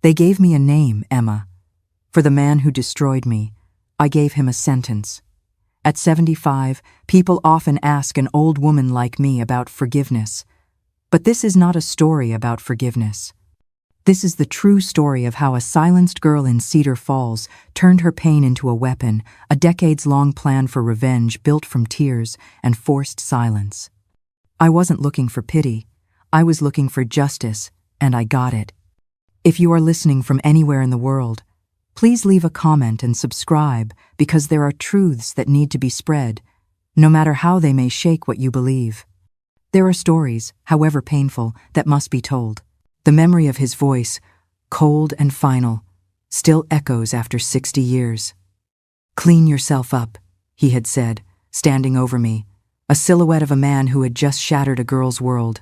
They gave me a name, Emma. For the man who destroyed me, I gave him a sentence. At 75, people often ask an old woman like me about forgiveness. But this is not a story about forgiveness. This is the true story of how a silenced girl in Cedar Falls turned her pain into a weapon, a decades-long plan for revenge built from tears and forced silence. I wasn't looking for pity. I was looking for justice, and I got it. If you are listening from anywhere in the world, please leave a comment and subscribe, because there are truths that need to be spread, no matter how they may shake what you believe. There are stories, however painful, that must be told. The memory of his voice, cold and final, still echoes after 60 years. "Clean yourself up," he had said, standing over me, a silhouette of a man who had just shattered a girl's world.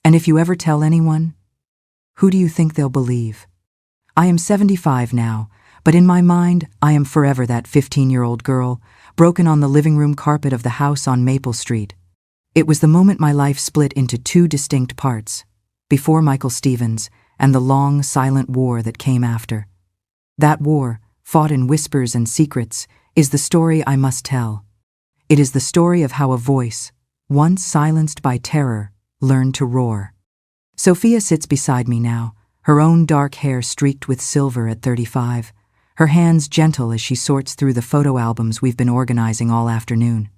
And if you ever tell anyone, who do you think they'll believe? I am 75 now, but in my mind, I am forever that 15-year-old girl, broken on the living room carpet of the house on Maple Street. It was the moment my life split into two distinct parts, before Michael Stevens and the long, silent war that came after. That war, fought in whispers and secrets, is the story I must tell. It is the story of how a voice, once silenced by terror, learned to roar. Sophia sits beside me now, her own dark hair streaked with silver at 35, her hands gentle as she sorts through the photo albums we've been organizing all afternoon.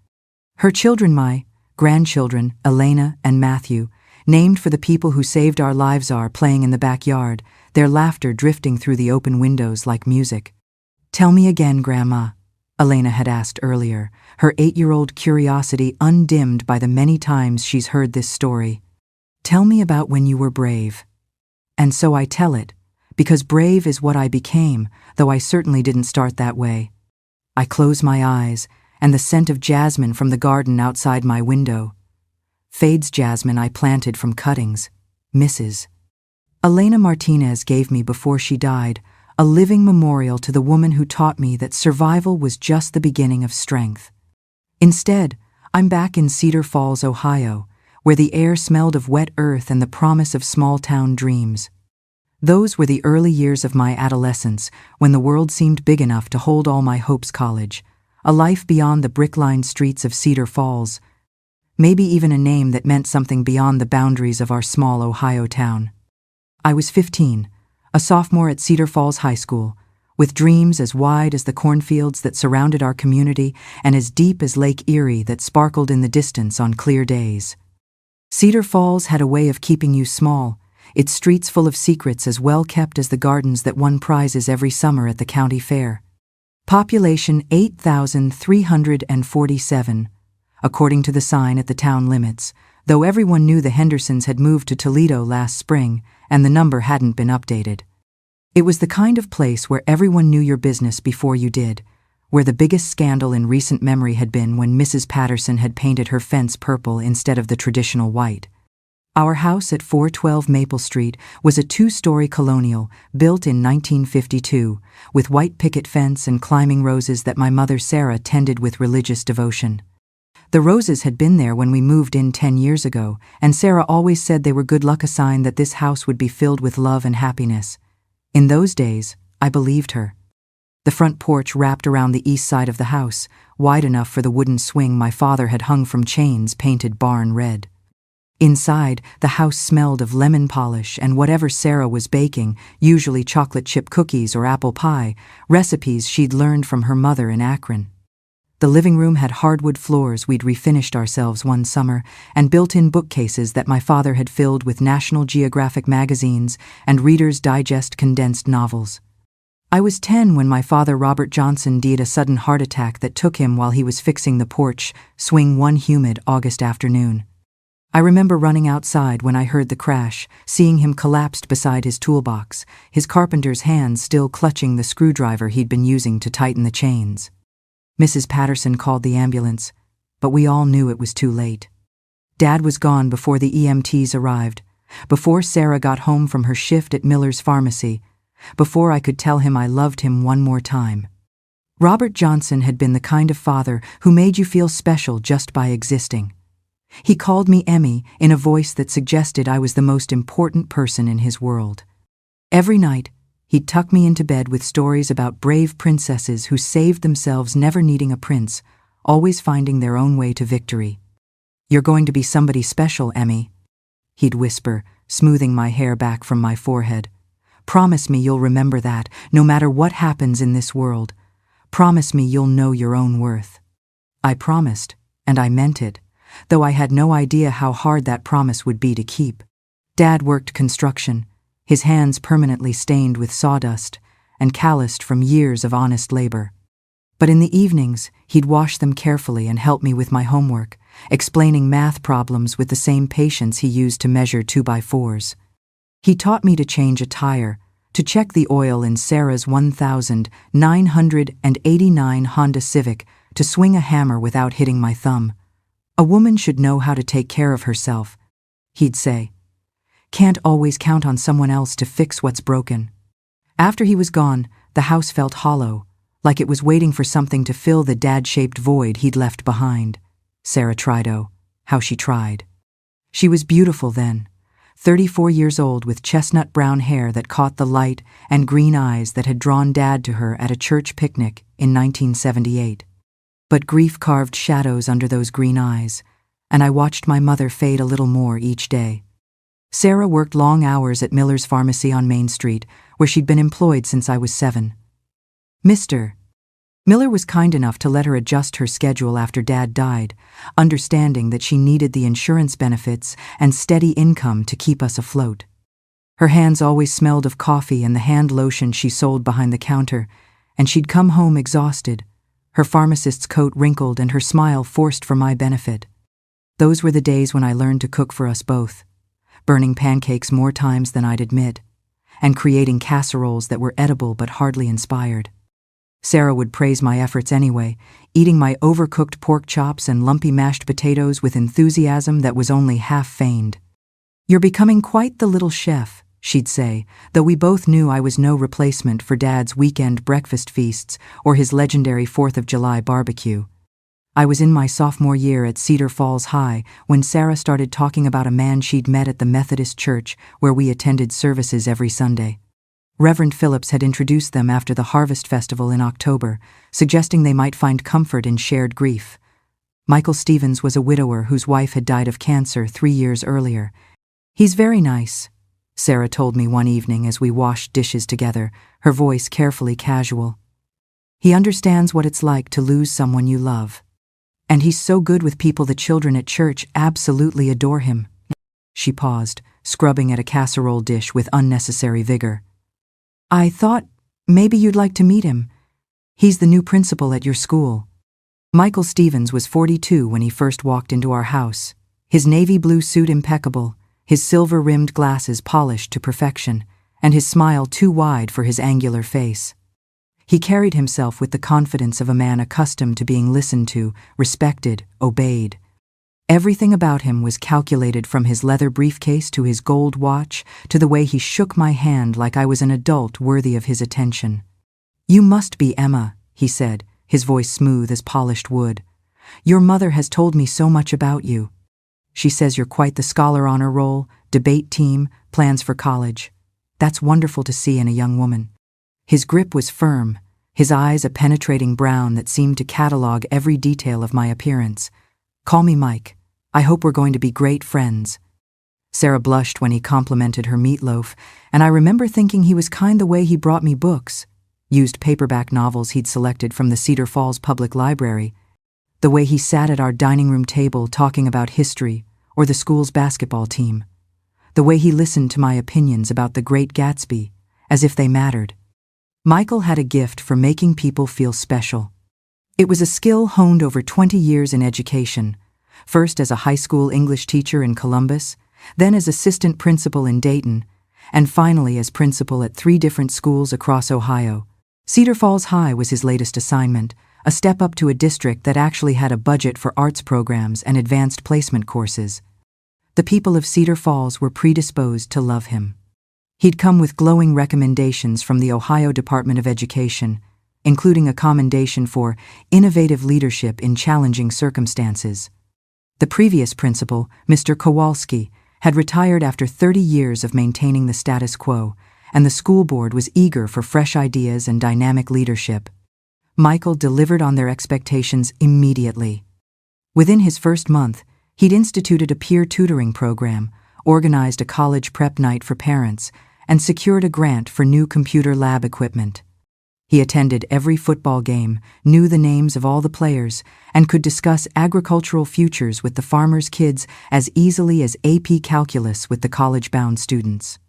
Her children, my grandchildren, Elena and Matthew, named for the people who saved our lives, are playing in the backyard, their laughter drifting through the open windows like music. "Tell me again, Grandma," Elena had asked earlier, her 8-year-old curiosity undimmed by the many times she's heard this story. "Tell me about when you were brave." And so I tell it, because brave is what I became, though I certainly didn't start that way. I close my eyes, and the scent of jasmine from the garden outside my window. Fades jasmine I planted from cuttings, misses. Elena Martinez gave me before she died, a living memorial to the woman who taught me that survival was just the beginning of strength. Instead, I'm back in Cedar Falls, Ohio, where the air smelled of wet earth and the promise of small-town dreams. Those were the early years of my adolescence, when the world seemed big enough to hold all my hopes. College, a life beyond the brick-lined streets of Cedar Falls, maybe even a name that meant something beyond the boundaries of our small Ohio town. I was 15, a sophomore at Cedar Falls High School, with dreams as wide as the cornfields that surrounded our community and as deep as Lake Erie that sparkled in the distance on clear days. Cedar Falls had a way of keeping you small, its streets full of secrets as well kept as the gardens that won prizes every summer at the county fair. Population 8,347, according to the sign at the town limits, though everyone knew the Hendersons had moved to Toledo last spring and the number hadn't been updated. It was the kind of place where everyone knew your business before you did, where the biggest scandal in recent memory had been when Mrs. Patterson had painted her fence purple instead of the traditional white. Our house at 412 Maple Street was a 2-story colonial built in 1952, with white picket fence and climbing roses that my mother Sarah tended with religious devotion. The roses had been there when we moved in 10 years ago, and Sarah always said they were good luck, a sign that this house would be filled with love and happiness. In those days, I believed her. The front porch wrapped around the east side of the house, wide enough for the wooden swing my father had hung from chains painted barn red. Inside, the house smelled of lemon polish and whatever Sarah was baking, usually chocolate chip cookies or apple pie, recipes she'd learned from her mother in Akron. The living room had hardwood floors we'd refinished ourselves one summer, and built-in bookcases that my father had filled with National Geographic magazines and Reader's Digest condensed novels. I was 10 when my father Robert Johnson died, a sudden heart attack that took him while he was fixing the porch swing one humid August afternoon. I remember running outside when I heard the crash, seeing him collapsed beside his toolbox, his carpenter's hands still clutching the screwdriver he'd been using to tighten the chains. Mrs. Patterson called the ambulance, but we all knew it was too late. Dad was gone before the EMTs arrived, before Sarah got home from her shift at Miller's Pharmacy, before I could tell him I loved him one more time. Robert Johnson had been the kind of father who made you feel special just by existing. He called me Emmy in a voice that suggested I was the most important person in his world. Every night, He'd tuck me into bed with stories about brave princesses who saved themselves never needing a prince, always finding their own way to victory. "You're going to be somebody special, Emmy," he'd whisper, smoothing my hair back from my forehead. "Promise me you'll remember that, no matter what happens in this world. Promise me you'll know your own worth." I promised, and I meant it, though I had no idea how hard that promise would be to keep. Dad worked construction, his hands permanently stained with sawdust and calloused from years of honest labor. But in the evenings, he'd wash them carefully and help me with my homework, explaining math problems with the same patience he used to measure 2x4s. He taught me to change a tire, to check the oil in Sarah's 1989 Honda Civic, to swing a hammer without hitting my thumb. "A woman should know how to take care of herself," he'd say. "Can't always count on someone else to fix what's broken." After he was gone, the house felt hollow, like it was waiting for something to fill the dad-shaped void he'd left behind. Sarah tried, oh, how she tried. She was beautiful then, 34 years old with chestnut brown hair that caught the light and green eyes that had drawn Dad to her at a church picnic in 1978. But grief carved shadows under those green eyes, and I watched my mother fade a little more each day. Sarah worked long hours at Miller's Pharmacy on Main Street, where she'd been employed since I was 7. Mr. Miller was kind enough to let her adjust her schedule after Dad died, understanding that she needed the insurance benefits and steady income to keep us afloat. Her hands always smelled of coffee and the hand lotion she sold behind the counter, and she'd come home exhausted, her pharmacist's coat wrinkled and her smile forced for my benefit. Those were the days when I learned to cook for us both, burning pancakes more times than I'd admit, and creating casseroles that were edible but hardly inspired. Sarah would praise my efforts anyway, eating my overcooked pork chops and lumpy mashed potatoes with enthusiasm that was only half feigned. "You're becoming quite the little chef," she'd say, though we both knew I was no replacement for Dad's weekend breakfast feasts or his legendary 4th of July barbecue. I was in my sophomore year at Cedar Falls High when Sarah started talking about a man she'd met at the Methodist church where we attended services every Sunday. Reverend Phillips had introduced them after the Harvest Festival in October, suggesting they might find comfort in shared grief. Michael Stevens was a widower whose wife had died of cancer 3 years earlier. "He's very nice," Sarah told me one evening as we washed dishes together, her voice carefully casual. "He understands what it's like to lose someone you love. And he's so good with people the children at church absolutely adore him." She paused, scrubbing at a casserole dish with unnecessary vigor. "I thought maybe you'd like to meet him. He's the new principal at your school." Michael Stevens was 42 when he first walked into our house, his navy blue suit impeccable, his silver-rimmed glasses polished to perfection, and his smile too wide for his angular face. He carried himself with the confidence of a man accustomed to being listened to, respected, obeyed. Everything about him was calculated, from his leather briefcase to his gold watch to the way he shook my hand like I was an adult worthy of his attention. "You must be Emma," he said, his voice smooth as polished wood. "Your mother has told me so much about you. She says you're quite the scholar honor roll, debate team, plans for college. That's wonderful to see in a young woman." His grip was firm, his eyes a penetrating brown that seemed to catalog every detail of my appearance. "Call me Mike. I hope we're going to be great friends." Sarah blushed when he complimented her meatloaf, and I remember thinking he was kind the way he brought me books, used paperback novels he'd selected from the Cedar Falls Public Library, the way he sat at our dining room table talking about history or the school's basketball team, the way he listened to my opinions about The Great Gatsby, as if they mattered. Michael had a gift for making people feel special. It was a skill honed over 20 years in education, first as a high school English teacher in Columbus, then as assistant principal in Dayton, and finally as principal at 3 different schools across Ohio. Cedar Falls High was his latest assignment, a step up to a district that actually had a budget for arts programs and advanced placement courses. The people of Cedar Falls were predisposed to love him. He'd come with glowing recommendations from the Ohio Department of Education, including a commendation for innovative leadership in challenging circumstances. The previous principal, Mr. Kowalski, had retired after 30 years of maintaining the status quo, and the school board was eager for fresh ideas and dynamic leadership. Michael delivered on their expectations immediately. Within his first month, he'd instituted a peer tutoring program, organized a college prep night for parents, and secured a grant for new computer lab equipment. He attended every football game, knew the names of all the players, and could discuss agricultural futures with the farmers' kids as easily as AP calculus with the college-bound students.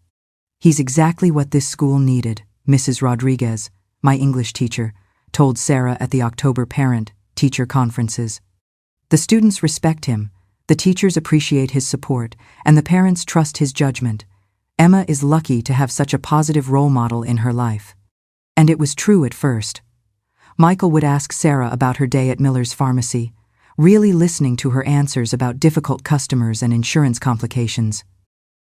"He's exactly what this school needed," Mrs. Rodriguez, my English teacher, told Sarah at the October parent-teacher conferences. "The students respect him, the teachers appreciate his support, and the parents trust his judgment. Emma is lucky to have such a positive role model in her life." And it was true at first. Michael would ask Sarah about her day at Miller's pharmacy, really listening to her answers about difficult customers and insurance complications.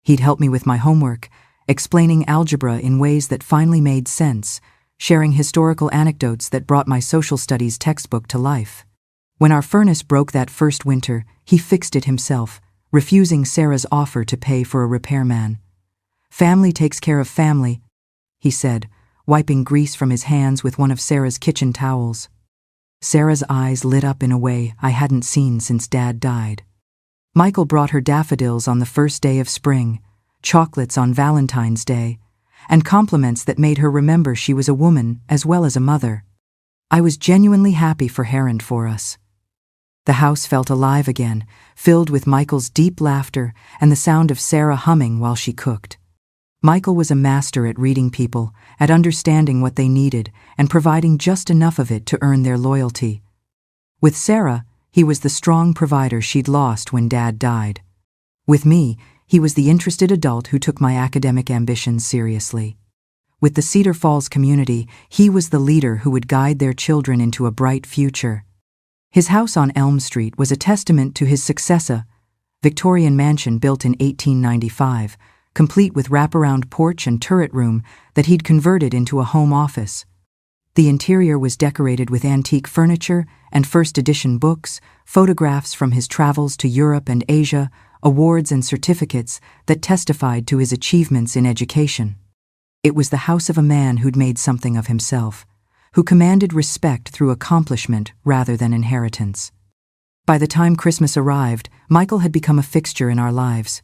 He'd help me with my homework, explaining algebra in ways that finally made sense, sharing historical anecdotes that brought my social studies textbook to life. When our furnace broke that first winter, he fixed it himself, refusing Sarah's offer to pay for a repairman. "Family takes care of family," he said, wiping grease from his hands with one of Sarah's kitchen towels. Sarah's eyes lit up in a way I hadn't seen since Dad died. Michael brought her daffodils on the first day of spring, chocolates on Valentine's Day, and compliments that made her remember she was a woman as well as a mother. I was genuinely happy for her and for us. The house felt alive again, filled with Michael's deep laughter and the sound of Sarah humming while she cooked. Michael was a master at reading people, at understanding what they needed, and providing just enough of it to earn their loyalty. With Sarah, he was the strong provider she'd lost when Dad died. With me, he was the interested adult who took my academic ambitions seriously. With the Cedar Falls community, he was the leader who would guide their children into a bright future. His house on Elm Street was a testament to his successor, Victorian mansion built in 1895, complete with wraparound porch and turret room that he'd converted into a home office. The interior was decorated with antique furniture and first-edition books, photographs from his travels to Europe and Asia, awards and certificates that testified to his achievements in education. It was the house of a man who'd made something of himself, who commanded respect through accomplishment rather than inheritance. By the time Christmas arrived, Michael had become a fixture in our lives.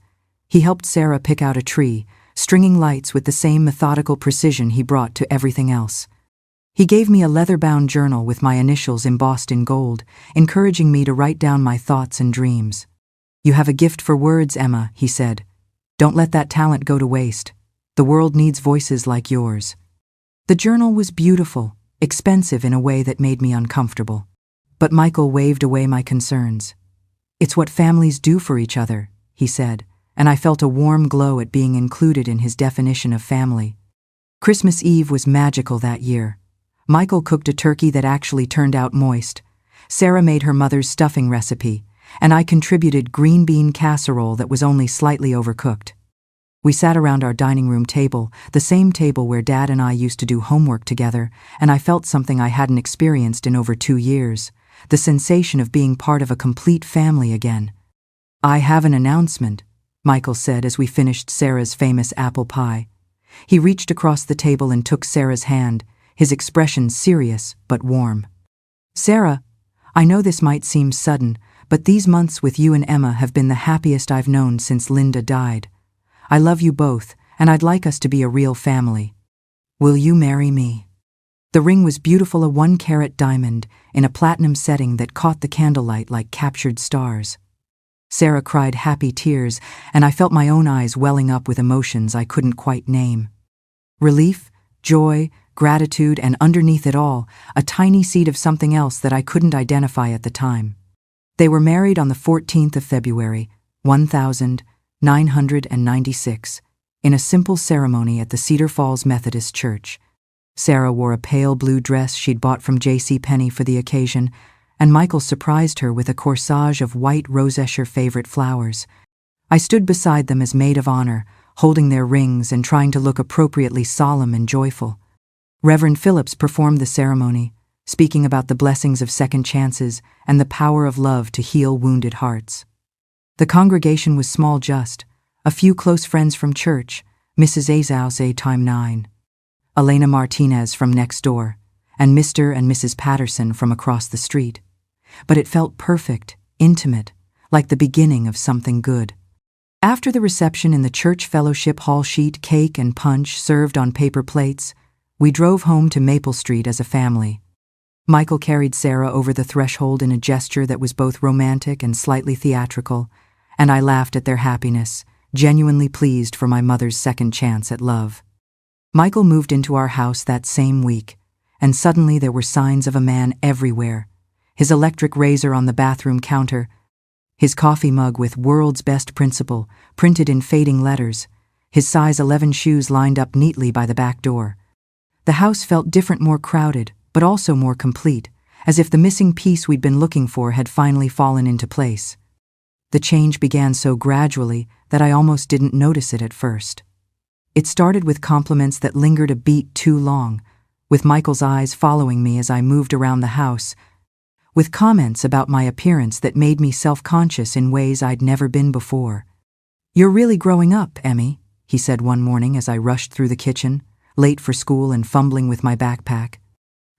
He helped Sarah pick out a tree, stringing lights with the same methodical precision he brought to everything else. He gave me a leather-bound journal with my initials embossed in gold, encouraging me to write down my thoughts and dreams. "You have a gift for words, Emma," he said. "Don't let that talent go to waste. The world needs voices like yours." The journal was beautiful, expensive in a way that made me uncomfortable. But Michael waved away my concerns. "It's what families do for each other," he said, and I felt a warm glow at being included in his definition of family. Christmas Eve was magical that year. Michael cooked a turkey that actually turned out moist. Sarah made her mother's stuffing recipe, and I contributed green bean casserole that was only slightly overcooked. We sat around our dining room table, the same table where Dad and I used to do homework together, and I felt something I hadn't experienced in over 2 years, the sensation of being part of a complete family again. "I have an announcement," Michael said as we finished Sarah's famous apple pie. He reached across the table and took Sarah's hand, his expression serious but warm. "Sarah, I know this might seem sudden, but these months with you and Emma have been the happiest I've known since Linda died. I love you both, and I'd like us to be a real family. Will you marry me?" The ring was beautiful, a 1-carat diamond in a platinum setting that caught the candlelight like captured stars. Sarah cried happy tears, and I felt my own eyes welling up with emotions I couldn't quite name. Relief, joy, gratitude, and underneath it all, a tiny seed of something else that I couldn't identify at the time. They were married on the 14th of February, 1996, in a simple ceremony at the Cedar Falls Methodist Church. Sarah wore a pale blue dress she'd bought from JCPenney for the occasion, and Michael surprised her with a corsage of white Rosesher favorite flowers. I stood beside them as maid of honor, holding their rings and trying to look appropriately solemn and joyful. Reverend Phillips performed the ceremony, speaking about the blessings of second chances and the power of love to heal wounded hearts. The congregation was small, just a few close friends from church, Mrs. Azau's A time 9. Elena Martinez from next door, and Mr. and Mrs. Patterson from across the street. But it felt perfect, intimate, like the beginning of something good. After the reception in the church fellowship hall, sheet cake and punch served on paper plates, we drove home to Maple Street as a family. Michael carried Sarah over the threshold in a gesture that was both romantic and slightly theatrical, and I laughed at their happiness, genuinely pleased for my mother's second chance at love. Michael moved into our house that same week, and suddenly there were signs of a man everywhere. His electric razor on the bathroom counter, his coffee mug with "World's Best Principal" printed in fading letters, his size 11 shoes lined up neatly by the back door. The house felt different, more crowded, but also more complete, as if the missing piece we'd been looking for had finally fallen into place. The change began so gradually that I almost didn't notice it at first. It started with compliments that lingered a beat too long, with Michael's eyes following me as I moved around the house, with comments about my appearance that made me self-conscious in ways I'd never been before. "You're really growing up, Emmy," he said one morning as I rushed through the kitchen, late for school and fumbling with my backpack.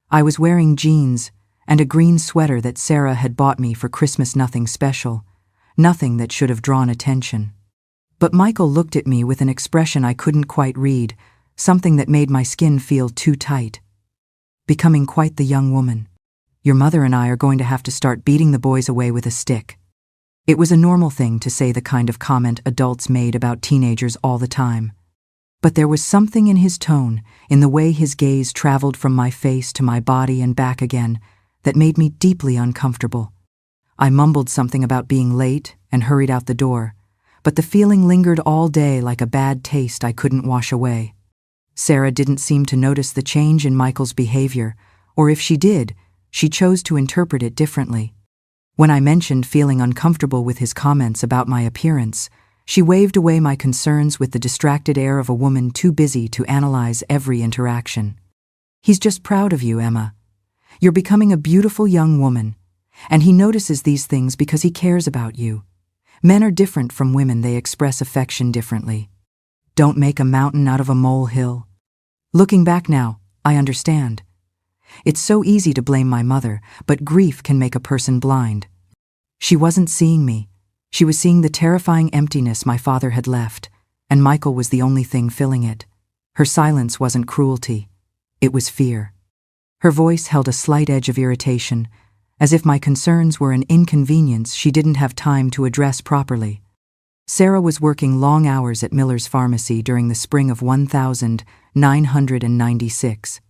I was wearing jeans and a green sweater that Sarah had bought me for Christmas, nothing special, nothing that should have drawn attention. But Michael looked at me with an expression I couldn't quite read, something that made my skin feel too tight. "Becoming quite the young woman. Your mother and I are going to have to start beating the boys away with a stick." It was a normal thing to say, the kind of comment adults made about teenagers all the time. But there was something in his tone, in the way his gaze traveled from my face to my body and back again, that made me deeply uncomfortable. I mumbled something about being late and hurried out the door, but the feeling lingered all day like a bad taste I couldn't wash away. Sarah didn't seem to notice the change in Michael's behavior, or if she did, she chose to interpret it differently. When I mentioned feeling uncomfortable with his comments about my appearance, she waved away my concerns with the distracted air of a woman too busy to analyze every interaction. "He's just proud of you, Emma. You're becoming a beautiful young woman, and he notices these things because he cares about you. Men are different from women, they express affection differently. Don't make a mountain out of a molehill." Looking back now, I understand. It's so easy to blame my mother, but grief can make a person blind. She wasn't seeing me. She was seeing the terrifying emptiness my father had left, and Michael was the only thing filling it. Her silence wasn't cruelty. It was fear. Her voice held a slight edge of irritation, as if my concerns were an inconvenience she didn't have time to address properly. Sarah was working long hours at Miller's Pharmacy during the spring of 1996.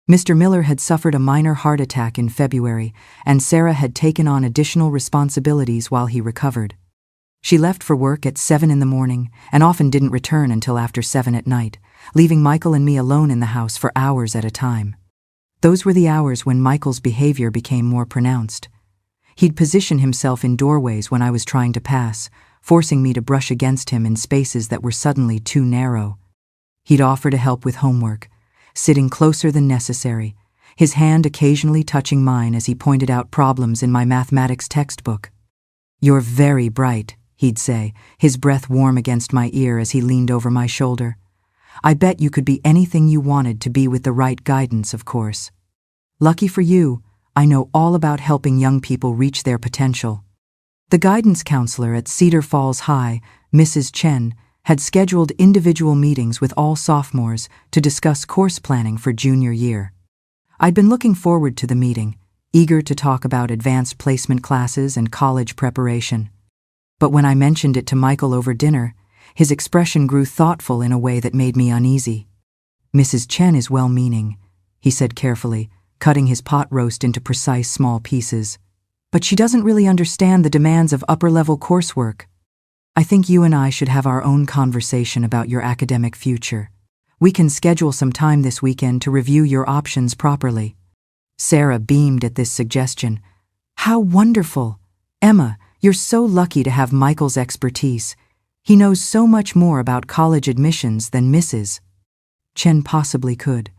Mr. Miller had suffered a minor heart attack in February, and Sarah had taken on additional responsibilities while he recovered. She left for work at 7 in the morning and often didn't return until after 7 at night, leaving Michael and me alone in the house for hours at a time. Those were the hours when Michael's behavior became more pronounced. He'd position himself in doorways when I was trying to pass, forcing me to brush against him in spaces that were suddenly too narrow. He'd offer to help with homework, sitting closer than necessary, his hand occasionally touching mine as he pointed out problems in my mathematics textbook. "You're very bright," he'd say, his breath warm against my ear as he leaned over my shoulder. "I bet you could be anything you wanted to be with the right guidance, of course. Lucky for you, I know all about helping young people reach their potential." The guidance counselor at Cedar Falls High, Mrs. Chen, had scheduled individual meetings with all sophomores to discuss course planning for junior year. I'd been looking forward to the meeting, eager to talk about advanced placement classes and college preparation. But when I mentioned it to Michael over dinner, his expression grew thoughtful in a way that made me uneasy. "Mrs. Chen is well-meaning," he said carefully, cutting his pot roast into precise small pieces. "But she doesn't really understand the demands of upper-level coursework. I think you and I should have our own conversation about your academic future. We can schedule some time this weekend to review your options properly." Sarah beamed at this suggestion. "How wonderful! Emma, you're so lucky to have Michael's expertise. He knows so much more about college admissions than Mrs. Chen possibly could."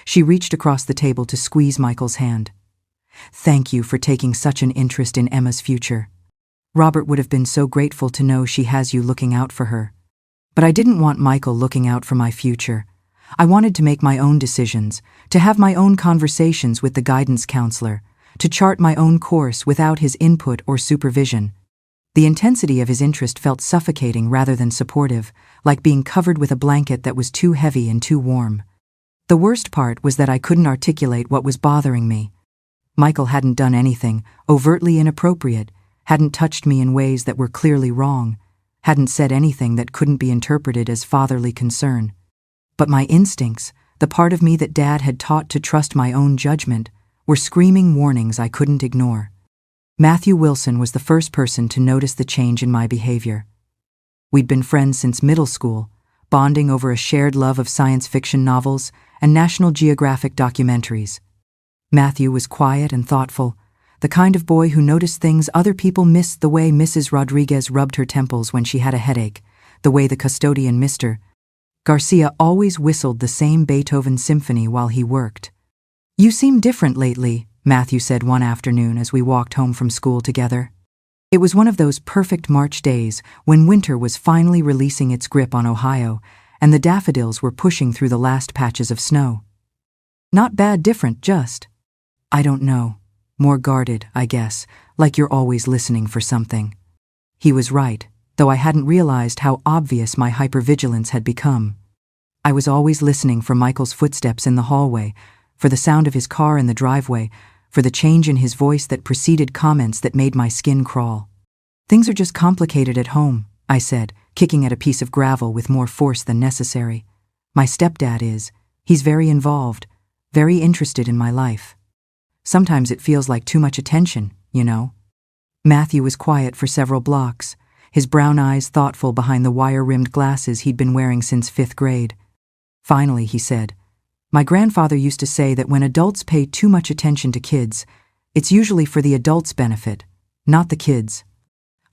She reached across the table to squeeze Michael's hand. "Thank you for taking such an interest in Emma's future. Robert would have been so grateful to know she has you looking out for her." But I didn't want Michael looking out for my future. I wanted to make my own decisions, to have my own conversations with the guidance counselor, to chart my own course without his input or supervision. The intensity of his interest felt suffocating rather than supportive, like being covered with a blanket that was too heavy and too warm. The worst part was that I couldn't articulate what was bothering me. Michael hadn't done anything overtly inappropriate, hadn't touched me in ways that were clearly wrong, hadn't said anything that couldn't be interpreted as fatherly concern. But my instincts, the part of me that Dad had taught to trust my own judgment, were screaming warnings I couldn't ignore. Matthew Wilson was the first person to notice the change in my behavior. We'd been friends since middle school, bonding over a shared love of science fiction novels and National Geographic documentaries. Matthew was quiet and thoughtful, the kind of boy who noticed things other people missed, the way Mrs. Rodriguez rubbed her temples when she had a headache, the way the custodian, Mr. Garcia, always whistled the same Beethoven symphony while he worked. "You seem different lately," Matthew said one afternoon as we walked home from school together. It was one of those perfect March days when winter was finally releasing its grip on Ohio and the daffodils were pushing through the last patches of snow. "Not bad different, just." "I don't know. More guarded, I guess, like you're always listening for something." He was right, though I hadn't realized how obvious my hypervigilance had become. I was always listening for Michael's footsteps in the hallway, for the sound of his car in the driveway, for the change in his voice that preceded comments that made my skin crawl. "Things are just complicated at home," I said, kicking at a piece of gravel with more force than necessary. "My stepdad is. He's very involved, very interested in my life. Sometimes it feels like too much attention, you know." Matthew was quiet for several blocks, his brown eyes thoughtful behind the wire-rimmed glasses he'd been wearing since 5th grade. Finally, he said, "My grandfather used to say that when adults pay too much attention to kids, it's usually for the adults' benefit, not the kids."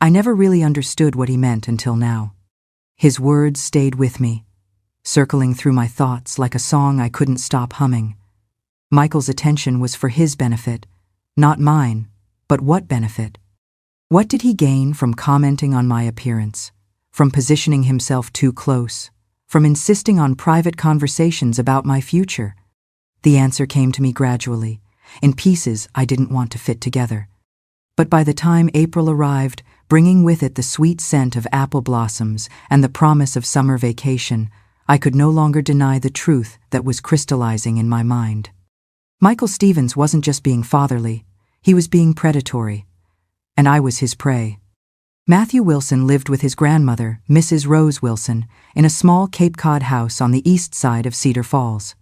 I never really understood what he meant until now. His words stayed with me, circling through my thoughts like a song I couldn't stop humming. Michael's attention was for his benefit, not mine, but what benefit? What did he gain from commenting on my appearance, from positioning himself too close, from insisting on private conversations about my future? The answer came to me gradually, in pieces I didn't want to fit together. But by the time April arrived, bringing with it the sweet scent of apple blossoms and the promise of summer vacation, I could no longer deny the truth that was crystallizing in my mind. Michael Stevens wasn't just being fatherly, he was being predatory. And I was his prey. Matthew Wilson lived with his grandmother, Mrs. Rose Wilson, in a small Cape Cod house on the east side of Cedar Falls.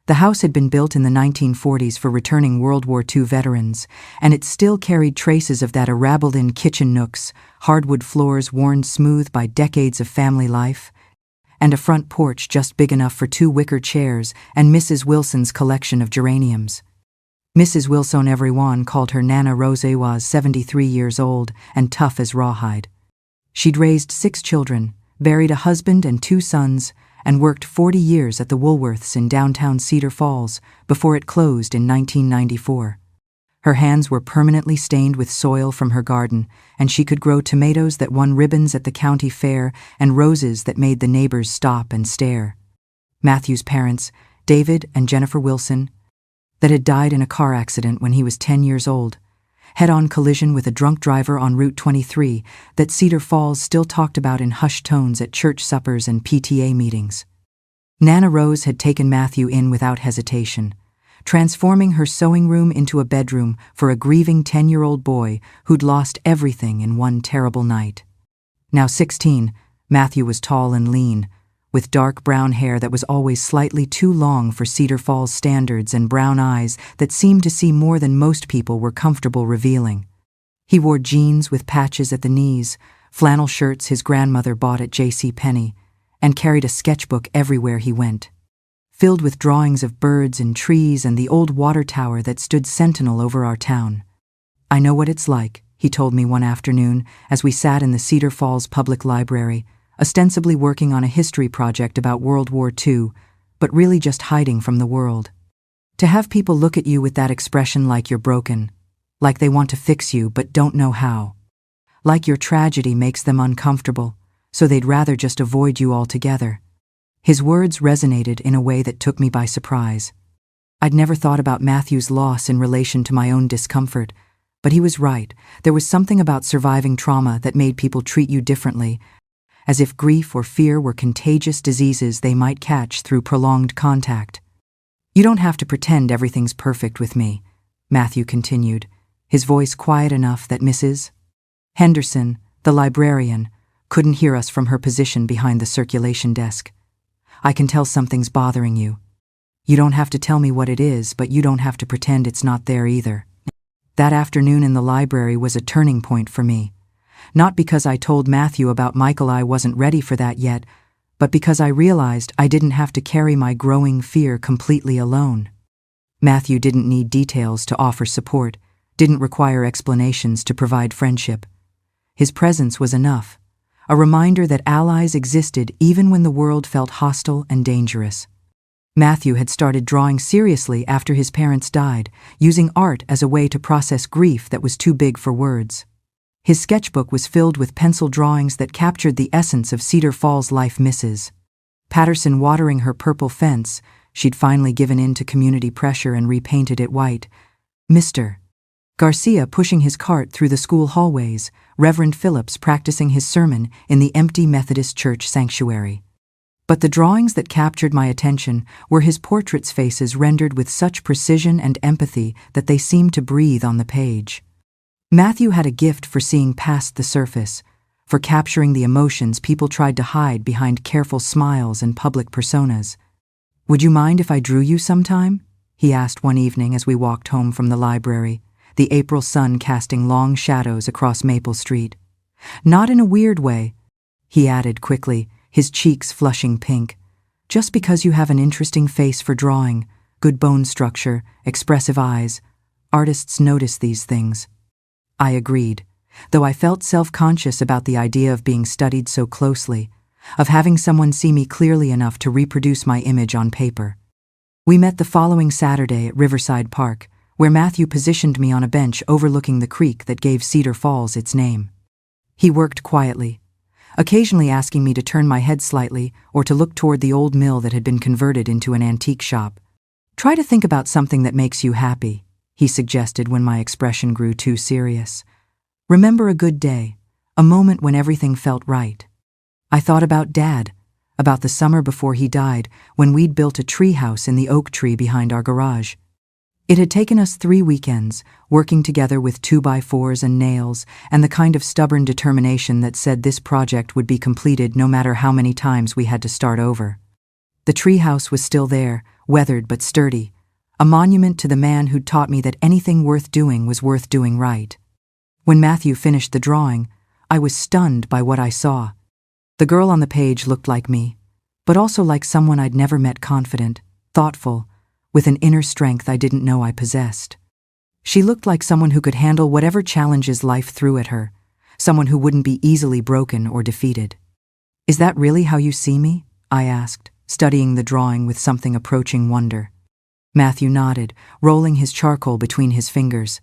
The house had been built in the 1940s for returning World War II veterans, and it still carried traces of that arable-in kitchen nooks, hardwood floors worn smooth by decades of family life, and a front porch just big enough for 2 wicker chairs and Mrs. Wilson's collection of geraniums. Mrs. Wilson, everyone called her Nana Rose, was 73 years old and tough as rawhide. She'd raised 6 children, buried a husband and 2 sons, and worked 40 years at the Woolworths in downtown Cedar Falls before it closed in 1994. Her hands were permanently stained with soil from her garden, and she could grow tomatoes that won ribbons at the county fair and roses that made the neighbors stop and stare. Matthew's parents, David and Jennifer Wilson, that had died in a car accident when he was 10 years old, head-on collision with a drunk driver on Route 23 that Cedar Falls still talked about in hushed tones at church suppers and PTA meetings. Nana Rose had taken Matthew in without hesitation, transforming her sewing room into a bedroom for a grieving 10-year-old boy who'd lost everything in one terrible night. Now 16, Matthew was tall and lean, with dark brown hair that was always slightly too long for Cedar Falls standards and brown eyes that seemed to see more than most people were comfortable revealing. He wore jeans with patches at the knees, flannel shirts his grandmother bought at J.C. Penney, and carried a sketchbook everywhere he went, filled with drawings of birds and trees and the old water tower that stood sentinel over our town. "I know what it's like," he told me one afternoon as we sat in the Cedar Falls Public Library, ostensibly working on a history project about World War II, but really just hiding from the world. To have people look at you with that expression like you're broken, like they want to fix you but don't know how, like your tragedy makes them uncomfortable, so they'd rather just avoid you altogether." His words resonated in a way that took me by surprise. I'd never thought about Matthew's loss in relation to my own discomfort, but he was right. There was something about surviving trauma that made people treat you differently, as if grief or fear were contagious diseases they might catch through prolonged contact. "You don't have to pretend everything's perfect with me," Matthew continued, his voice quiet enough that Mrs. Henderson, the librarian, couldn't hear us from her position behind the circulation desk. "I can tell something's bothering you. You don't have to tell me what it is, but you don't have to pretend it's not there either." That afternoon in the library was a turning point for me. Not because I told Matthew about Michael, I wasn't ready for that yet, but because I realized I didn't have to carry my growing fear completely alone. Matthew didn't need details to offer support, didn't require explanations to provide friendship. His presence was enough, a reminder that allies existed even when the world felt hostile and dangerous. Matthew had started drawing seriously after his parents died, using art as a way to process grief that was too big for words. His sketchbook was filled with pencil drawings that captured the essence of Cedar Falls life misses. Patterson watering her purple fence, she'd finally given in to community pressure and repainted it white. Mr. Garcia pushing his cart through the school hallways, Reverend Phillips practicing his sermon in the empty Methodist church sanctuary. But the drawings that captured my attention were his portraits' faces rendered with such precision and empathy that they seemed to breathe on the page. Matthew had a gift for seeing past the surface, for capturing the emotions people tried to hide behind careful smiles and public personas. "Would you mind if I drew you sometime?" he asked one evening as we walked home from the library, the April sun casting long shadows across Maple Street. "Not in a weird way," he added quickly, his cheeks flushing pink. "Just because you have an interesting face for drawing, good bone structure, expressive eyes. Artists notice these things." I agreed, though I felt self-conscious about the idea of being studied so closely, of having someone see me clearly enough to reproduce my image on paper. We met the following Saturday at Riverside Park, where Matthew positioned me on a bench overlooking the creek that gave Cedar Falls its name. He worked quietly, occasionally asking me to turn my head slightly or to look toward the old mill that had been converted into an antique shop. "Try to think about something that makes you happy," he suggested when my expression grew too serious. "Remember a good day, a moment when everything felt right." I thought about Dad, about the summer before he died, when we'd built a tree house in the oak tree behind our garage. It had taken us 3 weekends, working together with 2x4s and nails, and the kind of stubborn determination that said this project would be completed no matter how many times we had to start over. The treehouse was still there, weathered but sturdy, a monument to the man who'd taught me that anything worth doing was worth doing right. When Matthew finished the drawing, I was stunned by what I saw. The girl on the page looked like me, but also like someone I'd never met, confident, thoughtful, with an inner strength I didn't know I possessed. She looked like someone who could handle whatever challenges life threw at her, someone who wouldn't be easily broken or defeated. "Is that really how you see me?" I asked, studying the drawing with something approaching wonder. Matthew nodded, rolling his charcoal between his fingers.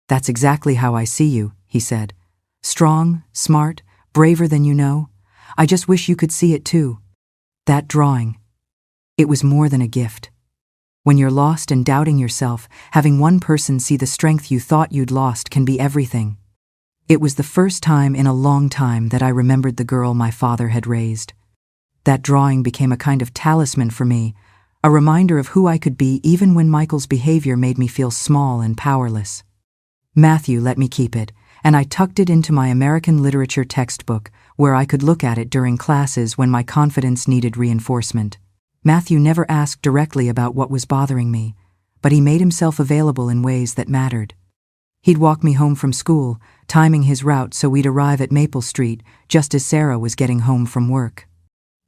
"That's exactly how I see you," he said. "Strong, smart, braver than you know. I just wish you could see it too. That drawing. It was more than a gift. When you're lost and doubting yourself, having one person see the strength you thought you'd lost can be everything." It was the first time in a long time that I remembered the girl my father had raised. That drawing became a kind of talisman for me, a reminder of who I could be even when Michael's behavior made me feel small and powerless. Matthew let me keep it, and I tucked it into my American literature textbook, where I could look at it during classes when my confidence needed reinforcement. Matthew never asked directly about what was bothering me, but he made himself available in ways that mattered. He'd walk me home from school, timing his route so we'd arrive at Maple Street just as Sarah was getting home from work.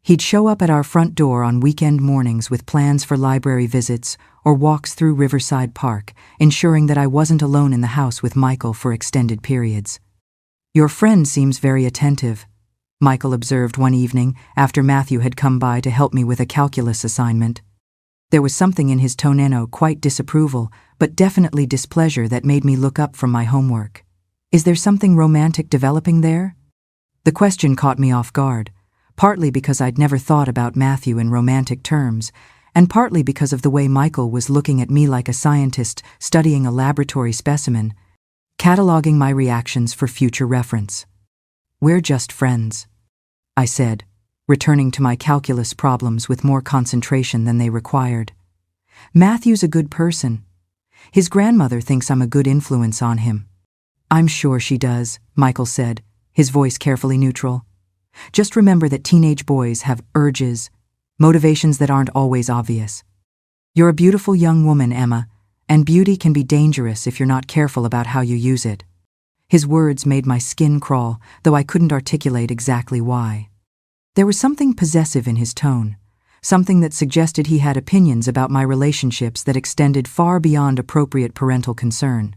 He'd show up at our front door on weekend mornings with plans for library visits or walks through Riverside Park, ensuring that I wasn't alone in the house with Michael for extended periods. "Your friend seems very attentive," Michael observed one evening after Matthew had come by to help me with a calculus assignment. There was something in his toneno, quite disapproval, but definitely displeasure, that made me look up from my homework. "Is there something romantic developing there?" The question caught me off guard, partly because I'd never thought about Matthew in romantic terms, and partly because of the way Michael was looking at me like a scientist studying a laboratory specimen, cataloging my reactions for future reference. "We're just friends," I said, returning to my calculus problems with more concentration than they required. "Matthew's a good person. His grandmother thinks I'm a good influence on him." "I'm sure she does," Michael said, his voice carefully neutral. "Just remember that teenage boys have urges, motivations that aren't always obvious. You're a beautiful young woman, Emma, and beauty can be dangerous if you're not careful about how you use it." His words made my skin crawl, though I couldn't articulate exactly why. There was something possessive in his tone, something that suggested he had opinions about my relationships that extended far beyond appropriate parental concern.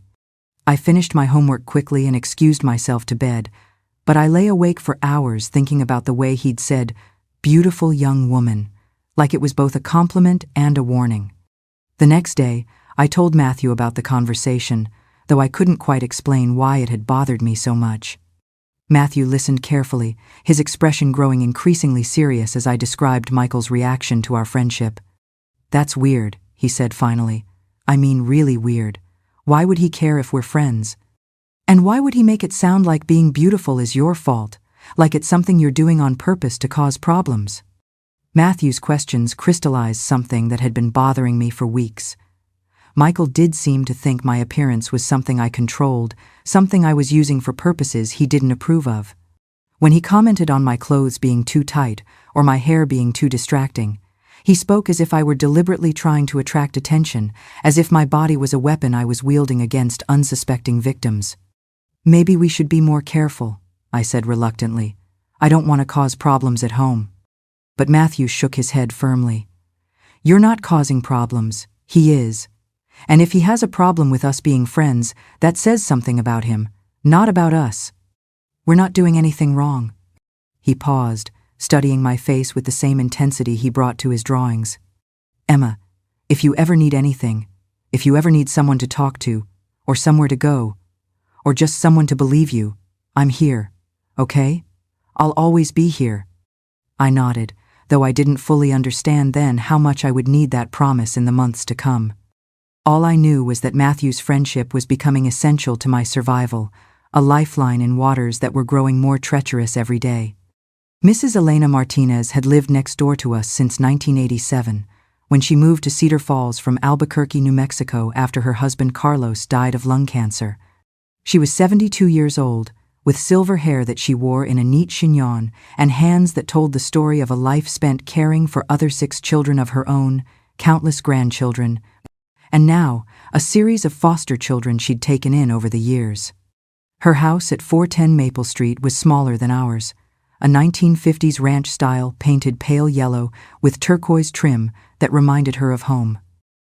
I finished my homework quickly and excused myself to bed, but I lay awake for hours thinking about the way he'd said, "beautiful young woman," like it was both a compliment and a warning. The next day, I told Matthew about the conversation, though I couldn't quite explain why it had bothered me so much. Matthew listened carefully, his expression growing increasingly serious as I described Michael's reaction to our friendship. "That's weird," he said finally. "I mean really weird. Why would he care if we're friends? And why would he make it sound like being beautiful is your fault, like it's something you're doing on purpose to cause problems?" Matthew's questions crystallized something that had been bothering me for weeks. Michael did seem to think my appearance was something I controlled, something I was using for purposes he didn't approve of. When he commented on my clothes being too tight or my hair being too distracting, he spoke as if I were deliberately trying to attract attention, as if my body was a weapon I was wielding against unsuspecting victims. "Maybe we should be more careful," I said reluctantly. "I don't want to cause problems at home." But Matthew shook his head firmly. "You're not causing problems. He is. And if he has a problem with us being friends, that says something about him, not about us. We're not doing anything wrong." He paused, studying my face with the same intensity he brought to his drawings. "Emma, if you ever need anything, if you ever need someone to talk to, or somewhere to go, or just someone to believe you, I'm here, okay? I'll always be here." I nodded, though I didn't fully understand then how much I would need that promise in the months to come. All I knew was that Matthew's friendship was becoming essential to my survival, a lifeline in waters that were growing more treacherous every day. Mrs. Elena Martinez had lived next door to us since 1987, when she moved to Cedar Falls from Albuquerque, New Mexico after her husband Carlos died of lung cancer. She was 72 years old, with silver hair that she wore in a neat chignon and hands that told the story of a life spent caring for other 6 children of her own, countless grandchildren, and now a series of foster children she'd taken in over the years. Her house at 410 Maple Street was smaller than ours, a 1950s ranch style painted pale yellow with turquoise trim that reminded her of home.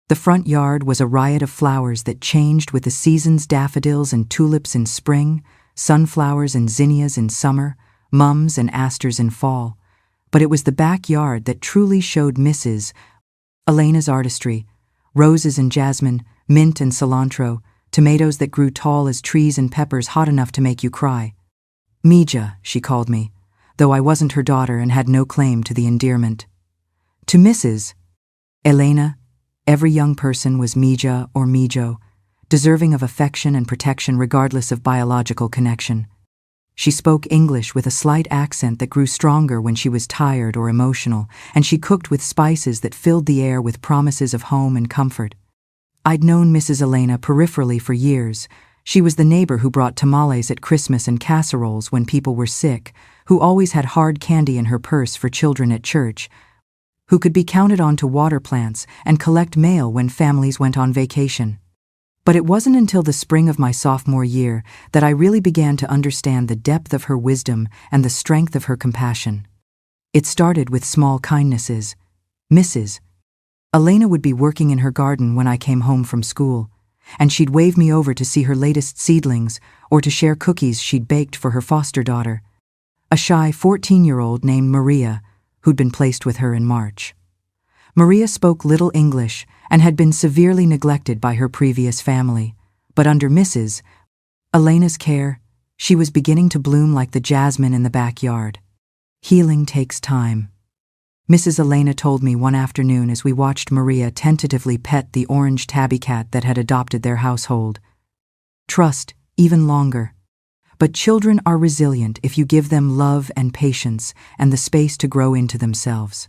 The front yard was a riot of flowers that changed with the seasons: daffodils and tulips in spring, sunflowers and zinnias in summer, mums and asters in fall. But it was the backyard that truly showed Mrs. Elena's artistry: roses and jasmine, mint and cilantro, tomatoes that grew tall as trees and peppers hot enough to make you cry. Mija, she called me, though I wasn't her daughter and had no claim to the endearment. To Mrs. Elena, every young person was Mija or Mijo, deserving of affection and protection regardless of biological connection. She spoke English with a slight accent that grew stronger when she was tired or emotional, and she cooked with spices that filled the air with promises of home and comfort. I'd known Mrs. Elena peripherally for years. She was the neighbor who brought tamales at Christmas and casseroles when people were sick, who always had hard candy in her purse for children at church, who could be counted on to water plants and collect mail when families went on vacation. But it wasn't until the spring of my sophomore year that I really began to understand the depth of her wisdom and the strength of her compassion. It started with small kindnesses. Mrs. Elena would be working in her garden when I came home from school, and she'd wave me over to see her latest seedlings or to share cookies she'd baked for her foster daughter, a shy 14-year-old named Maria, who'd been placed with her in March. Maria spoke little English and had been severely neglected by her previous family, but under Mrs. Elena's care, She was beginning to bloom like the jasmine in the backyard. Healing takes time. Mrs. Elena told me one afternoon as we watched Maria tentatively pet the orange tabby cat that had adopted their household. Trust, even longer. But children are resilient if you give them love and patience and the space to grow into themselves.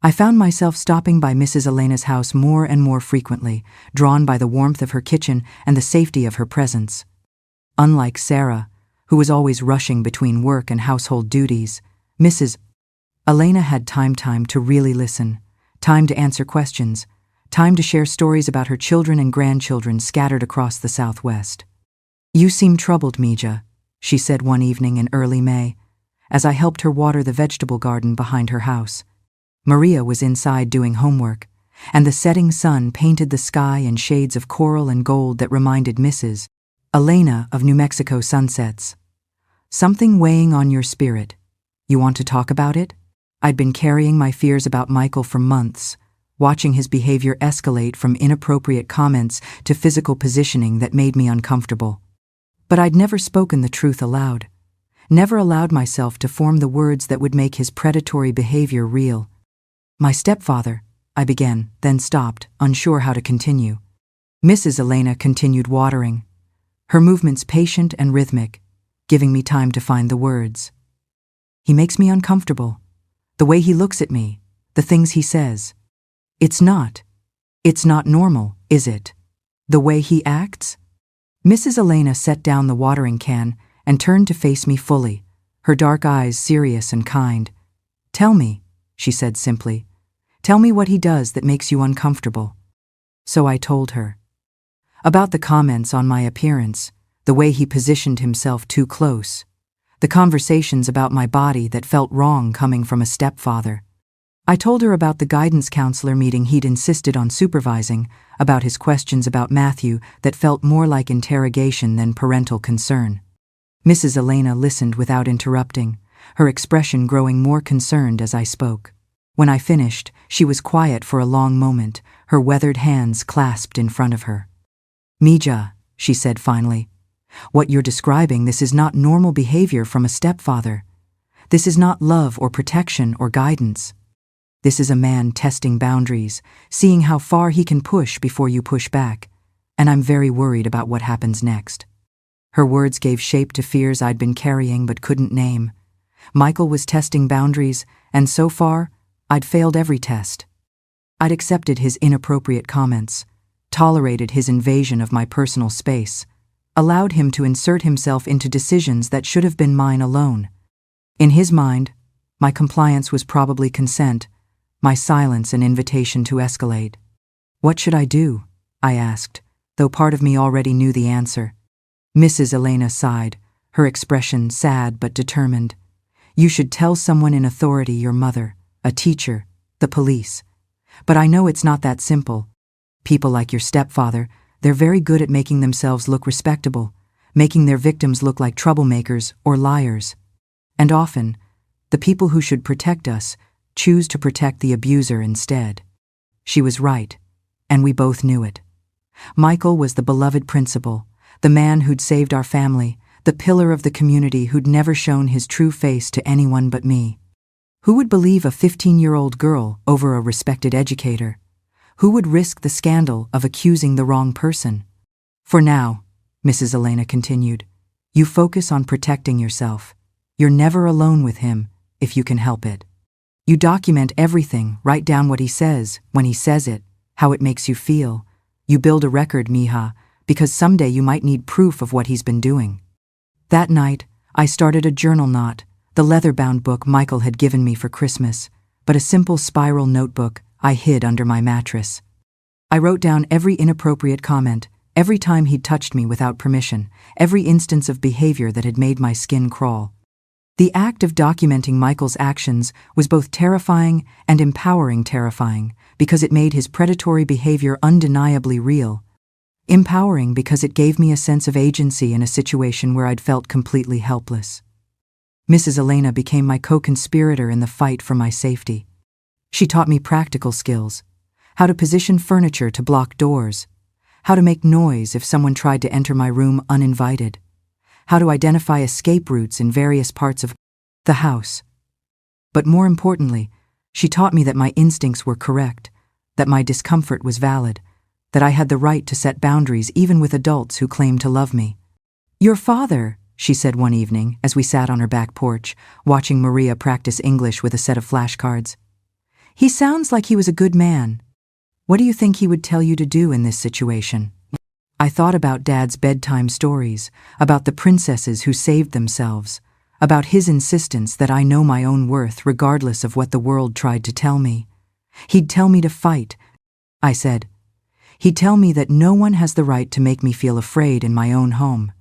I found myself stopping by Mrs. Elena's house more and more frequently, drawn by the warmth of her kitchen and the safety of her presence. Unlike Sarah, who was always rushing between work and household duties, Mrs. Elena had time to really listen, time to answer questions, time to share stories about her children and grandchildren scattered across the Southwest. "You seem troubled, Mija," she said one evening in early May, as I helped her water the vegetable garden behind her house. Maria was inside doing homework, and the setting sun painted the sky in shades of coral and gold that reminded Mrs. Elena of New Mexico sunsets. "Something weighing on your spirit. You want to talk about it?" I'd been carrying my fears about Michael for months, watching his behavior escalate from inappropriate comments to physical positioning that made me uncomfortable. But I'd never spoken the truth aloud, never allowed myself to form the words that would make his predatory behavior real. "My stepfather," I began, then stopped, unsure how to continue. Mrs. Elena continued watering, her movements patient and rhythmic, giving me time to find the words. "He makes me uncomfortable. The way he looks at me, the things he says. It's not normal, is it? The way he acts?" Mrs. Elena set down the watering can and turned to face me fully, her dark eyes serious and kind. "Tell me," she said simply. "Tell me what he does that makes you uncomfortable." So I told her. About the comments on my appearance, the way he positioned himself too close, the conversations about my body that felt wrong coming from a stepfather. I told her about the guidance counselor meeting he'd insisted on supervising, about his questions about Matthew that felt more like interrogation than parental concern. Mrs. Elena listened without interrupting, her expression growing more concerned as I spoke. When I finished, she was quiet for a long moment, her weathered hands clasped in front of her. "Mija," she said finally, "what you're describing, this is not normal behavior from a stepfather. This is not love or protection or guidance. This is a man testing boundaries, seeing how far he can push before you push back, and I'm very worried about what happens next." Her words gave shape to fears I'd been carrying but couldn't name. Michael was testing boundaries, and so far, I'd failed every test. I'd accepted his inappropriate comments, tolerated his invasion of my personal space, allowed him to insert himself into decisions that should have been mine alone. In his mind, my compliance was probably consent, my silence an invitation to escalate. "What should I do?" I asked, though part of me already knew the answer. Mrs. Elena sighed, her expression sad but determined. "You should tell someone in authority, your mother, a teacher, the police. But I know it's not that simple. People like your stepfather, they're very good at making themselves look respectable, making their victims look like troublemakers or liars. And often, the people who should protect us choose to protect the abuser instead." She was right, and we both knew it. Michael was the beloved principal, the man who'd saved our family, the pillar of the community who'd never shown his true face to anyone but me. Who would believe a 15-year-old girl over a respected educator? Who would risk the scandal of accusing the wrong person? "For now," Mrs. Elena continued, "you focus on protecting yourself. You're never alone with him, if you can help it. You document everything, write down what he says, when he says it, how it makes you feel. You build a record, Mija, because someday you might need proof of what he's been doing." That night, I started a journal, not the leather-bound book Michael had given me for Christmas, but a simple spiral notebook I hid under my mattress. I wrote down every inappropriate comment, every time he'd touched me without permission, every instance of behavior that had made my skin crawl. The act of documenting Michael's actions was both terrifying and terrifying because it made his predatory behavior undeniably real. Empowering because it gave me a sense of agency in a situation where I'd felt completely helpless. Mrs. Elena became my co-conspirator in the fight for my safety. She taught me practical skills, how to position furniture to block doors, how to make noise if someone tried to enter my room uninvited, how to identify escape routes in various parts of the house. But more importantly, she taught me that my instincts were correct, that my discomfort was valid, that I had the right to set boundaries even with adults who claimed to love me. "Your father," she said one evening as we sat on her back porch, watching Maria practice English with a set of flashcards. "He sounds like he was a good man. What do you think he would tell you to do in this situation?" I thought about Dad's bedtime stories, about the princesses who saved themselves, about his insistence that I know my own worth regardless of what the world tried to tell me. "He'd tell me to fight," I said. "He'd tell me that no one has the right to make me feel afraid in my own home.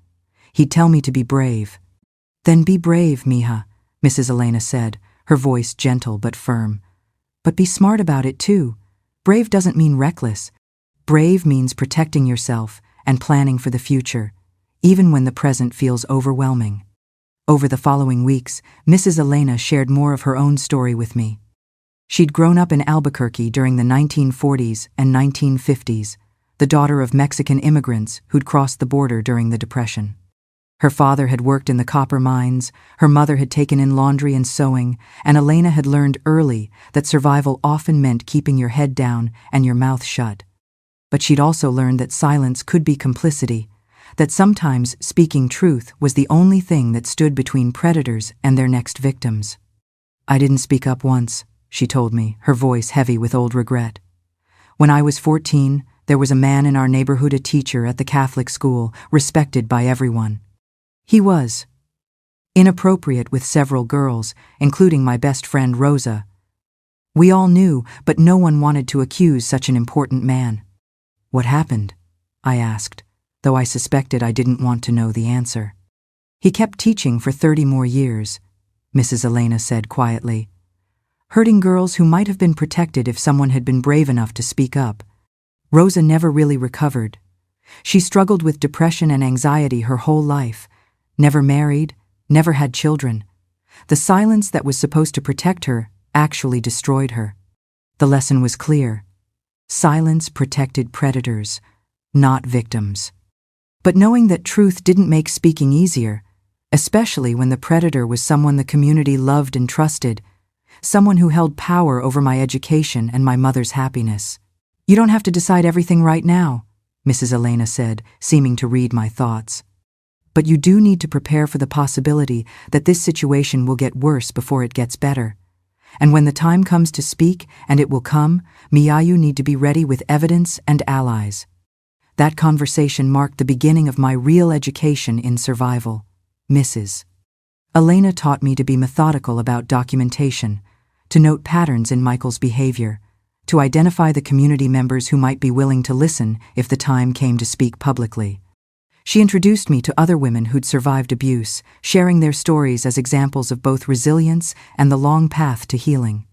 He'd tell me to be brave." "Then be brave, mija," Mrs. Elena said, her voice gentle but firm. "But be smart about it too. Brave doesn't mean reckless. Brave means protecting yourself and planning for the future, even when the present feels overwhelming." Over the following weeks, Mrs. Elena shared more of her own story with me. She'd grown up in Albuquerque during the 1940s and 1950s, the daughter of Mexican immigrants who'd crossed the border during the Depression. Her father had worked in the copper mines, her mother had taken in laundry and sewing, and Elena had learned early that survival often meant keeping your head down and your mouth shut. But she'd also learned that silence could be complicity, that sometimes speaking truth was the only thing that stood between predators and their next victims. "I didn't speak up once," she told me, her voice heavy with old regret. "When I was 14, there was a man in our neighborhood, a teacher at the Catholic school, respected by everyone. He was inappropriate with several girls, including my best friend Rosa. We all knew, but no one wanted to accuse such an important man." "What happened?" I asked, though I suspected I didn't want to know the answer. "He kept teaching for 30 more years," Mrs. Elena said quietly, "hurting girls who might have been protected if someone had been brave enough to speak up. Rosa never really recovered. She struggled with depression and anxiety her whole life, never married, never had children. The silence that was supposed to protect her actually destroyed her. The lesson was clear. Silence protected predators, not victims." But knowing that truth didn't make speaking easier, especially when the predator was someone the community loved and trusted, someone who held power over my education and my mother's happiness. "You don't have to decide everything right now," Mrs. Elena said, seeming to read my thoughts. "But you do need to prepare for the possibility that this situation will get worse before it gets better. And when the time comes to speak, and it will come, you need to be ready with evidence and allies." That conversation marked the beginning of my real education in survival. Mrs. Elena taught me to be methodical about documentation, to note patterns in Michael's behavior, to identify the community members who might be willing to listen if the time came to speak publicly. She introduced me to other women who'd survived abuse, sharing their stories as examples of both resilience and the long path to healing.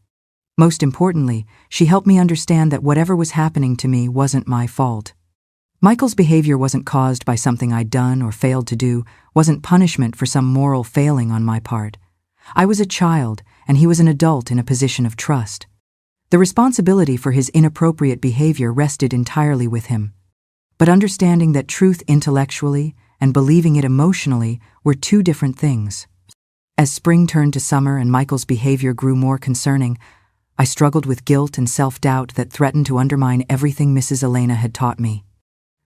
Most importantly, she helped me understand that whatever was happening to me wasn't my fault. Michael's behavior wasn't caused by something I'd done or failed to do, wasn't punishment for some moral failing on my part. I was a child, and he was an adult in a position of trust. The responsibility for his inappropriate behavior rested entirely with him. But understanding that truth intellectually and believing it emotionally were two different things. As spring turned to summer and Michael's behavior grew more concerning, I struggled with guilt and self-doubt that threatened to undermine everything Mrs. Elena had taught me.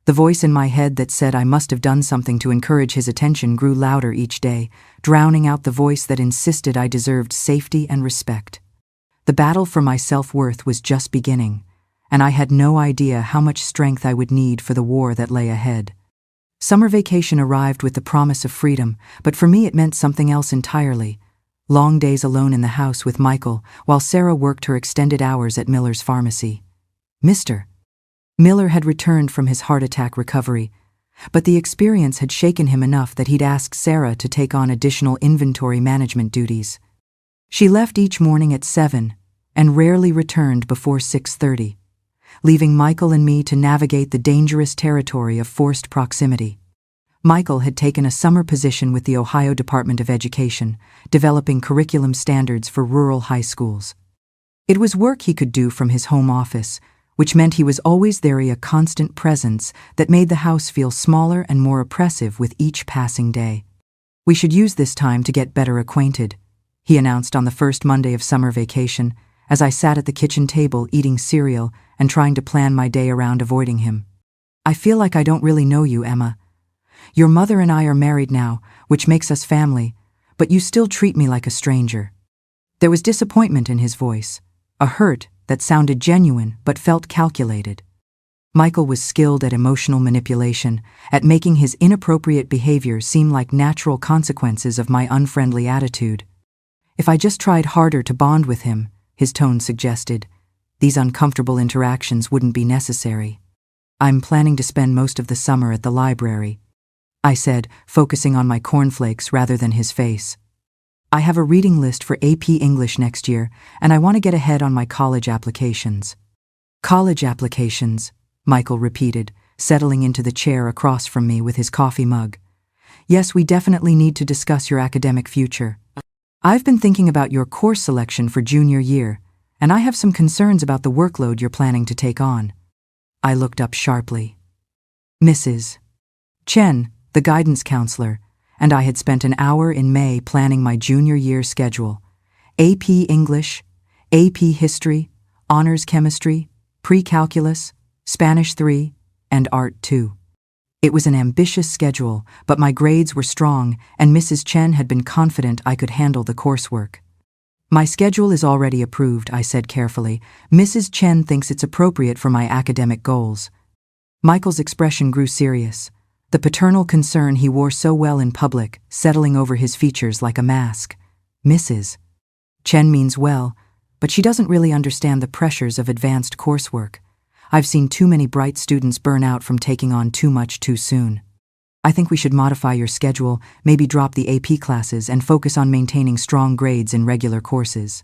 The voice in my head that said I must have done something to encourage his attention grew louder each day, drowning out the voice that insisted I deserved safety and respect. The battle for my self-worth was just beginning, and I had no idea how much strength I would need for the war that lay ahead. Summer vacation arrived with the promise of freedom, but for me it meant something else entirely. Long days alone in the house with Michael, while Sarah worked her extended hours at Miller's pharmacy. Mr. Miller had returned from his heart attack recovery, but the experience had shaken him enough that he'd asked Sarah to take on additional inventory management duties. She left each morning at 7 and rarely returned before 6:30. Leaving Michael and me to navigate the dangerous territory of forced proximity. Michael had taken a summer position with the Ohio Department of Education, developing curriculum standards for rural high schools. It was work he could do from his home office, which meant he was always there, a constant presence that made the house feel smaller and more oppressive with each passing day. "We should use this time to get better acquainted," he announced on the first Monday of summer vacation, as I sat at the kitchen table eating cereal and trying to plan my day around avoiding him. "I feel like I don't really know you, Emma. Your mother and I are married now, which makes us family, but you still treat me like a stranger." There was disappointment in his voice, a hurt that sounded genuine but felt calculated. Michael was skilled at emotional manipulation, at making his inappropriate behavior seem like natural consequences of my unfriendly attitude. If I just tried harder to bond with him, his tone suggested, these uncomfortable interactions wouldn't be necessary. "I'm planning to spend most of the summer at the library," I said, focusing on my cornflakes rather than his face. "I have a reading list for AP English next year, and I want to get ahead on my college applications." "College applications," Michael repeated, settling into the chair across from me with his coffee mug. "Yes, we definitely need to discuss your academic future. I've been thinking about your course selection for junior year, and I have some concerns about the workload you're planning to take on." I looked up sharply. Mrs. Chen, the guidance counselor, and I had spent an hour in May planning my junior year schedule. AP English, AP History, Honors Chemistry, Pre-Calculus, Spanish 3, and Art 2. It was an ambitious schedule, but my grades were strong, and Mrs. Chen had been confident I could handle the coursework. "My schedule is already approved," I said carefully. "Mrs. Chen thinks it's appropriate for my academic goals." Michael's expression grew serious, the paternal concern he wore so well in public settling over his features like a mask. "Mrs. Chen means well, but she doesn't really understand the pressures of advanced coursework. I've seen too many bright students burn out from taking on too much too soon. I think we should modify your schedule, maybe drop the AP classes and focus on maintaining strong grades in regular courses."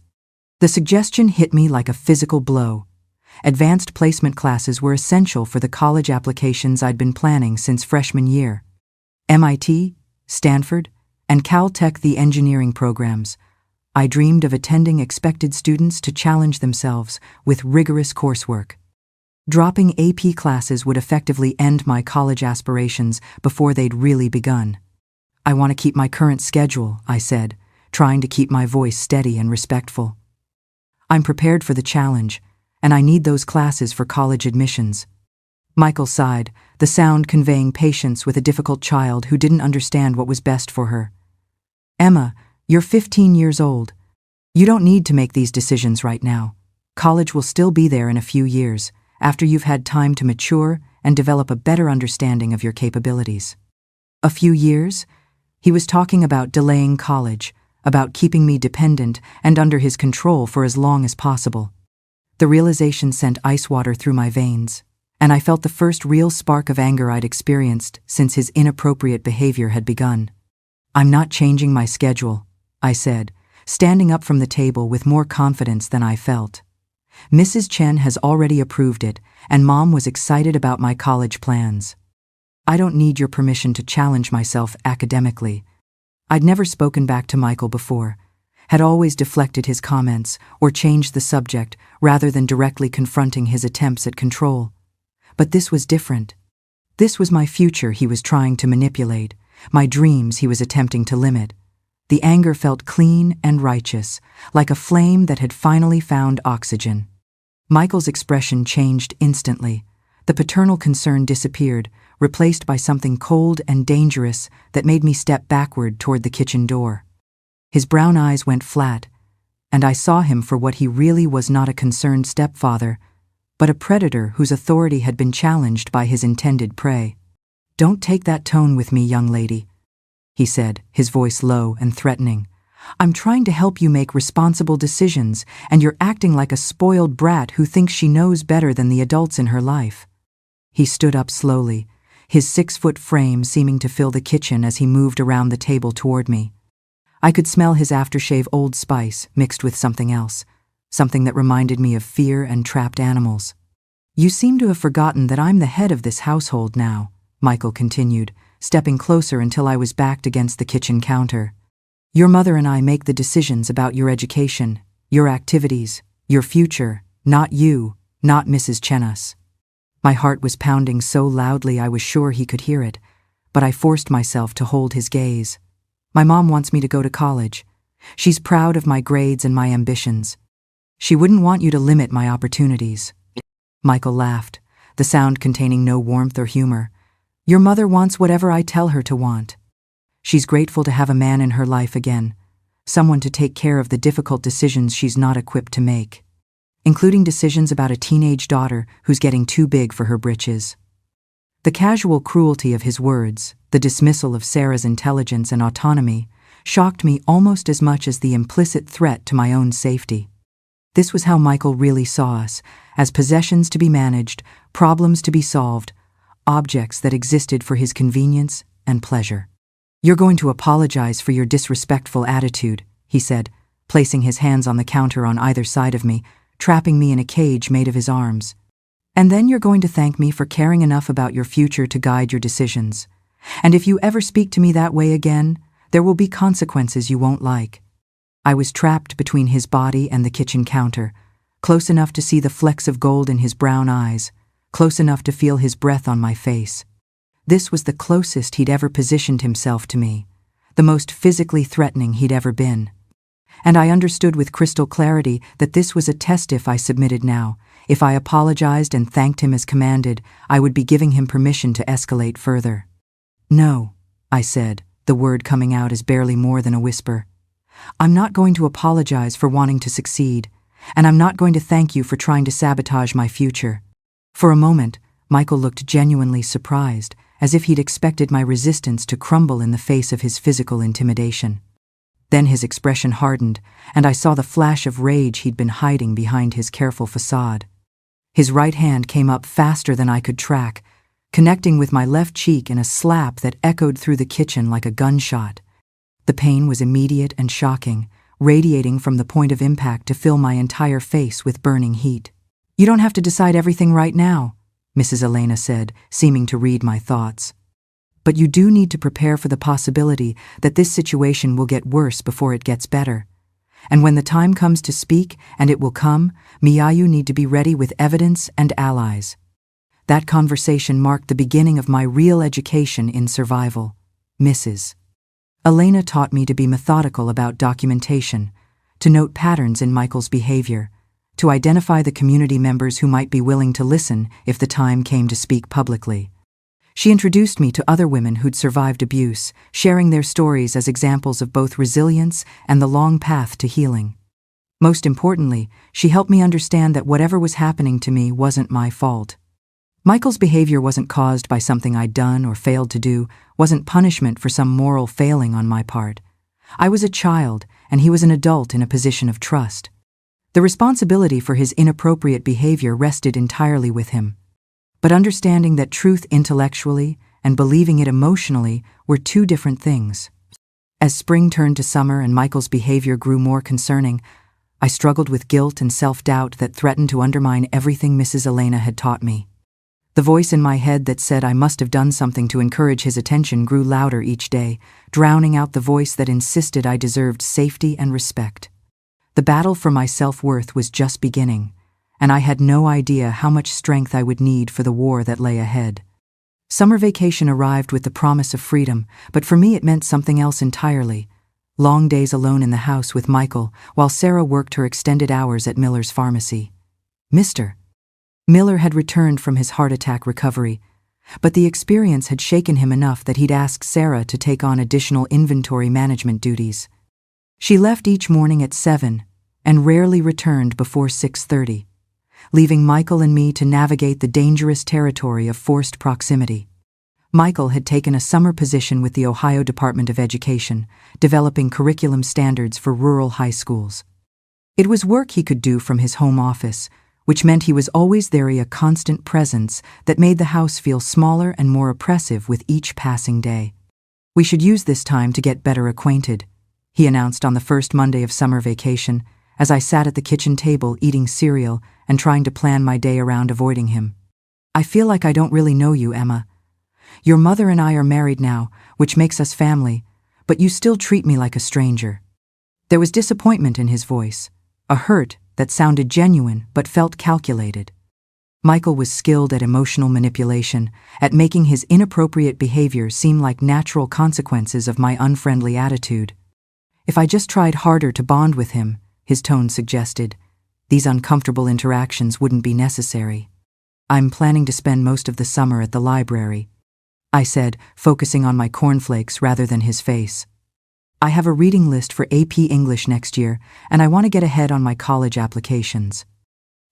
The suggestion hit me like a physical blow. Advanced placement classes were essential for the college applications I'd been planning since freshman year. MIT, Stanford, and Caltech, the engineering programs. I dreamed of attending expected students to challenge themselves with rigorous coursework. Dropping AP classes would effectively end my college aspirations before they'd really begun. "I want to keep my current schedule," I said, trying to keep my voice steady and respectful. "I'm prepared for the challenge, and I need those classes for college admissions." Michael sighed, the sound conveying patience with a difficult child who didn't understand what was best for her. "Emma, you're 15 years old. You don't need to make these decisions right now. College will still be there in a few years, after you've had time to mature and develop a better understanding of your capabilities." A few years? He was talking about delaying college, about keeping me dependent and under his control for as long as possible. The realization sent ice water through my veins, and I felt the first real spark of anger I'd experienced since his inappropriate behavior had begun. "I'm not changing my schedule," I said, standing up from the table with more confidence than I felt. "Mrs. Chen has already approved it, and Mom was excited about my college plans. I don't need your permission to challenge myself academically." I'd never spoken back to Michael before, had always deflected his comments or changed the subject rather than directly confronting his attempts at control. But this was different. This was my future he was trying to manipulate, my dreams he was attempting to limit. The anger felt clean and righteous, like a flame that had finally found oxygen. Michael's expression changed instantly. The paternal concern disappeared, replaced by something cold and dangerous that made me step backward toward the kitchen door. His brown eyes went flat, and I saw him for what he really was: not a concerned stepfather, but a predator whose authority had been challenged by his intended prey. "Don't take that tone with me, young lady," he said, his voice low and threatening. "I'm trying to help you make responsible decisions, and you're acting like a spoiled brat who thinks she knows better than the adults in her life." He stood up slowly, his 6-foot frame seeming to fill the kitchen as he moved around the table toward me. I could smell his aftershave Old Spice mixed with something else, something that reminded me of fear and trapped animals. "You seem to have forgotten that I'm the head of this household now," Michael continued, stepping closer until I was backed against the kitchen counter. "Your mother and I make the decisions about your education, your activities, your future, not you, not Mrs. Chenas." My heart was pounding so loudly I was sure he could hear it, but I forced myself to hold his gaze. My mom wants me to go to college. She's proud of my grades and my ambitions. She wouldn't want you to limit my opportunities." Michael laughed, the sound containing no warmth or humor. "Your mother wants whatever I tell her to want. She's grateful to have a man in her life again, someone to take care of the difficult decisions she's not equipped to make, including decisions about a teenage daughter who's getting too big for her britches." The casual cruelty of his words, the dismissal of Sarah's intelligence and autonomy, shocked me almost as much as the implicit threat to my own safety. This was how Michael really saw us, as possessions to be managed, problems to be solved, objects that existed for his convenience and pleasure. "You're going to apologize for your disrespectful attitude," he said, placing his hands on the counter on either side of me, trapping me in a cage made of his arms. "And then you're going to thank me for caring enough about your future to guide your decisions. And if you ever speak to me that way again, there will be consequences you won't like." I was trapped between his body and the kitchen counter, close enough to see the flecks of gold in his brown eyes, close enough to feel his breath on my face. This was the closest he'd ever positioned himself to me, the most physically threatening he'd ever been. And I understood with crystal clarity that this was a test. If I submitted now, if I apologized and thanked him as commanded, I would be giving him permission to escalate further. "No," I said, the word coming out as barely more than a whisper. "I'm not going to apologize for wanting to succeed, and I'm not going to thank you for trying to sabotage my future." For a moment, Michael looked genuinely surprised, as if he'd expected my resistance to crumble in the face of his physical intimidation. Then his expression hardened, and I saw the flash of rage he'd been hiding behind his careful facade. His right hand came up faster than I could track, connecting with my left cheek in a slap that echoed through the kitchen like a gunshot. The pain was immediate and shocking, radiating from the point of impact to fill my entire face with burning heat. "You don't have to decide everything right now," Mrs. Elena said, seeming to read my thoughts. "But you do need to prepare for the possibility that this situation will get worse before it gets better. And when the time comes to speak, and it will come, you need to be ready with evidence and allies." That conversation marked the beginning of my real education in survival. Mrs. Elena taught me to be methodical about documentation, to note patterns in Michael's behavior, to identify the community members who might be willing to listen if the time came to speak publicly. She introduced me to other women who'd survived abuse, sharing their stories as examples of both resilience and the long path to healing. Most importantly, she helped me understand that whatever was happening to me wasn't my fault. Michael's behavior wasn't caused by something I'd done or failed to do, wasn't punishment for some moral failing on my part. I was a child, and he was an adult in a position of trust. The responsibility for his inappropriate behavior rested entirely with him. But understanding that truth intellectually and believing it emotionally were two different things. As spring turned to summer and Michael's behavior grew more concerning, I struggled with guilt and self-doubt that threatened to undermine everything Mrs. Elena had taught me. The voice in my head that said I must have done something to encourage his attention grew louder each day, drowning out the voice that insisted I deserved safety and respect. The battle for my self-worth was just beginning, and I had no idea how much strength I would need for the war that lay ahead. Summer vacation arrived with the promise of freedom, but for me it meant something else entirely. Long days alone in the house with Michael, while Sarah worked her extended hours at Miller's pharmacy. Mr. Miller had returned from his heart attack recovery, but the experience had shaken him enough that he'd asked Sarah to take on additional inventory management duties. She left each morning at 7 and rarely returned before 6:30, leaving Michael and me to navigate the dangerous territory of forced proximity. Michael had taken a summer position with the Ohio Department of Education, developing curriculum standards for rural high schools. It was work he could do from his home office, which meant he was always there, a constant presence that made the house feel smaller and more oppressive with each passing day. "We should use this time to get better acquainted," he announced on the first Monday of summer vacation, as I sat at the kitchen table eating cereal and trying to plan my day around avoiding him. "I feel like I don't really know you, Emma. Your mother and I are married now, which makes us family, but you still treat me like a stranger." There was disappointment in his voice, a hurt that sounded genuine but felt calculated. Michael was skilled at emotional manipulation, at making his inappropriate behavior seem like natural consequences of my unfriendly attitude. If I just tried harder to bond with him, his tone suggested, these uncomfortable interactions wouldn't be necessary. I'm planning to spend most of the summer at the library, I said, focusing on my cornflakes rather than his face. I have a reading list for AP English next year, and I want to get ahead on my college applications.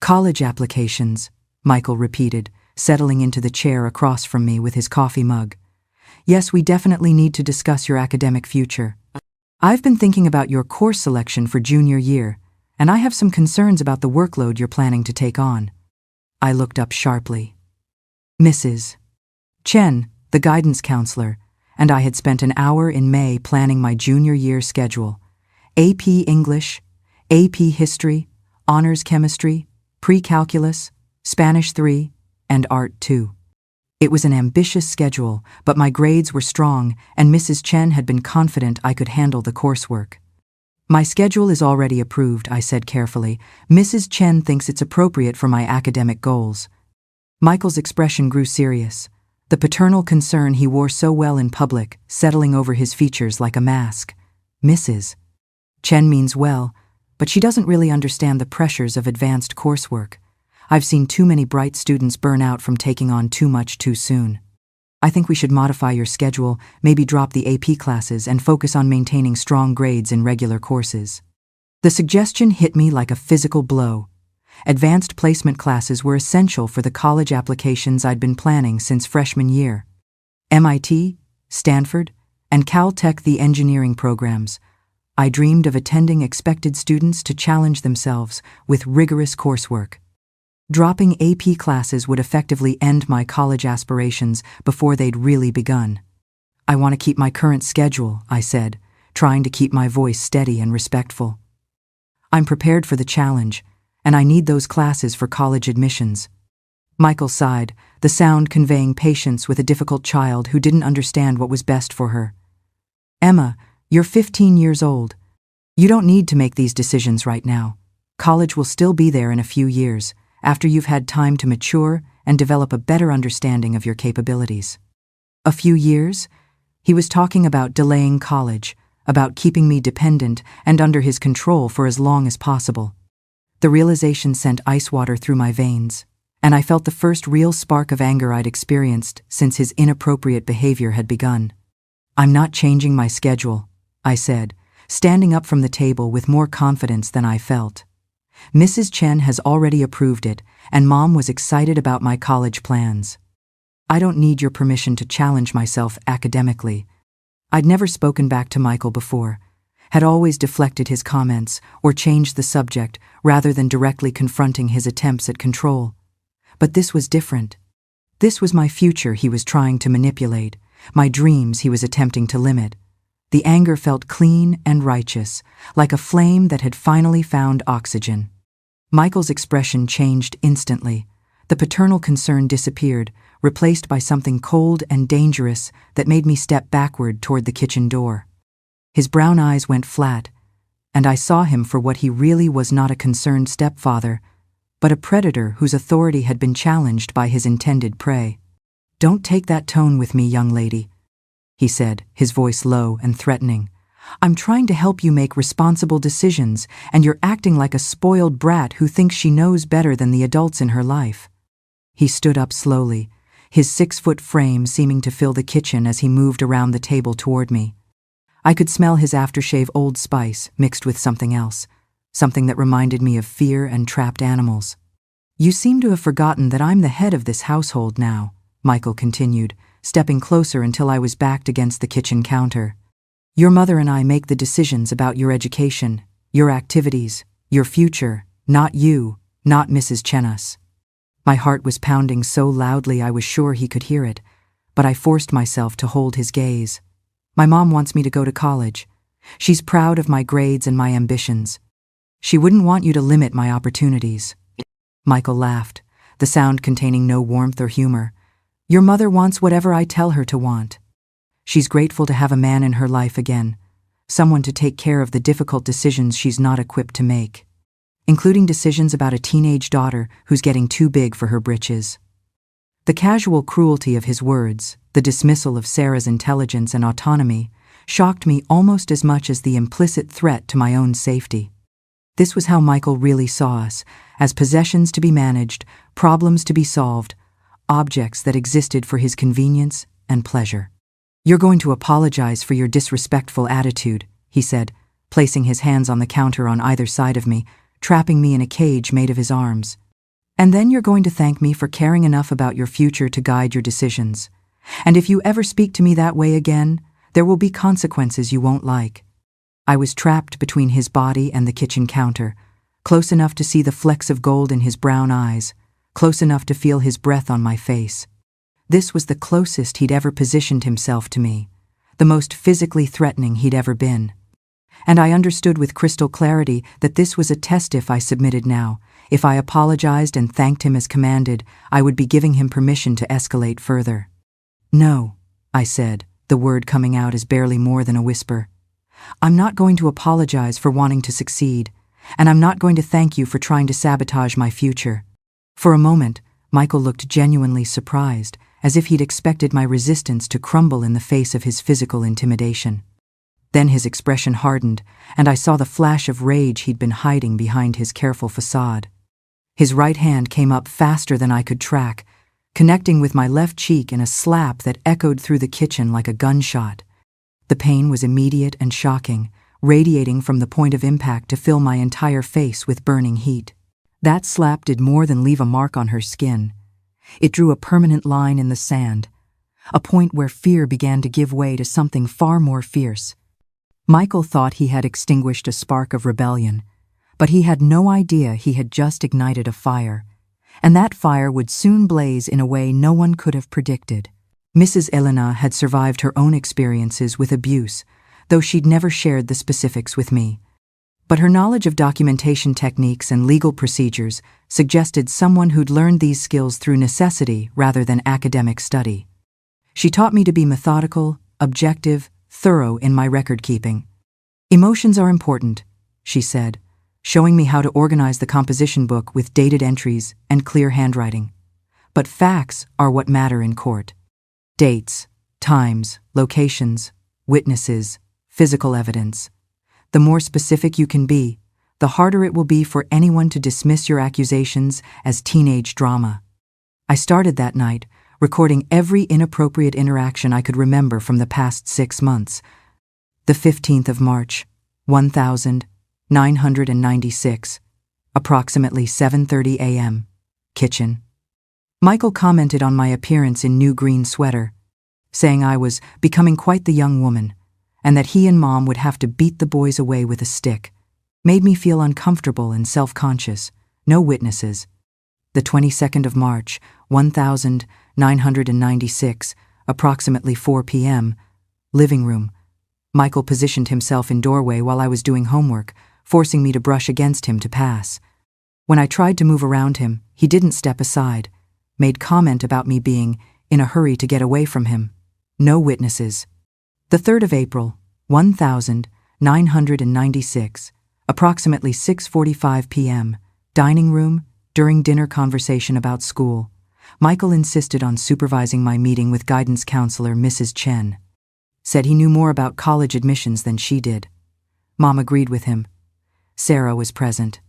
College applications, Michael repeated, settling into the chair across from me with his coffee mug. Yes, we definitely need to discuss your academic future. I've been thinking about your course selection for junior year, and I have some concerns about the workload you're planning to take on. I looked up sharply. Mrs. Chen, the guidance counselor, and I had spent an hour in May planning my junior year schedule. AP English, AP History, Honors Chemistry, Pre-Calculus, Spanish 3, and Art 2. It was an ambitious schedule, but my grades were strong, and Mrs. Chen had been confident I could handle the coursework. My schedule is already approved, I said carefully. Mrs. Chen thinks it's appropriate for my academic goals. Michael's expression grew serious, the paternal concern he wore so well in public settling over his features like a mask. Mrs. Chen means well, but she doesn't really understand the pressures of advanced coursework. I've seen too many bright students burn out from taking on too much too soon. I think we should modify your schedule, maybe drop the AP classes and focus on maintaining strong grades in regular courses. The suggestion hit me like a physical blow. Advanced placement classes were essential for the college applications I'd been planning since freshman year. MIT, Stanford, and Caltech, the engineering programs. I dreamed of attending expected students to challenge themselves with rigorous coursework. Dropping AP classes would effectively end my college aspirations before they'd really begun. I want to keep my current schedule, I said, trying to keep my voice steady and respectful. I'm prepared for the challenge, and I need those classes for college admissions. Michael sighed, the sound conveying patience with a difficult child who didn't understand what was best for her. Emma, you're 15 years old. You don't need to make these decisions right now. College will still be there in a few years, after you've had time to mature and develop a better understanding of your capabilities. A few years? He was talking about delaying college, about keeping me dependent and under his control for as long as possible. The realization sent ice water through my veins, and I felt the first real spark of anger I'd experienced since his inappropriate behavior had begun. I'm not changing my schedule, I said, standing up from the table with more confidence than I felt. Mrs. Chen has already approved it, and Mom was excited about my college plans. I don't need your permission to challenge myself academically. I'd never spoken back to Michael before, had always deflected his comments or changed the subject rather than directly confronting his attempts at control. But this was different. This was my future he was trying to manipulate, my dreams he was attempting to limit. The anger felt clean and righteous, like a flame that had finally found oxygen. Michael's expression changed instantly. The paternal concern disappeared, replaced by something cold and dangerous that made me step backward toward the kitchen door. His brown eyes went flat, and I saw him for what he really was: not a concerned stepfather, but a predator whose authority had been challenged by his intended prey. "Don't take that tone with me, young lady," he said, his voice low and threatening. "I'm trying to help you make responsible decisions, and you're acting like a spoiled brat who thinks she knows better than the adults in her life." He stood up slowly, his 6-foot frame seeming to fill the kitchen as he moved around the table toward me. I could smell his aftershave Old Spice mixed with something else, something that reminded me of fear and trapped animals. "You seem to have forgotten that I'm the head of this household now," Michael continued, stepping closer until I was backed against the kitchen counter. "Your mother and I make the decisions about your education, your activities, your future, not you, not Mrs. Chenas." My heart was pounding so loudly I was sure he could hear it, but I forced myself to hold his gaze. "My mom wants me to go to college. She's proud of my grades and my ambitions. She wouldn't want you to limit my opportunities." Michael laughed, the sound containing no warmth or humor. "Your mother wants whatever I tell her to want. She's grateful to have a man in her life again, someone to take care of the difficult decisions she's not equipped to make." including decisions about a teenage daughter who's getting too big for her britches. The casual cruelty of his words, the dismissal of Sarah's intelligence and autonomy, shocked me almost as much as the implicit threat to my own safety. This was how Michael really saw us, as possessions to be managed, problems to be solved, objects that existed for his convenience and pleasure. "You're going to apologize for your disrespectful attitude," he said, placing his hands on the counter on either side of me, trapping me in a cage made of his arms. "And then you're going to thank me for caring enough about your future to guide your decisions. And if you ever speak to me that way again, there will be consequences you won't like." I was trapped between his body and the kitchen counter, close enough to see the flecks of gold in his brown eyes, close enough to feel his breath on my face. This was the closest he'd ever positioned himself to me, the most physically threatening he'd ever been. And I understood with crystal clarity that this was a test. If I submitted now, if I apologized and thanked him as commanded, I would be giving him permission to escalate further. "No," I said, the word coming out as barely more than a whisper. "I'm not going to apologize for wanting to succeed, and I'm not going to thank you for trying to sabotage my future." For a moment, Michael looked genuinely surprised, as if he'd expected my resistance to crumble in the face of his physical intimidation. Then his expression hardened, and I saw the flash of rage he'd been hiding behind his careful facade. His right hand came up faster than I could track, connecting with my left cheek in a slap that echoed through the kitchen like a gunshot. The pain was immediate and shocking, radiating from the point of impact to fill my entire face with burning heat. That slap did more than leave a mark on her skin. It drew a permanent line in the sand, a point where fear began to give way to something far more fierce. Michael thought he had extinguished a spark of rebellion, but he had no idea he had just ignited a fire, and that fire would soon blaze in a way no one could have predicted. Mrs. Elena had survived her own experiences with abuse, though she'd never shared the specifics with me. But her knowledge of documentation techniques and legal procedures suggested someone who'd learned these skills through necessity rather than academic study. She taught me to be methodical, objective, thorough in my record-keeping. "Emotions are important," she said, showing me how to organize the composition book with dated entries and clear handwriting. "But facts are what matter in court. Dates, times, locations, witnesses, physical evidence. The more specific you can be, the harder it will be for anyone to dismiss your accusations as teenage drama." I started that night, recording every inappropriate interaction I could remember from the past 6 months. The 15th of March, 1996, approximately 7:30 a.m., kitchen. Michael commented on my appearance in new green sweater, saying I was becoming quite the young woman, and that he and Mom would have to beat the boys away with a stick. Made me feel uncomfortable and self-conscious. No witnesses. The 22nd of March, 1996, approximately 4 p.m., living room. Michael positioned himself in doorway while I was doing homework, forcing me to brush against him to pass. When I tried to move around him, he didn't step aside, made comment about me being in a hurry to get away from him. No witnesses. The 3rd of April, 1996, approximately 6:45 p.m., dining room, during dinner conversation about school. Michael insisted on supervising my meeting with guidance counselor Mrs. Chen. Said he knew more about college admissions than she did. Mom agreed with him. Sarah was present.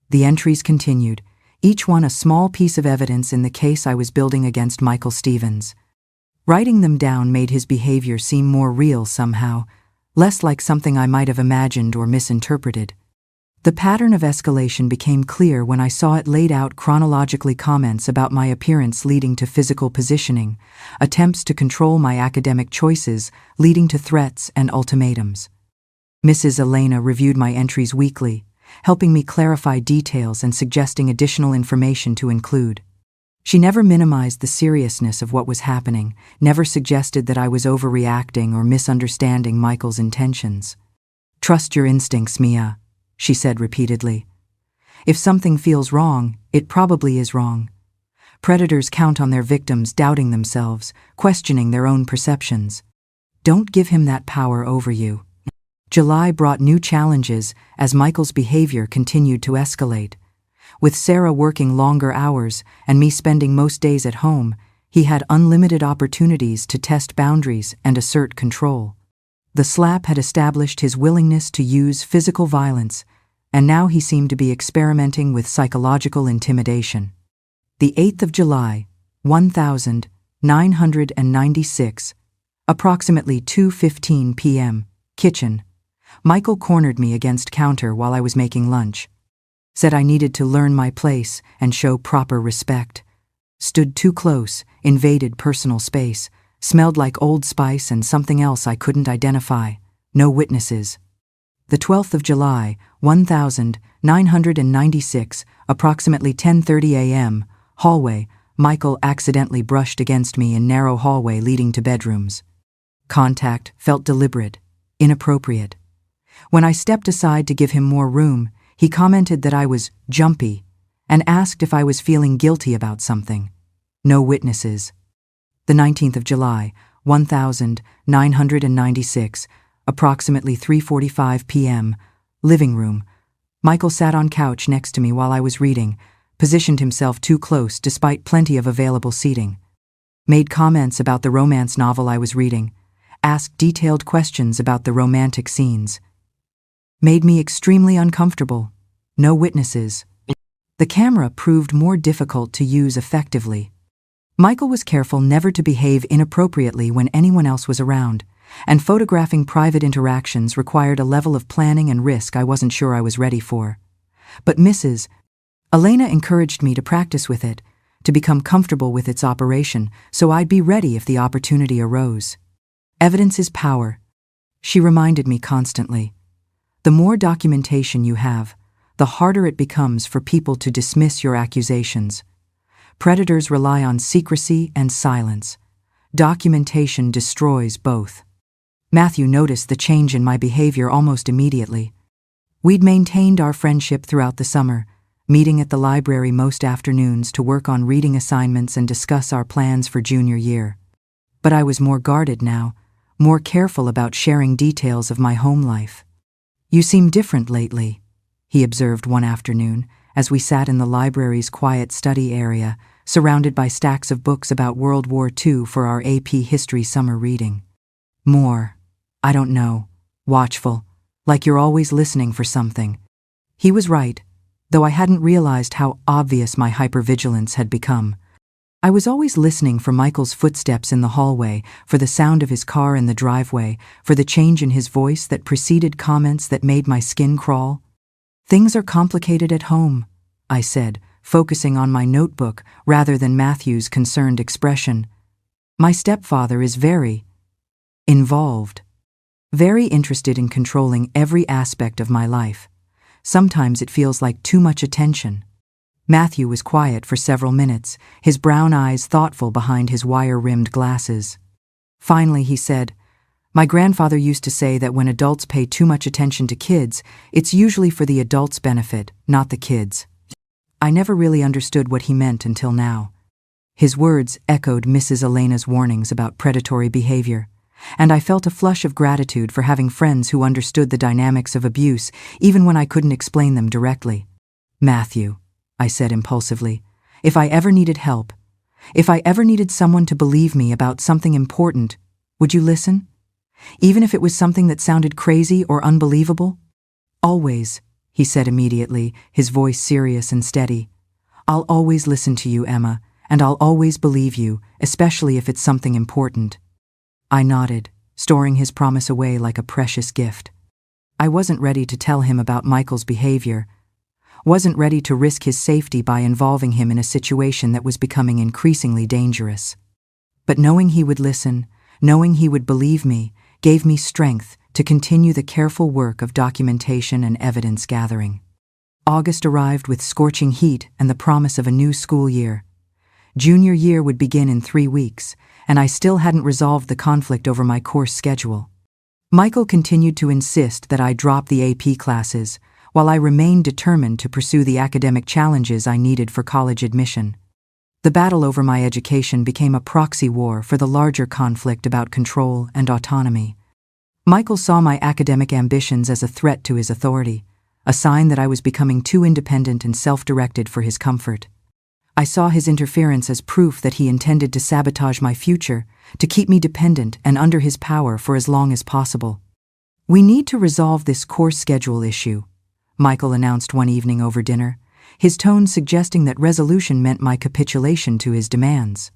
The entries continued, each one a small piece of evidence in the case I was building against Michael Stevens. Writing them down made his behavior seem more real somehow, less like something I might have imagined or misinterpreted. The pattern of escalation became clear when I saw it laid out chronologically: comments about my appearance leading to physical positioning, attempts to control my academic choices leading to threats and ultimatums. Mrs. Elena reviewed my entries weekly, helping me clarify details and suggesting additional information to include. She never minimized the seriousness of what was happening, never suggested that I was overreacting or misunderstanding Michael's intentions. "Trust your instincts, Mia," she said repeatedly. "If something feels wrong, it probably is wrong. Predators count on their victims doubting themselves, questioning their own perceptions. Don't give him that power over you." July brought new challenges as Michael's behavior continued to escalate. With Sarah working longer hours and me spending most days at home, he had unlimited opportunities to test boundaries and assert control. The slap had established his willingness to use physical violence, and now he seemed to be experimenting with psychological intimidation. The 8th of July, 1996, approximately 2:15 p.m., kitchen. Michael cornered me against counter while I was making lunch. Said I needed to learn my place and show proper respect. Stood too close, invaded personal space, smelled like Old Spice and something else I couldn't identify. No witnesses. The 12th of July, 1996, approximately 10:30 a.m., hallway. Michael accidentally brushed against me in narrow hallway leading to bedrooms. Contact felt deliberate, inappropriate. When I stepped aside to give him more room, he commented that I was jumpy and asked if I was feeling guilty about something. No witnesses. The 19th of July, 1996, approximately 3:45 p.m., living room. Michael sat on couch next to me while I was reading, positioned himself too close despite plenty of available seating. Made comments about the romance novel I was reading, asked detailed questions about the romantic scenes. Made me extremely uncomfortable. No witnesses. The camera proved more difficult to use effectively. Michael was careful never to behave inappropriately when anyone else was around, and photographing private interactions required a level of planning and risk I wasn't sure I was ready for. But Mrs. Elena encouraged me to practice with it, to become comfortable with its operation, so I'd be ready if the opportunity arose. Evidence is power, she reminded me constantly. The more documentation you have, the harder it becomes for people to dismiss your accusations. Predators rely on secrecy and silence. Documentation destroys both. Matthew noticed the change in my behavior almost immediately. We'd maintained our friendship throughout the summer, meeting at the library most afternoons to work on reading assignments and discuss our plans for junior year. But I was more guarded now, more careful about sharing details of my home life. "You seem different lately," he observed one afternoon as we sat in the library's quiet study area, surrounded by stacks of books about World War II for our AP History summer reading. "More, I don't know, watchful, like you're always listening for something." He was right, though I hadn't realized how obvious my hypervigilance had become. I was always listening for Michael's footsteps in the hallway, for the sound of his car in the driveway, for the change in his voice that preceded comments that made my skin crawl. "Things are complicated at home," I said, focusing on my notebook rather than Matthew's concerned expression. "My stepfather is very involved, very interested in controlling every aspect of my life. Sometimes it feels like too much attention." Matthew was quiet for several minutes, his brown eyes thoughtful behind his wire-rimmed glasses. Finally, he said, "My grandfather used to say that when adults pay too much attention to kids, it's usually for the adults' benefit, not the kids." I never really understood what he meant until now. His words echoed Mrs. Elena's warnings about predatory behavior, and I felt a flush of gratitude for having friends who understood the dynamics of abuse even when I couldn't explain them directly. "Matthew," I said impulsively, "if I ever needed help, if I ever needed someone to believe me about something important, would you listen? Even if it was something that sounded crazy or unbelievable?" "Always," he said immediately, his voice serious and steady. "I'll always listen to you, Emma, and I'll always believe you, especially if it's something important." I nodded, storing his promise away like a precious gift. I wasn't ready to tell him about Michael's behavior, wasn't ready to risk his safety by involving him in a situation that was becoming increasingly dangerous. But knowing he would listen, knowing he would believe me, gave me strength to continue the careful work of documentation and evidence gathering. August arrived with scorching heat and the promise of a new school year. Junior year would begin in 3 weeks, and I still hadn't resolved the conflict over my course schedule. Michael continued to insist that I drop the AP classes, while I remained determined to pursue the academic challenges I needed for college admission. The battle over my education became a proxy war for the larger conflict about control and autonomy. Michael saw my academic ambitions as a threat to his authority, a sign that I was becoming too independent and self-directed for his comfort. I saw his interference as proof that he intended to sabotage my future, to keep me dependent and under his power for as long as possible. "We need to resolve this course schedule issue," Michael announced one evening over dinner, his tone suggesting that resolution meant my capitulation to his demands.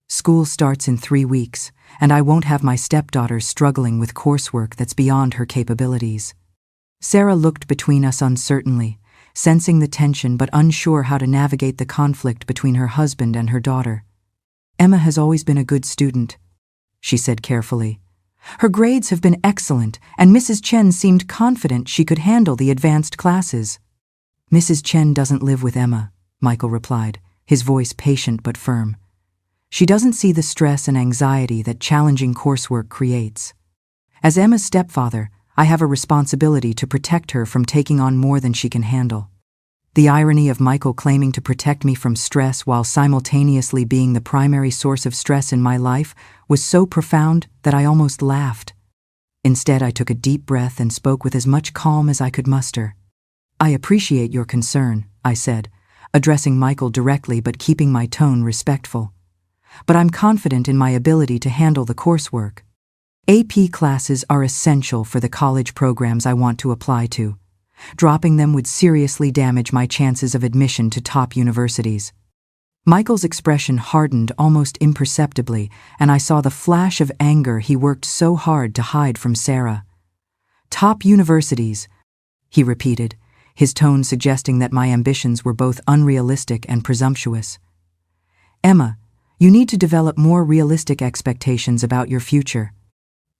"School starts in 3 weeks, and I won't have my stepdaughter struggling with coursework that's beyond her capabilities." Sarah looked between us uncertainly, sensing the tension but unsure how to navigate the conflict between her husband and her daughter. "Emma has always been a good student," she said carefully. "Her grades have been excellent, and Mrs. Chen seemed confident she could handle the advanced classes." "Mrs. Chen doesn't live with Emma," Michael replied, his voice patient but firm. "She doesn't see the stress and anxiety that challenging coursework creates. As Emma's stepfather, I have a responsibility to protect her from taking on more than she can handle." The irony of Michael claiming to protect me from stress while simultaneously being the primary source of stress in my life was so profound that I almost laughed. Instead, I took a deep breath and spoke with as much calm as I could muster. "I appreciate your concern," I said, addressing Michael directly but keeping my tone respectful. "But I'm confident in my ability to handle the coursework. AP classes are essential for the college programs I want to apply to. Dropping them would seriously damage my chances of admission to top universities." Michael's expression hardened almost imperceptibly, and I saw the flash of anger he worked so hard to hide from Sarah. "Top universities," he repeated, his tone suggesting that my ambitions were both unrealistic and presumptuous. "Emma, you need to develop more realistic expectations about your future.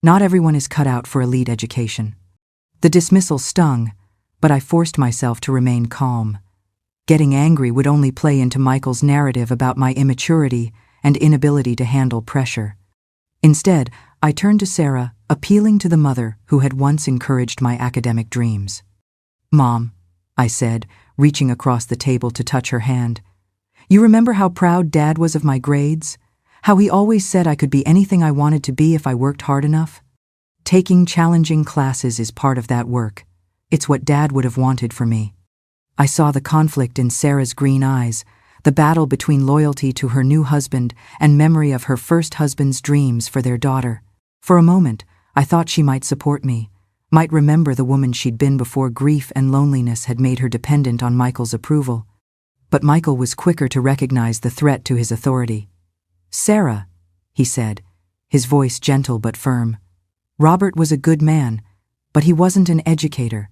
Not everyone is cut out for elite education." The dismissal stung, but I forced myself to remain calm. Getting angry would only play into Michael's narrative about my immaturity and inability to handle pressure. Instead, I turned to Sarah, appealing to the mother who had once encouraged my academic dreams. "Mom," I said, reaching across the table to touch her hand, "you remember how proud Dad was of my grades? How he always said I could be anything I wanted to be if I worked hard enough? Taking challenging classes is part of that work. It's what Dad would have wanted for me." I saw the conflict in Sarah's green eyes, the battle between loyalty to her new husband and memory of her first husband's dreams for their daughter. For a moment, I thought she might support me, might remember the woman she'd been before grief and loneliness had made her dependent on Michael's approval. But Michael was quicker to recognize the threat to his authority. "Sarah," he said, his voice gentle but firm, "Robert was a good man, but he wasn't an educator.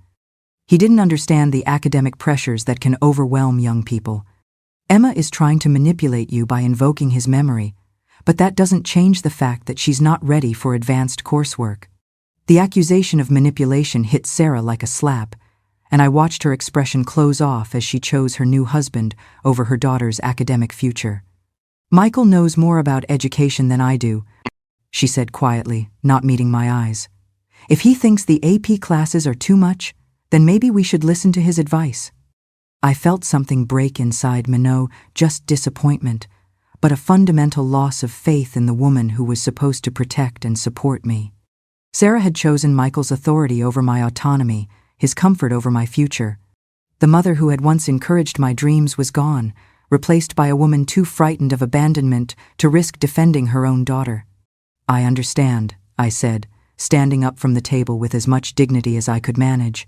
He didn't understand the academic pressures that can overwhelm young people. Emma is trying to manipulate you by invoking his memory, but that doesn't change the fact that she's not ready for advanced coursework." The accusation of manipulation hit Sarah like a slap, and I watched her expression close off as she chose her new husband over her daughter's academic future. "Michael knows more about education than I do," she said quietly, not meeting my eyes. "If he thinks the AP classes are too much, then maybe we should listen to his advice." I felt something break inside me, no, just disappointment, but a fundamental loss of faith in the woman who was supposed to protect and support me. Sarah had chosen Michael's authority over my autonomy, his comfort over my future. The mother who had once encouraged my dreams was gone, replaced by a woman too frightened of abandonment to risk defending her own daughter. "I understand," I said, standing up from the table with as much dignity as I could manage.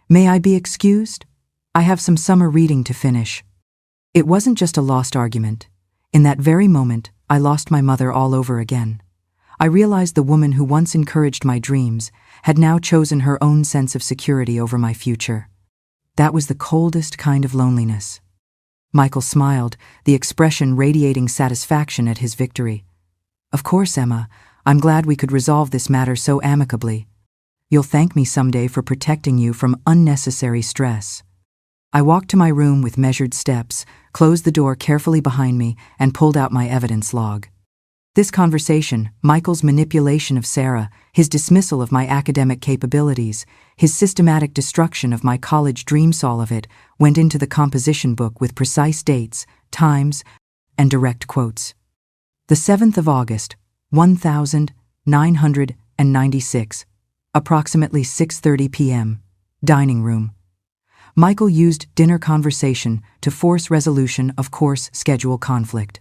"May I be excused? I have some summer reading to finish." It wasn't just a lost argument. In that very moment, I lost my mother all over again. I realized the woman who once encouraged my dreams had now chosen her own sense of security over my future. That was the coldest kind of loneliness. Michael smiled, the expression radiating satisfaction at his victory. "Of course, Emma, I'm glad we could resolve this matter so amicably. You'll thank me someday for protecting you from unnecessary stress." I walked to my room with measured steps, closed the door carefully behind me, and pulled out my evidence log. This conversation, Michael's manipulation of Sarah, his dismissal of my academic capabilities, his systematic destruction of my college dreams, all of it went into the composition book with precise dates, times, and direct quotes. The 7th of August, 1996, Approximately 6:30 p.m. Dining room. Michael used dinner conversation to force resolution of course schedule conflict.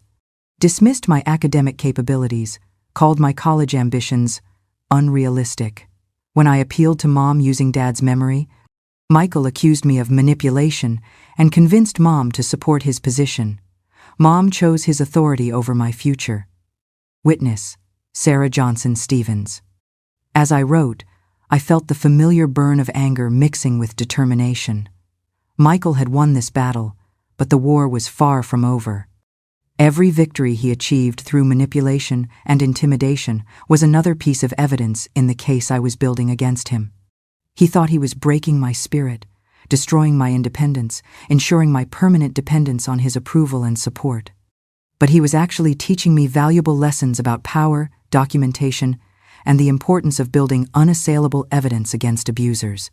Dismissed my academic capabilities, called my college ambitions unrealistic. When I appealed to Mom using Dad's memory, Michael accused me of manipulation and convinced Mom to support his position. Mom chose his authority over my future. Witness, Sarah Johnson Stevens. As I wrote, I felt the familiar burn of anger mixing with determination. Michael had won this battle, but the war was far from over. Every victory he achieved through manipulation and intimidation was another piece of evidence in the case I was building against him. He thought he was breaking my spirit, destroying my independence, ensuring my permanent dependence on his approval and support. But he was actually teaching me valuable lessons about power, documentation, and the importance of building unassailable evidence against abusers.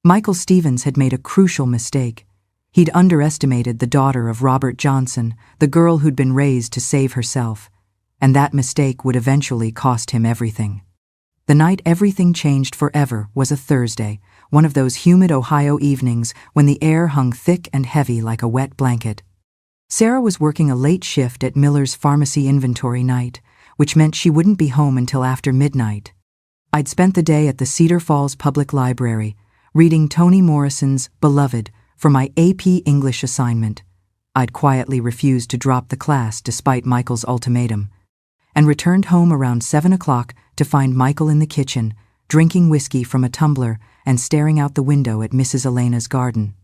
Michael Stevens had made a crucial mistake. He'd underestimated the daughter of Robert Johnson, the girl who'd been raised to save herself, and that mistake would eventually cost him everything. The night everything changed forever was a Thursday, one of those humid Ohio evenings when the air hung thick and heavy like a wet blanket. Sarah was working a late shift at Miller's pharmacy inventory night, which meant she wouldn't be home until after midnight. I'd spent the day at the Cedar Falls Public Library, reading Toni Morrison's Beloved for my AP English assignment. I'd quietly refused to drop the class despite Michael's ultimatum, and returned home around 7 o'clock to find Michael in the kitchen, drinking whiskey from a tumbler and staring out the window at Mrs. Elena's garden.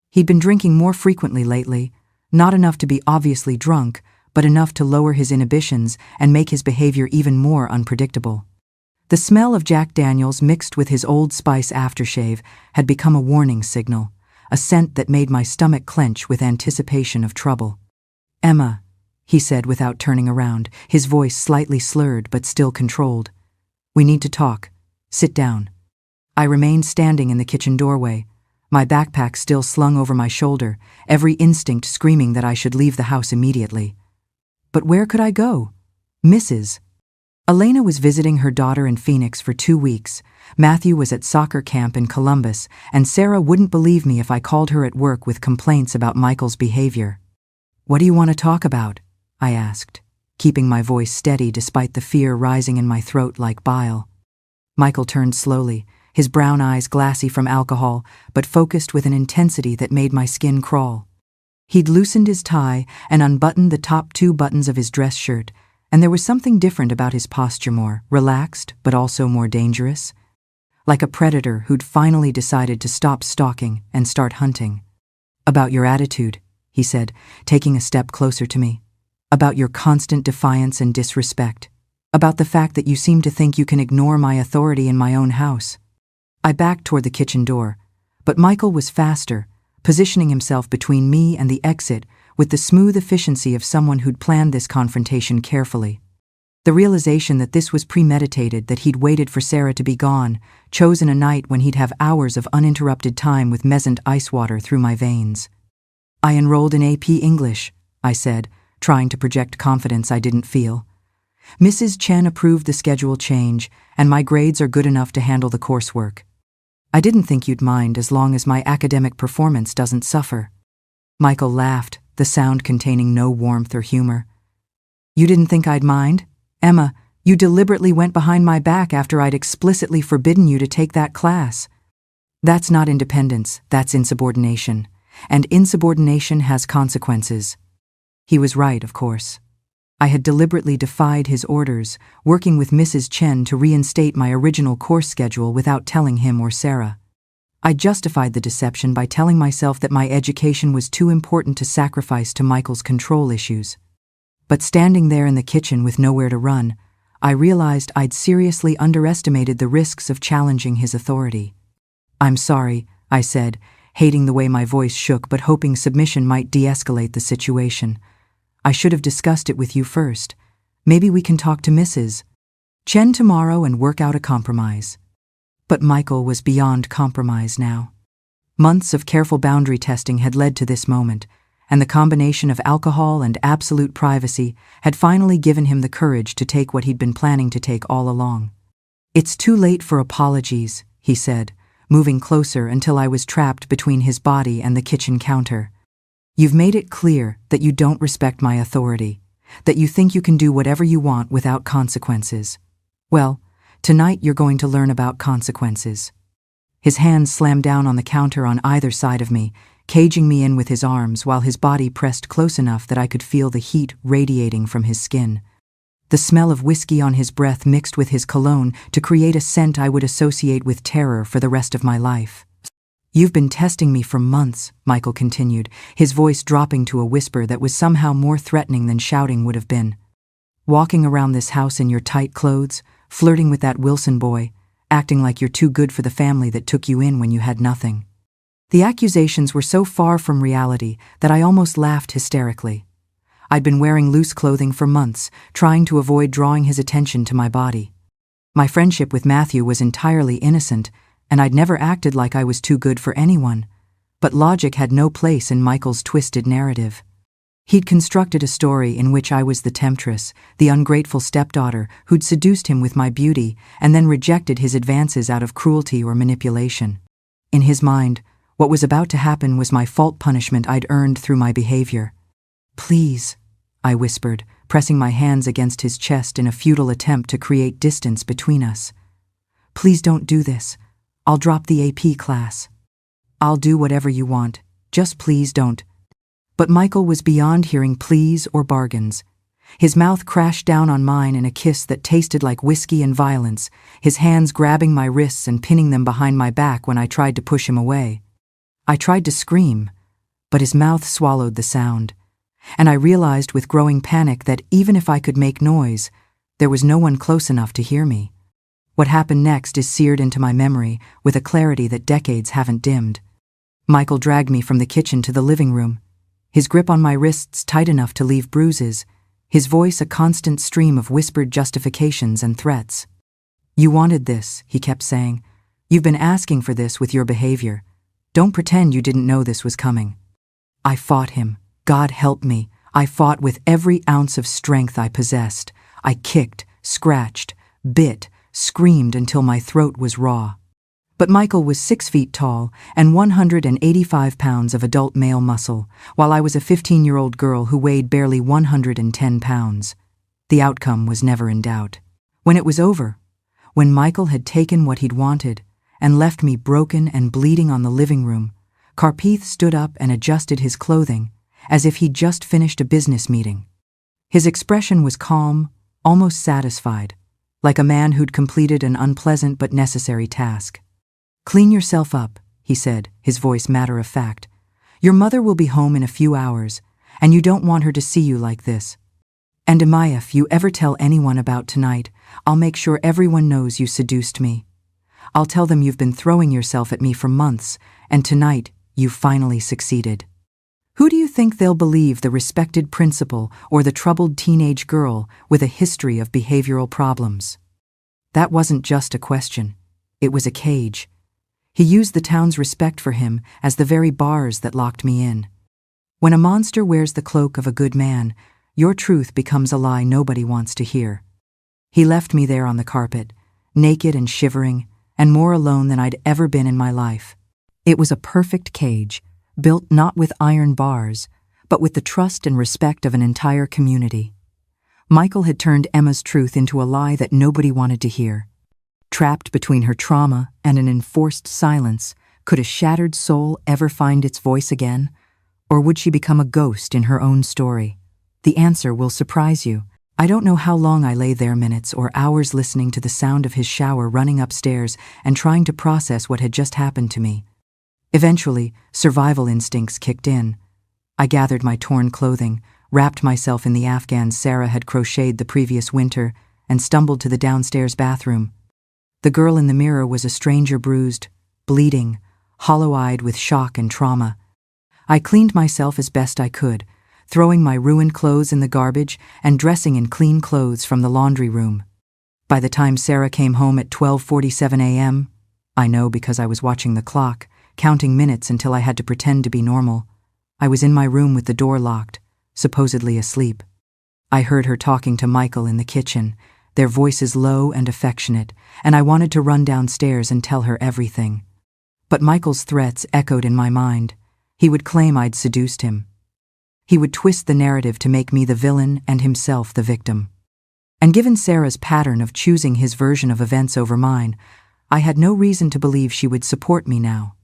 He'd been drinking more frequently lately, not enough to be obviously drunk, but enough to lower his inhibitions and make his behavior even more unpredictable. The smell of Jack Daniels mixed with his Old Spice aftershave had become a warning signal, a scent that made my stomach clench with anticipation of trouble. "Emma," he said without turning around, his voice slightly slurred but still controlled. "We need to talk. Sit down." I remained standing in the kitchen doorway, my backpack still slung over my shoulder, every instinct screaming that I should leave the house immediately. But where could I go? Mrs. Elena was visiting her daughter in Phoenix for 2 weeks, Matthew was at soccer camp in Columbus, and Sarah wouldn't believe me if I called her at work with complaints about Michael's behavior. "What do you want to talk about?" I asked, keeping my voice steady despite the fear rising in my throat like bile. Michael turned slowly, his brown eyes glassy from alcohol, but focused with an intensity that made my skin crawl. He'd loosened his tie and unbuttoned the top 2 buttons of his dress shirt, and there was something different about his posture, more relaxed but also more dangerous. Like a predator who'd finally decided to stop stalking and start hunting. "About your attitude," he said, taking a step closer to me. "About your constant defiance and disrespect. About the fact that you seem to think you can ignore my authority in my own house." I backed toward the kitchen door, but Michael was faster, positioning himself between me and the exit with the smooth efficiency of someone who'd planned this confrontation carefully. The realization that this was premeditated, that he'd waited for Sarah to be gone, chosen a night when he'd have hours of uninterrupted time with mezzaned ice water through my veins. "I enrolled in AP English," I said, trying to project confidence I didn't feel. "Mrs. Chen approved the schedule change, and my grades are good enough to handle the coursework. I didn't think you'd mind as long as my academic performance doesn't suffer." Michael laughed, the sound containing no warmth or humor. "You didn't think I'd mind? Emma, you deliberately went behind my back after I'd explicitly forbidden you to take that class. That's not independence, that's insubordination. And insubordination has consequences." He was right, of course. I had deliberately defied his orders, working with Mrs. Chen to reinstate my original course schedule without telling him or Sarah. I justified the deception by telling myself that my education was too important to sacrifice to Michael's control issues. But standing there in the kitchen with nowhere to run, I realized I'd seriously underestimated the risks of challenging his authority. "I'm sorry," I said, hating the way my voice shook but hoping submission might de-escalate the situation. "I should have discussed it with you first. Maybe we can talk to Mrs. Chen tomorrow and work out a compromise." But Michael was beyond compromise now. Months of careful boundary testing had led to this moment, and the combination of alcohol and absolute privacy had finally given him the courage to take what he'd been planning to take all along. "It's too late for apologies," he said, moving closer until I was trapped between his body and the kitchen counter. "You've made it clear that you don't respect my authority, that you think you can do whatever you want without consequences. Well, tonight you're going to learn about consequences." His hands slammed down on the counter on either side of me, caging me in with his arms while his body pressed close enough that I could feel the heat radiating from his skin. The smell of whiskey on his breath mixed with his cologne to create a scent I would associate with terror for the rest of my life. "You've been testing me for months," Michael continued, his voice dropping to a whisper that was somehow more threatening than shouting would have been. "Walking around this house in your tight clothes, flirting with that Wilson boy, acting like you're too good for the family that took you in when you had nothing." The accusations were so far from reality that I almost laughed hysterically. I'd been wearing loose clothing for months, trying to avoid drawing his attention to my body. My friendship with Matthew was entirely innocent, and I'd never acted like I was too good for anyone. But logic had no place in Michael's twisted narrative. He'd constructed a story in which I was the temptress, the ungrateful stepdaughter who'd seduced him with my beauty and then rejected his advances out of cruelty or manipulation. In his mind, what was about to happen was my fault punishment I'd earned through my behavior. "Please," I whispered, pressing my hands against his chest in a futile attempt to create distance between us. "Please don't do this. I'll drop the AP class. I'll do whatever you want. Just please don't." But Michael was beyond hearing pleas or bargains. His mouth crashed down on mine in a kiss that tasted like whiskey and violence, his hands grabbing my wrists and pinning them behind my back when I tried to push him away. I tried to scream, but his mouth swallowed the sound. And I realized with growing panic that even if I could make noise, there was no one close enough to hear me. What happened next is seared into my memory with a clarity that decades haven't dimmed. Michael dragged me from the kitchen to the living room, his grip on my wrists tight enough to leave bruises, his voice a constant stream of whispered justifications and threats. "You wanted this," he kept saying. "You've been asking for this with your behavior. Don't pretend you didn't know this was coming." I fought him. God help me, I fought with every ounce of strength I possessed. I kicked, scratched, bit, screamed until my throat was raw. But Michael was 6 feet tall and 185 pounds of adult male muscle, while I was a 15-year-old girl who weighed barely 110 pounds. The outcome was never in doubt. When it was over, when Michael had taken what he'd wanted and left me broken and bleeding on the living room, Karpith stood up and adjusted his clothing, as if he'd just finished a business meeting. His expression was calm, almost satisfied, like a man who'd completed an unpleasant but necessary task. "Clean yourself up," he said, his voice matter-of-fact. "Your mother will be home in a few hours, and you don't want her to see you like this. And Amaya, if you ever tell anyone about tonight, I'll make sure everyone knows you seduced me. I'll tell them you've been throwing yourself at me for months, and tonight you've finally succeeded." Who do you think they'll believe, the respected principal or the troubled teenage girl with a history of behavioral problems? That wasn't just a question. It was a cage. He used the town's respect for him as the very bars that locked me in. When a monster wears the cloak of a good man, your truth becomes a lie nobody wants to hear. He left me there on the carpet, naked and shivering, and more alone than I'd ever been in my life. It was a perfect cage, built not with iron bars, but with the trust and respect of an entire community. Michael had turned Emma's truth into a lie that nobody wanted to hear. Trapped between her trauma and an enforced silence, could a shattered soul ever find its voice again? Or would she become a ghost in her own story? The answer will surprise you. I don't know how long I lay there, minutes or hours, listening to the sound of his shower running upstairs and trying to process what had just happened to me. Eventually, survival instincts kicked in. I gathered my torn clothing, wrapped myself in the afghans Sarah had crocheted the previous winter, and stumbled to the downstairs bathroom. The girl in the mirror was a stranger, bruised, bleeding, hollow-eyed with shock and trauma. I cleaned myself as best I could, throwing my ruined clothes in the garbage and dressing in clean clothes from the laundry room. By the time Sarah came home at 12:47 a.m., I know because I was watching the clock, counting minutes until I had to pretend to be normal, I was in my room with the door locked, supposedly asleep. I heard her talking to Michael in the kitchen, their voices low and affectionate, and I wanted to run downstairs and tell her everything. But Michael's threats echoed in my mind. He would claim I'd seduced him. He would twist the narrative to make me the villain and himself the victim. And given Sarah's pattern of choosing his version of events over mine, I had no reason to believe she would support me now.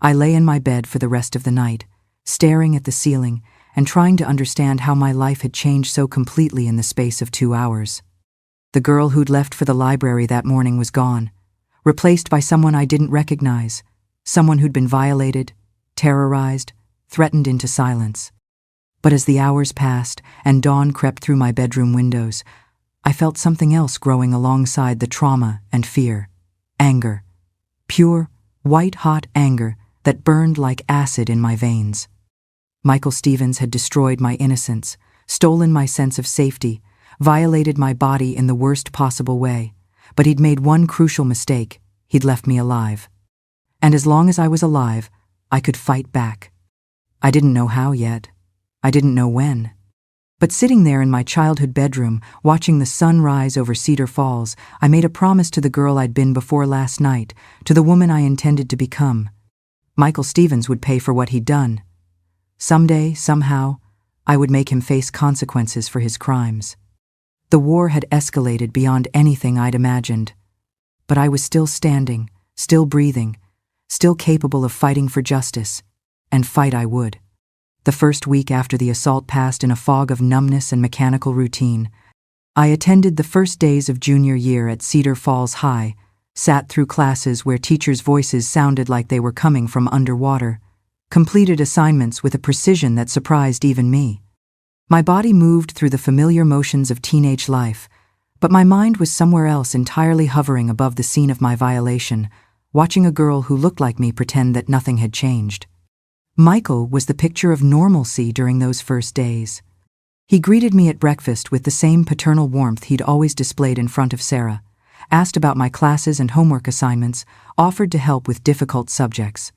I lay in my bed for the rest of the night, staring at the ceiling and trying to understand how my life had changed so completely in the space of 2 hours. The girl who'd left for the library that morning was gone, replaced by someone I didn't recognize, someone who'd been violated, terrorized, threatened into silence. But as the hours passed and dawn crept through my bedroom windows, I felt something else growing alongside the trauma and fear. Anger. Pure, white-hot anger that burned like acid in my veins. Michael Stevens had destroyed my innocence, stolen my sense of safety, violated my body in the worst possible way, but he'd made one crucial mistake. He'd left me alive. And as long as I was alive, I could fight back. I didn't know how yet. I didn't know when. But sitting there in my childhood bedroom, watching the sun rise over Cedar Falls, I made a promise to the girl I'd been before last night, to the woman I intended to become. Michael Stevens would pay for what he'd done. Someday, somehow, I would make him face consequences for his crimes. The war had escalated beyond anything I'd imagined. But I was still standing, still breathing, still capable of fighting for justice, and fight I would. The first week after the assault passed in a fog of numbness and mechanical routine. I attended the first days of junior year at Cedar Falls High, sat through classes where teachers' voices sounded like they were coming from underwater, completed assignments with a precision that surprised even me. My body moved through the familiar motions of teenage life, but my mind was somewhere else, entirely hovering above the scene of my violation, watching a girl who looked like me pretend that nothing had changed. Michael was the picture of normalcy during those first days. He greeted me at breakfast with the same paternal warmth he'd always displayed in front of Sarah, asked about my classes and homework assignments, offered to help with difficult subjects.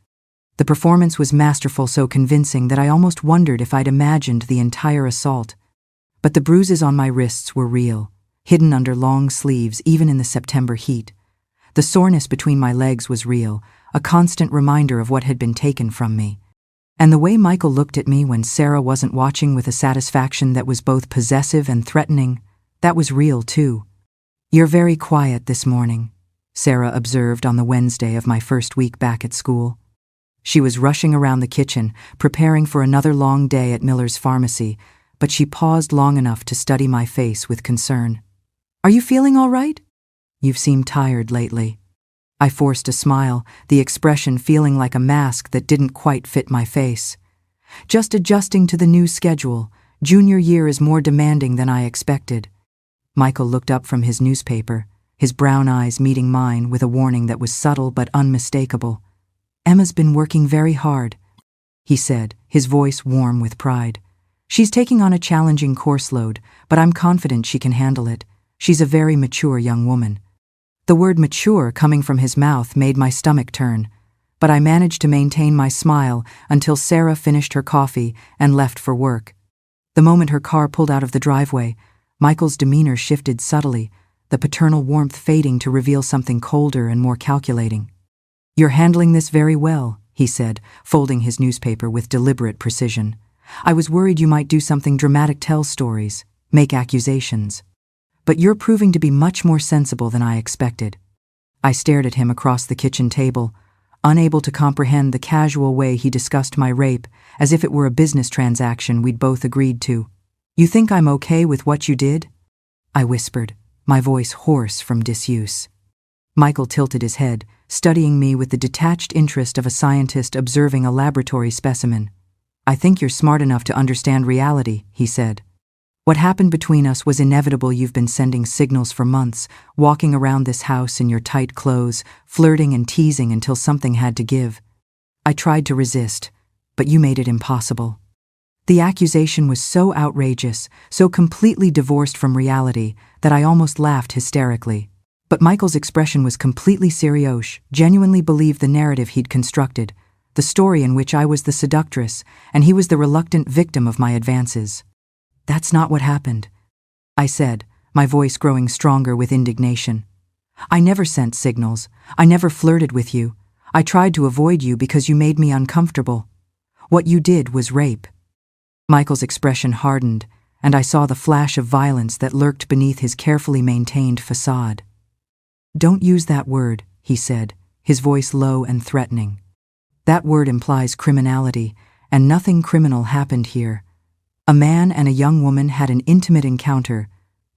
The performance was masterful, so convincing that I almost wondered if I'd imagined the entire assault. But the bruises on my wrists were real, hidden under long sleeves even in the September heat. The soreness between my legs was real, a constant reminder of what had been taken from me. And the way Michael looked at me when Sarah wasn't watching with a satisfaction that was both possessive and threatening, that was real too. "You're very quiet this morning," Sarah observed on the Wednesday of my first week back at school. She was rushing around the kitchen, preparing for another long day at Miller's Pharmacy, but she paused long enough to study my face with concern. "Are you feeling all right? You've seemed tired lately." I forced a smile, the expression feeling like a mask that didn't quite fit my face. "Just adjusting to the new schedule. Junior year is more demanding than I expected." Michael looked up from his newspaper, his brown eyes meeting mine with a warning that was subtle but unmistakable. "Emma's been working very hard," he said, his voice warm with pride. "She's taking on a challenging course load, but I'm confident she can handle it. She's a very mature young woman." The word mature coming from his mouth made my stomach turn, but I managed to maintain my smile until Sarah finished her coffee and left for work. The moment her car pulled out of the driveway, Michael's demeanor shifted subtly, the paternal warmth fading to reveal something colder and more calculating. "You're handling this very well," he said, folding his newspaper with deliberate precision. "I was worried you might do something dramatic, tell stories, make accusations. But you're proving to be much more sensible than I expected." I stared at him across the kitchen table, unable to comprehend the casual way he discussed my rape, as if it were a business transaction we'd both agreed to. "You think I'm okay with what you did?" I whispered, my voice hoarse from disuse. Michael tilted his head, studying me with the detached interest of a scientist observing a laboratory specimen. "I think you're smart enough to understand reality," he said. "What happened between us was inevitable. You've been sending signals for months, walking around this house in your tight clothes, flirting and teasing until something had to give. I tried to resist, but you made it impossible." The accusation was so outrageous, so completely divorced from reality, that I almost laughed hysterically. But Michael's expression was completely serious, genuinely believed the narrative he'd constructed, the story in which I was the seductress and he was the reluctant victim of my advances. "That's not what happened," I said, my voice growing stronger with indignation. I never sent signals. I never flirted with you. I tried to avoid you because you made me uncomfortable. What you did was rape. Michael's expression hardened, and I saw the flash of violence that lurked beneath his carefully maintained facade. "Don't use that word," he said, his voice low and threatening. "That word implies criminality, and nothing criminal happened here. A man and a young woman had an intimate encounter,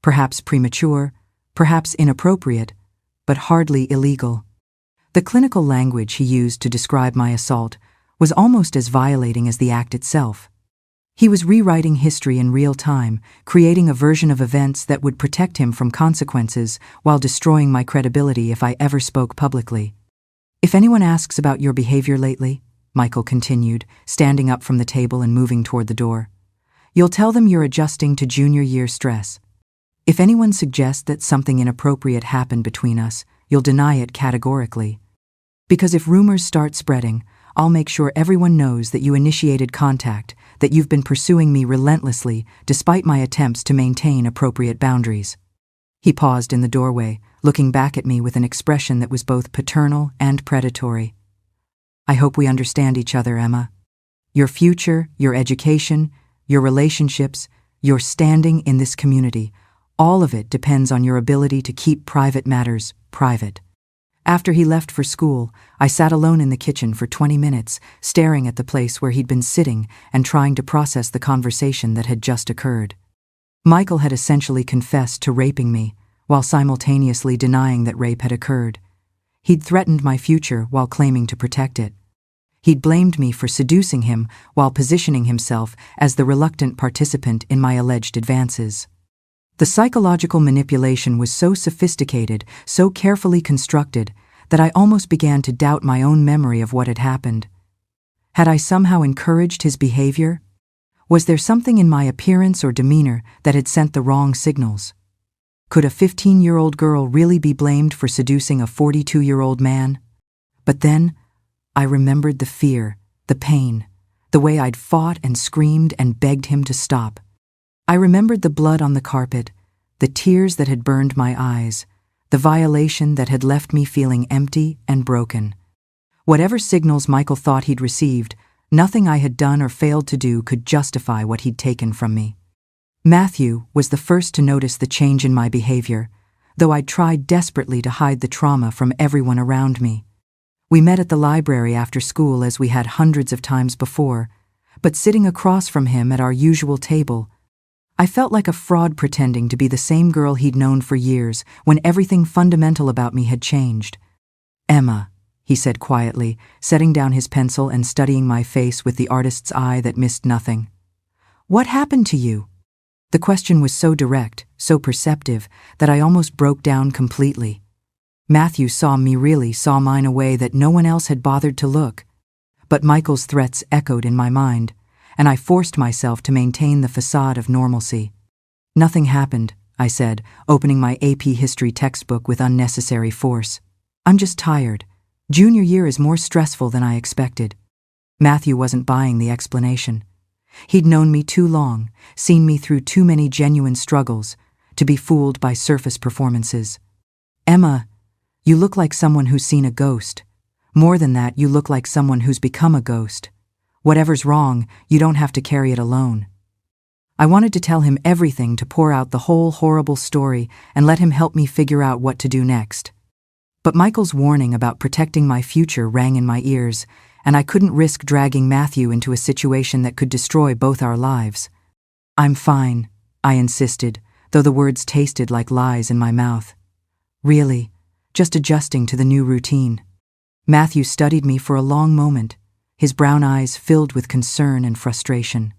perhaps premature, perhaps inappropriate, but hardly illegal." The clinical language he used to describe my assault was almost as violating as the act itself. He was rewriting history in real time, creating a version of events that would protect him from consequences while destroying my credibility if I ever spoke publicly. "If anyone asks about your behavior lately," Michael continued, standing up from the table and moving toward the door, "you'll tell them you're adjusting to junior year stress. If anyone suggests that something inappropriate happened between us, you'll deny it categorically. Because if rumors start spreading, I'll make sure everyone knows that you initiated contact, that you've been pursuing me relentlessly despite my attempts to maintain appropriate boundaries." He paused in the doorway, looking back at me with an expression that was both paternal and predatory. "I hope we understand each other, Emma. Your future, your education, your relationships, your standing in this community, all of it depends on your ability to keep private matters private." After he left for school, I sat alone in the kitchen for 20 minutes, staring at the place where he'd been sitting and trying to process the conversation that had just occurred. Michael had essentially confessed to raping me, while simultaneously denying that rape had occurred. He'd threatened my future while claiming to protect it. He'd blamed me for seducing him while positioning himself as the reluctant participant in my alleged advances. The psychological manipulation was so sophisticated, so carefully constructed, that I almost began to doubt my own memory of what had happened. Had I somehow encouraged his behavior? Was there something in my appearance or demeanor that had sent the wrong signals? Could a 15-year-old girl really be blamed for seducing a 42-year-old man? But then, I remembered the fear, the pain, the way I'd fought and screamed and begged him to stop. I remembered the blood on the carpet, the tears that had burned my eyes, the violation that had left me feeling empty and broken. Whatever signals Michael thought he'd received, nothing I had done or failed to do could justify what he'd taken from me. Matthew was the first to notice the change in my behavior, though I'd tried desperately to hide the trauma from everyone around me. We met at the library after school as we had hundreds of times before, but sitting across from him at our usual table, I felt like a fraud pretending to be the same girl he'd known for years when everything fundamental about me had changed. "Emma," he said quietly, setting down his pencil and studying my face with the artist's eye that missed nothing. "What happened to you?" The question was so direct, so perceptive, that I almost broke down completely. Matthew saw mine in a way that no one else had bothered to look. But Michael's threats echoed in my mind, and I forced myself to maintain the facade of normalcy. "Nothing happened," I said, opening my AP history textbook with unnecessary force. "I'm just tired. Junior year is more stressful than I expected." Matthew wasn't buying the explanation. He'd known me too long, seen me through too many genuine struggles, to be fooled by surface performances. "Emma, you look like someone who's seen a ghost. More than that, you look like someone who's become a ghost. Whatever's wrong, you don't have to carry it alone." I wanted to tell him everything, to pour out the whole horrible story and let him help me figure out what to do next. But Michael's warning about protecting my future rang in my ears, and I couldn't risk dragging Matthew into a situation that could destroy both our lives. "I'm fine," I insisted, though the words tasted like lies in my mouth. "Really, just adjusting to the new routine." Matthew studied me for a long moment, his brown eyes filled with concern and frustration.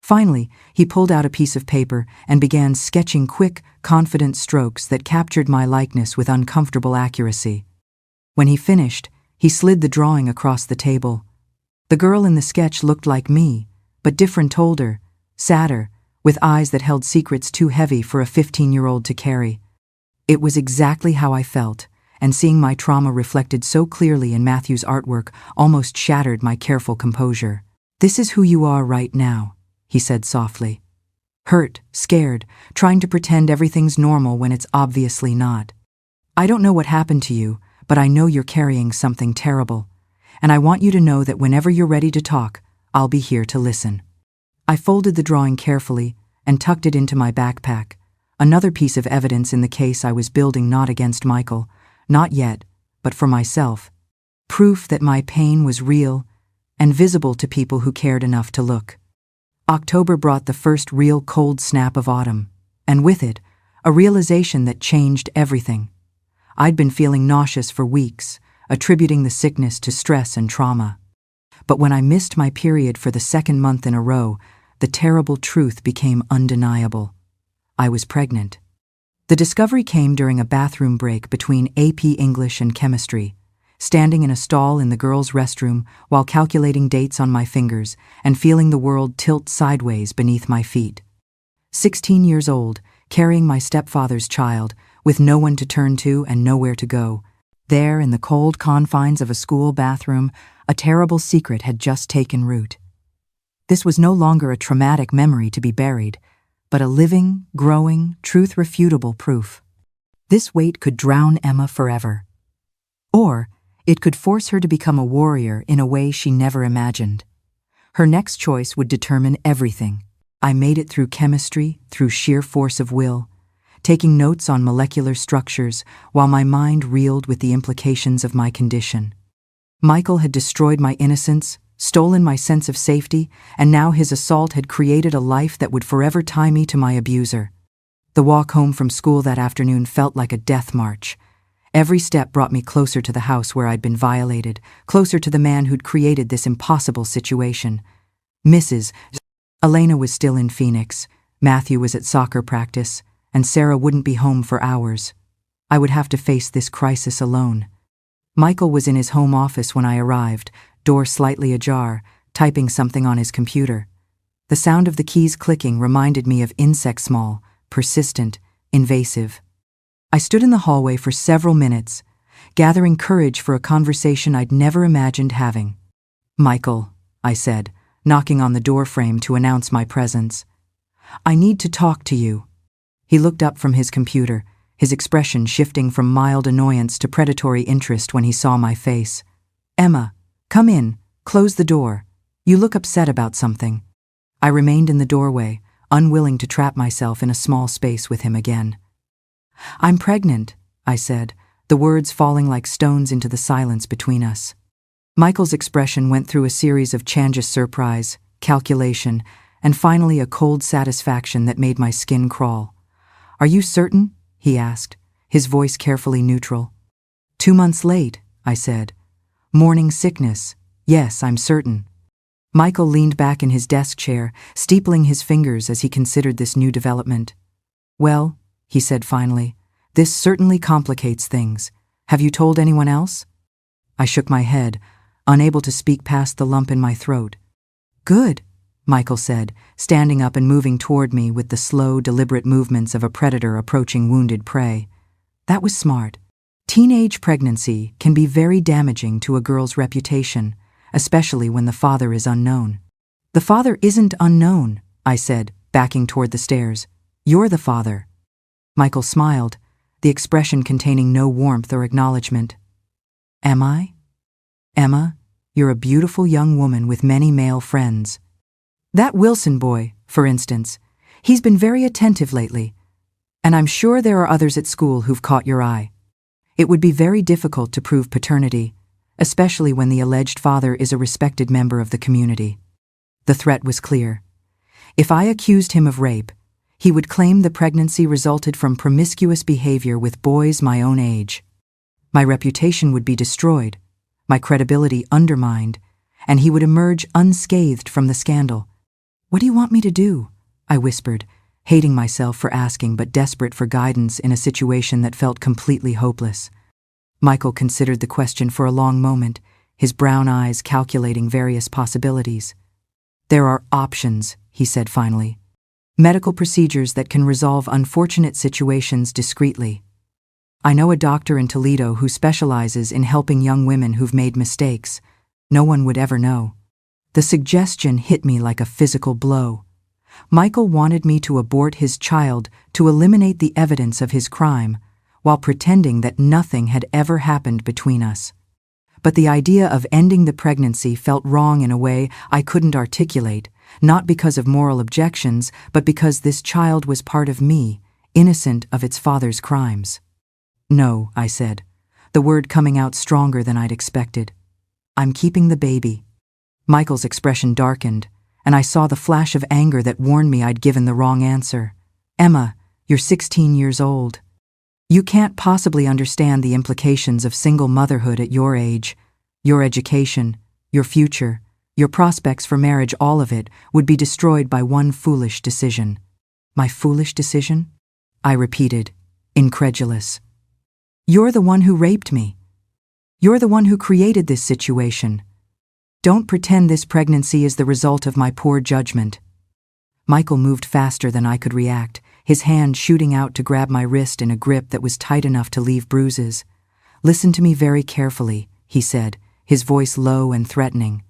Finally, he pulled out a piece of paper and began sketching quick, confident strokes that captured my likeness with uncomfortable accuracy. When he finished, he slid the drawing across the table. The girl in the sketch looked like me, but different, older, sadder, with eyes that held secrets too heavy for a 15-year-old to carry. It was exactly how I felt, and seeing my trauma reflected so clearly in Matthew's artwork almost shattered my careful composure. "This is who you are right now," he said softly. hurt, scared, trying to pretend everything's normal when it's obviously not. I don't know what happened to you, but I know you're carrying something terrible, and I want you to know that whenever you're ready to talk, I'll be here to listen. I folded the drawing carefully and tucked it into my backpack, another piece of evidence in the case I was building, not against Michael, not yet, but for myself. Proof that my pain was real and visible to people who cared enough to look. October brought the first real cold snap of autumn, and with it, a realization that changed everything. I'd been feeling nauseous for weeks, attributing the sickness to stress and trauma. But when I missed my period for the second month in a row, the terrible truth became undeniable. I was pregnant. The discovery came during a bathroom break between AP English and Chemistry, standing in a stall in the girls' restroom while calculating dates on my fingers and feeling the world tilt sideways beneath my feet. 16 years old, carrying my stepfather's child, with no one to turn to and nowhere to go. There, in the cold confines of a school bathroom, a terrible secret had just taken root. This was no longer a traumatic memory to be buried, but a living, growing, truth-refutable proof. This weight could drown Emma forever. Or it could force her to become a warrior in a way she never imagined. Her next choice would determine everything. I made it through chemistry, through sheer force of will, taking notes on molecular structures while my mind reeled with the implications of my condition. Michael had destroyed my innocence, stolen my sense of safety, and now his assault had created a life that would forever tie me to my abuser. The walk home from school that afternoon felt like a death march. Every step brought me closer to the house where I'd been violated, closer to the man who'd created this impossible situation. Mrs. Elena was still in Phoenix, Matthew was at soccer practice, and Sarah wouldn't be home for hours. I would have to face this crisis alone. Michael was in his home office when I arrived, door slightly ajar, typing something on his computer. The sound of the keys clicking reminded me of insect small, persistent, invasive. I stood in the hallway for several minutes, gathering courage for a conversation I'd never imagined having. "Michael," I said, knocking on the doorframe to announce my presence. "I need to talk to you." He looked up from his computer, his expression shifting from mild annoyance to predatory interest when he saw my face. "Emma, come in, close the door. You look upset about something." I remained in the doorway, unwilling to trap myself in a small space with him again. "I'm pregnant," I said, the words falling like stones into the silence between us. Michael's expression went through a series of changes: surprise, calculation, and finally a cold satisfaction that made my skin crawl. "Are you certain?" he asked, his voice carefully neutral. 2 months late," I said. "Morning sickness. Yes, I'm certain." Michael leaned back in his desk chair, steepling his fingers as he considered this new development. "Well," he said finally, "this certainly complicates things. Have you told anyone else?" I shook my head, unable to speak past the lump in my throat. "Good," Michael said, standing up and moving toward me with the slow, deliberate movements of a predator approaching wounded prey. "That was smart. Teenage pregnancy can be very damaging to a girl's reputation, especially when the father is unknown." "The father isn't unknown," I said, backing toward the stairs. "You're the father." Michael smiled, the expression containing no warmth or acknowledgement. "Am I? Emma, you're a beautiful young woman with many male friends. That Wilson boy, for instance, he's been very attentive lately, and I'm sure there are others at school who've caught your eye. It would be very difficult to prove paternity, especially when the alleged father is a respected member of the community." The threat was clear. If I accused him of rape, he would claim the pregnancy resulted from promiscuous behavior with boys my own age. My reputation would be destroyed, my credibility undermined, and he would emerge unscathed from the scandal. "What do you want me to do?" I whispered, hating myself for asking but desperate for guidance in a situation that felt completely hopeless. Michael considered the question for a long moment, his brown eyes calculating various possibilities. "There are options," he said finally. "Medical procedures that can resolve unfortunate situations discreetly. I know a doctor in Toledo who specializes in helping young women who've made mistakes. No one would ever know." The suggestion hit me like a physical blow. Michael wanted me to abort his child to eliminate the evidence of his crime, while pretending that nothing had ever happened between us. But the idea of ending the pregnancy felt wrong in a way I couldn't articulate, not because of moral objections, but because this child was part of me, innocent of its father's crimes. "No," I said, the word coming out stronger than I'd expected. "I'm keeping the baby." Michael's expression darkened, and I saw the flash of anger that warned me I'd given the wrong answer. "Emma, you're 16 years old. You can't possibly understand the implications of single motherhood at your age. Your education, your future, your prospects for marriage, all of it would be destroyed by one foolish decision." "My foolish decision?" I repeated, incredulous. "You're the one who raped me. You're the one who created this situation. Don't pretend this pregnancy is the result of my poor judgment." Michael moved faster than I could react, his hand shooting out to grab my wrist in a grip that was tight enough to leave bruises. "Listen to me very carefully," he said, his voice low and threatening.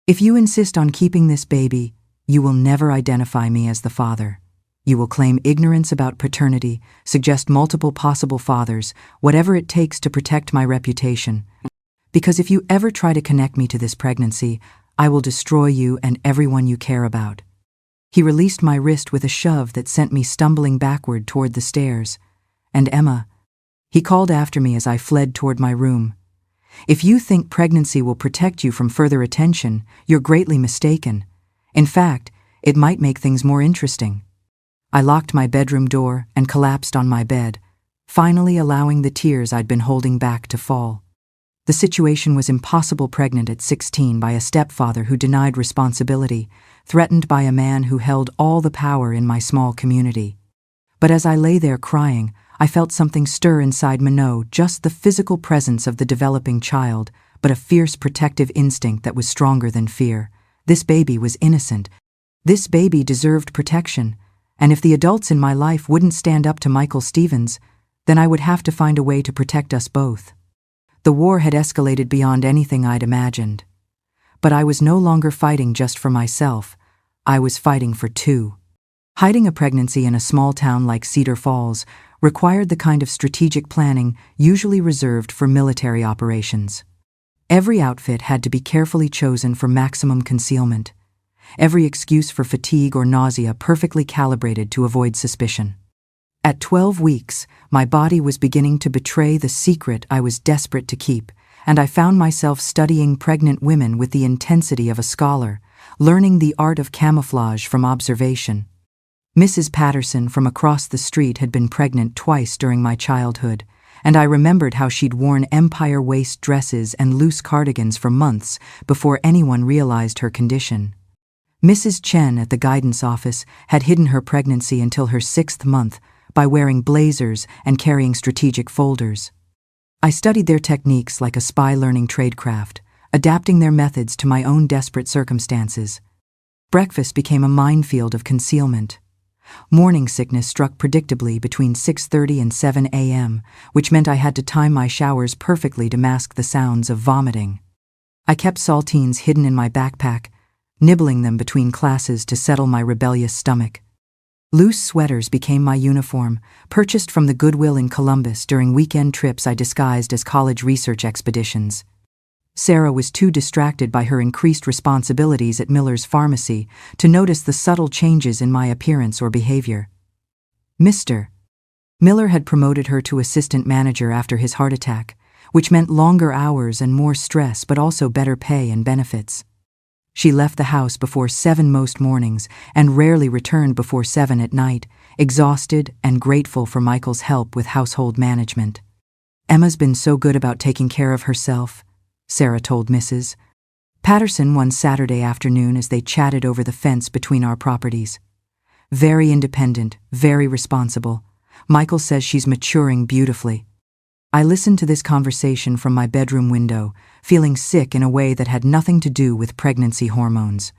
"If you insist on keeping this baby, you will never identify me as the father. You will claim ignorance about paternity, suggest multiple possible fathers, whatever it takes to protect my reputation. Because if you ever try to connect me to this pregnancy, I will destroy you and everyone you care about." He released my wrist with a shove that sent me stumbling backward toward the stairs. "And Emma," he called after me as I fled toward my room, "if you think pregnancy will protect you from further attention, you're greatly mistaken. In fact, it might make things more interesting." I locked my bedroom door and collapsed on my bed, finally allowing the tears I'd been holding back to fall. The situation was impossible, pregnant at 16 by a stepfather who denied responsibility, threatened by a man who held all the power in my small community. But as I lay there crying, I felt something stir inside me, not just the physical presence of the developing child, but a fierce protective instinct that was stronger than fear. This baby was innocent. This baby deserved protection. And if the adults in my life wouldn't stand up to Michael Stevens, then I would have to find a way to protect us both. The war had escalated beyond anything I'd imagined. But I was no longer fighting just for myself. I was fighting for two. Hiding a pregnancy in a small town like Cedar Falls required the kind of strategic planning usually reserved for military operations. Every outfit had to be carefully chosen for maximum concealment. Every excuse for fatigue or nausea perfectly calibrated to avoid suspicion. At 12 weeks, my body was beginning to betray the secret I was desperate to keep, and I found myself studying pregnant women with the intensity of a scholar, learning the art of camouflage from observation. Mrs. Patterson from across the street had been pregnant twice during my childhood, and I remembered how she'd worn empire waist dresses and loose cardigans for months before anyone realized her condition. Mrs. Chen at the guidance office had hidden her pregnancy until her 6th month by wearing blazers and carrying strategic folders. I studied their techniques like a spy learning tradecraft, adapting their methods to my own desperate circumstances. Breakfast became a minefield of concealment. Morning sickness struck predictably between 6:30 and 7 a.m., which meant I had to time my showers perfectly to mask the sounds of vomiting. I kept saltines hidden in my backpack, nibbling them between classes to settle my rebellious stomach. Loose sweaters became my uniform, purchased from the Goodwill in Columbus during weekend trips I disguised as college research expeditions. Sarah was too distracted by her increased responsibilities at Miller's Pharmacy to notice the subtle changes in my appearance or behavior. Mr. Miller had promoted her to assistant manager after his heart attack, which meant longer hours and more stress, but also better pay and benefits. She left the house before 7 most mornings and rarely returned before 7 at night, exhausted and grateful for Michael's help with household management. "Emma's been so good about taking care of herself," Sarah told Mrs. Patterson one Saturday afternoon as they chatted over the fence between our properties. "Very independent, very responsible. Michael says she's maturing beautifully." I listened to this conversation from my bedroom window, feeling sick in a way that had nothing to do with pregnancy hormones.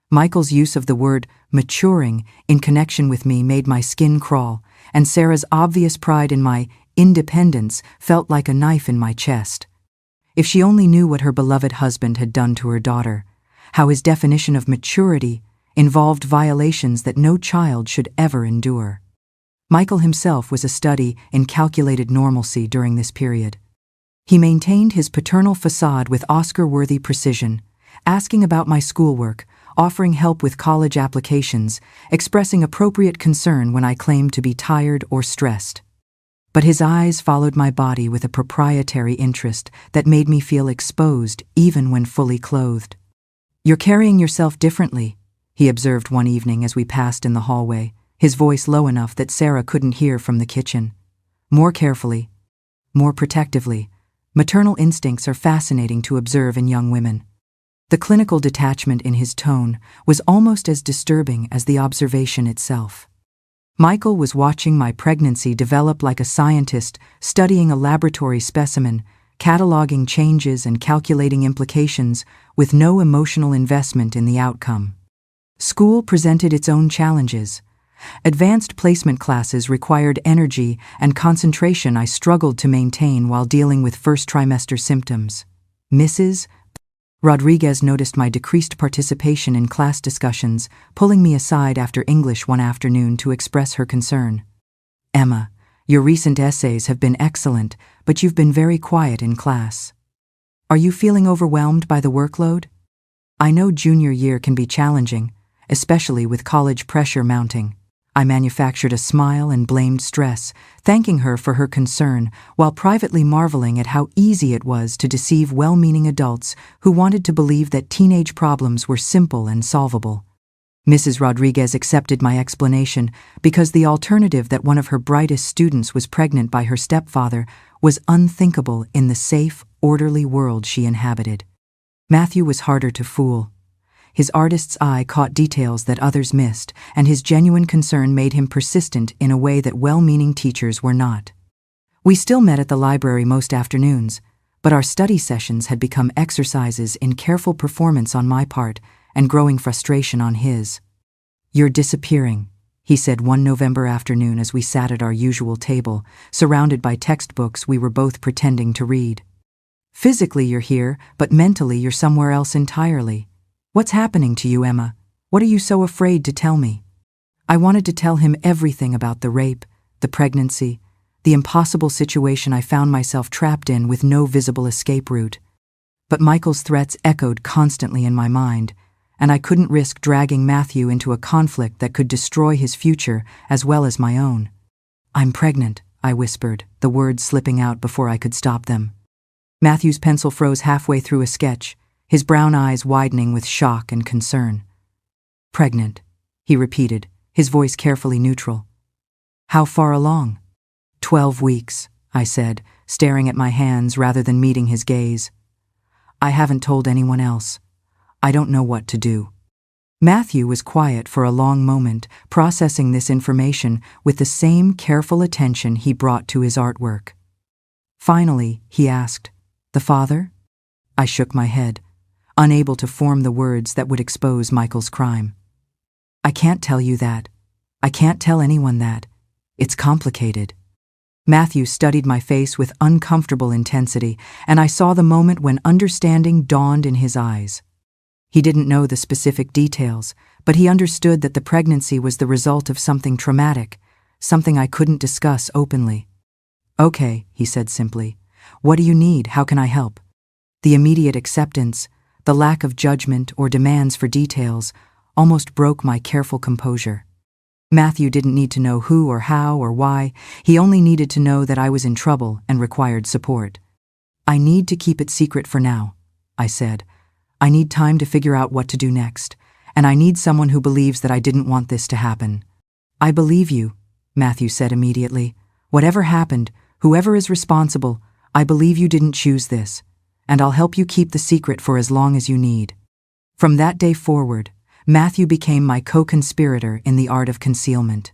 Michael's use of the word maturing in connection with me made my skin crawl, and Sarah's obvious pride in my independence felt like a knife in my chest. If she only knew what her beloved husband had done to her daughter, how his definition of maturity, involved violations that no child should ever endure. Michael himself was a study in calculated normalcy during this period. He maintained his paternal facade with Oscar-worthy precision, asking about my schoolwork, offering help with college applications, expressing appropriate concern when I claimed to be tired or stressed. But his eyes followed my body with a proprietary interest that made me feel exposed even when fully clothed. "You're carrying yourself differently," he observed one evening as we passed in the hallway, his voice low enough that Sarah couldn't hear from the kitchen. "More carefully, more protectively. Maternal instincts are fascinating to observe in young women." The clinical detachment in his tone was almost as disturbing as the observation itself. Michael was watching my pregnancy develop like a scientist studying a laboratory specimen, cataloging changes and calculating implications with no emotional investment in the outcome. School presented its own challenges. Advanced placement classes required energy and concentration I struggled to maintain while dealing with first trimester symptoms. Mrs. Rodriguez noticed my decreased participation in class discussions, pulling me aside after English one afternoon to express her concern. "Emma, your recent essays have been excellent, but you've been very quiet in class. Are you feeling overwhelmed by the workload? I know junior year can be challenging, especially with college pressure mounting." I manufactured a smile and blamed stress, thanking her for her concern while privately marveling at how easy it was to deceive well-meaning adults who wanted to believe that teenage problems were simple and solvable. Mrs. Rodriguez accepted my explanation because the alternative that one of her brightest students was pregnant by her stepfather was unthinkable in the safe, orderly world she inhabited. Matthew was harder to fool. His artist's eye caught details that others missed, and his genuine concern made him persistent in a way that well-meaning teachers were not. We still met at the library most afternoons, but our study sessions had become exercises in careful performance on my part and growing frustration on his. "You're disappearing," he said one November afternoon as we sat at our usual table, surrounded by textbooks we were both pretending to read. "Physically you're here, but mentally you're somewhere else entirely. What's happening to you, Emma? What are you so afraid to tell me?" I wanted to tell him everything about the rape, the pregnancy, the impossible situation I found myself trapped in with no visible escape route. But Michael's threats echoed constantly in my mind, and I couldn't risk dragging Matthew into a conflict that could destroy his future as well as my own. "I'm pregnant," I whispered, the words slipping out before I could stop them. Matthew's pencil froze halfway through a sketch, his brown eyes widening with shock and concern. "Pregnant," he repeated, his voice carefully neutral. "How far along?" 12 weeks, I said, staring at my hands rather than meeting his gaze. "I haven't told anyone else. I don't know what to do." Matthew was quiet for a long moment, processing this information with the same careful attention he brought to his artwork. Finally, he asked, "The father?" I shook my head, unable to form the words that would expose Michael's crime. "I can't tell you that. I can't tell anyone that. It's complicated." Matthew studied my face with uncomfortable intensity, and I saw the moment when understanding dawned in his eyes. He didn't know the specific details, but he understood that the pregnancy was the result of something traumatic, something I couldn't discuss openly. "Okay," he said simply. "What do you need? How can I help?" The immediate acceptance, the lack of judgment or demands for details, almost broke my careful composure. Matthew didn't need to know who or how or why, he only needed to know that I was in trouble and required support. "I need to keep it secret for now," I said. "I need time to figure out what to do next, and I need someone who believes that I didn't want this to happen." "I believe you," Matthew said immediately. "Whatever happened, whoever is responsible, I believe you didn't choose this, and I'll help you keep the secret for as long as you need." From that day forward, Matthew became my co-conspirator in the art of concealment.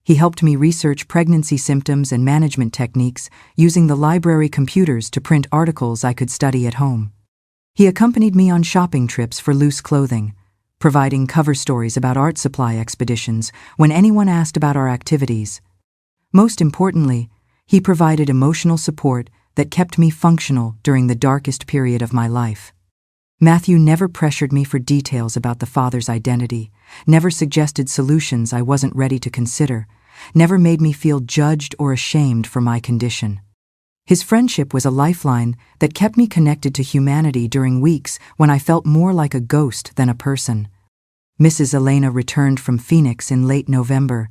He helped me research pregnancy symptoms and management techniques using the library computers to print articles I could study at home. He accompanied me on shopping trips for loose clothing, providing cover stories about art supply expeditions when anyone asked about our activities. Most importantly, he provided emotional support that kept me functional during the darkest period of my life. Matthew never pressured me for details about the father's identity, never suggested solutions I wasn't ready to consider, never made me feel judged or ashamed for my condition. His friendship was a lifeline that kept me connected to humanity during weeks when I felt more like a ghost than a person. Mrs. Elena returned from Phoenix in late November,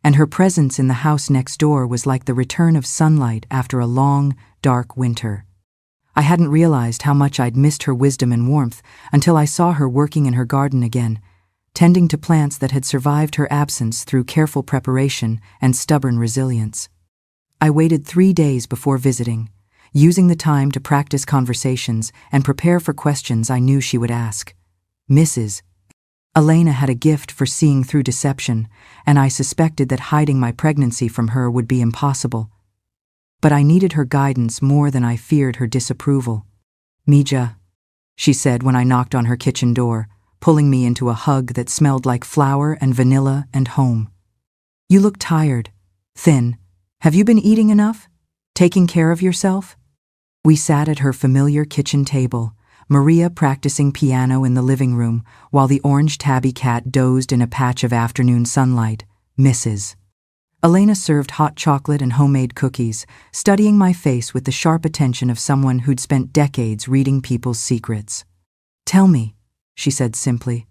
and her presence in the house next door was like the return of sunlight after a long, dark winter. I hadn't realized how much I'd missed her wisdom and warmth until I saw her working in her garden again, tending to plants that had survived her absence through careful preparation and stubborn resilience. I waited 3 days before visiting, using the time to practice conversations and prepare for questions I knew she would ask. Mrs. Elena had a gift for seeing through deception, and I suspected that hiding my pregnancy from her would be impossible. But I needed her guidance more than I feared her disapproval. "Mija," she said when I knocked on her kitchen door, pulling me into a hug that smelled like flour and vanilla and home. "You look tired, thin. Have you been eating enough? Taking care of yourself?" We sat at her familiar kitchen table, Maria practicing piano in the living room, while the orange tabby cat dozed in a patch of afternoon sunlight. Mrs. Elena served hot chocolate and homemade cookies, studying my face with the sharp attention of someone who'd spent decades reading people's secrets. "Tell me," she said simply,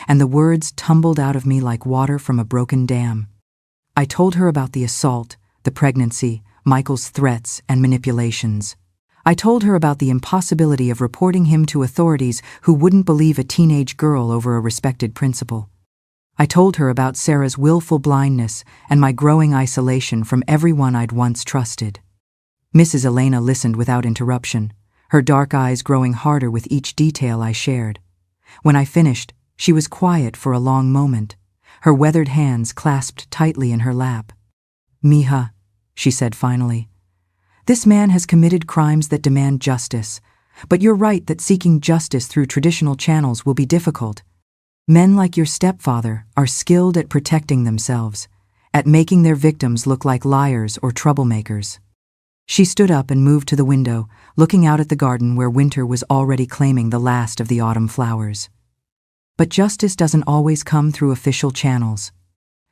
and the words tumbled out of me like water from a broken dam. I told her about the assault, the pregnancy, Michael's threats and manipulations. I told her about the impossibility of reporting him to authorities who wouldn't believe a teenage girl over a respected principal. I told her about Sarah's willful blindness and my growing isolation from everyone I'd once trusted. Mrs. Elena listened without interruption, her dark eyes growing harder with each detail I shared. When I finished, she was quiet for a long moment, her weathered hands clasped tightly in her lap. "Mija," she said finally, "this man has committed crimes that demand justice, but you're right that seeking justice through traditional channels will be difficult. Men like your stepfather are skilled at protecting themselves, at making their victims look like liars or troublemakers." She stood up and moved to the window, looking out at the garden where winter was already claiming the last of the autumn flowers. But justice doesn't always come through official channels.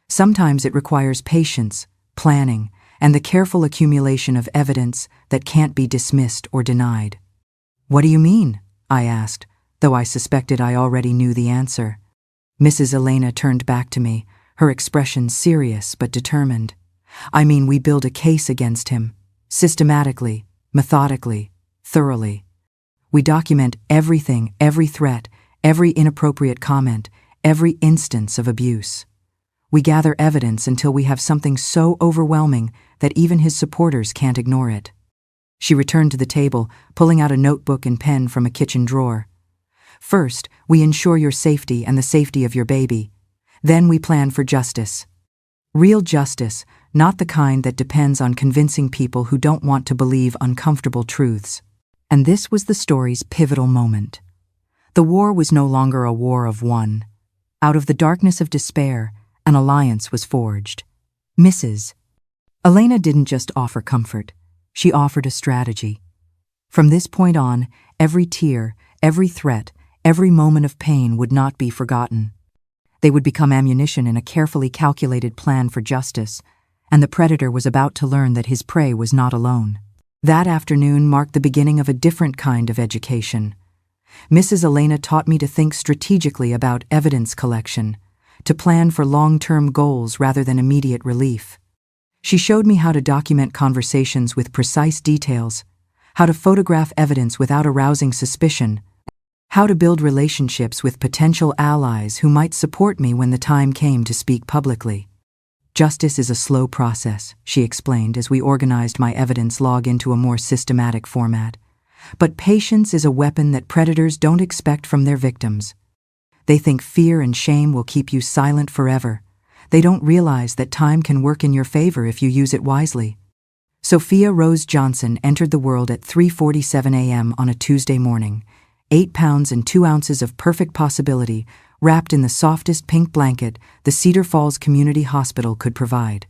Sometimes it requires patience, planning, and the careful accumulation of evidence that can't be dismissed or denied. "What do you mean?" I asked, though I suspected I already knew the answer. Mrs. Elena turned back to me, her expression serious but determined. "I mean, we build a case against him, systematically, methodically, thoroughly. We document everything, every threat, every inappropriate comment, every instance of abuse. We gather evidence until we have something so overwhelming that even his supporters can't ignore it." She returned to the table, pulling out a notebook and pen from a kitchen drawer. "First, we ensure your safety and the safety of your baby. Then we plan for justice. Real justice, not the kind that depends on convincing people who don't want to believe uncomfortable truths." And this was the story's pivotal moment. The war was no longer a war of one. Out of the darkness of despair, an alliance was forged. Mrs. Elena didn't just offer comfort, she offered a strategy. From this point on, every tear, every threat, every moment of pain would not be forgotten. They would become ammunition in a carefully calculated plan for justice, and the predator was about to learn that his prey was not alone. That afternoon marked the beginning of a different kind of education. Mrs. Elena taught me to think strategically about evidence collection, to plan for long-term goals rather than immediate relief. She showed me how to document conversations with precise details, how to photograph evidence without arousing suspicion, how to build relationships with potential allies who might support me when the time came to speak publicly. "Justice is a slow process," she explained as we organized my evidence log into a more systematic format. "But patience is a weapon that predators don't expect from their victims. They think fear and shame will keep you silent forever. They don't realize that time can work in your favor if you use it wisely." Sophia Rose Johnson entered the world at 3:47 a.m. on a Tuesday morning, 8 pounds and 2 ounces of perfect possibility, wrapped in the softest pink blanket the Cedar Falls Community Hospital could provide.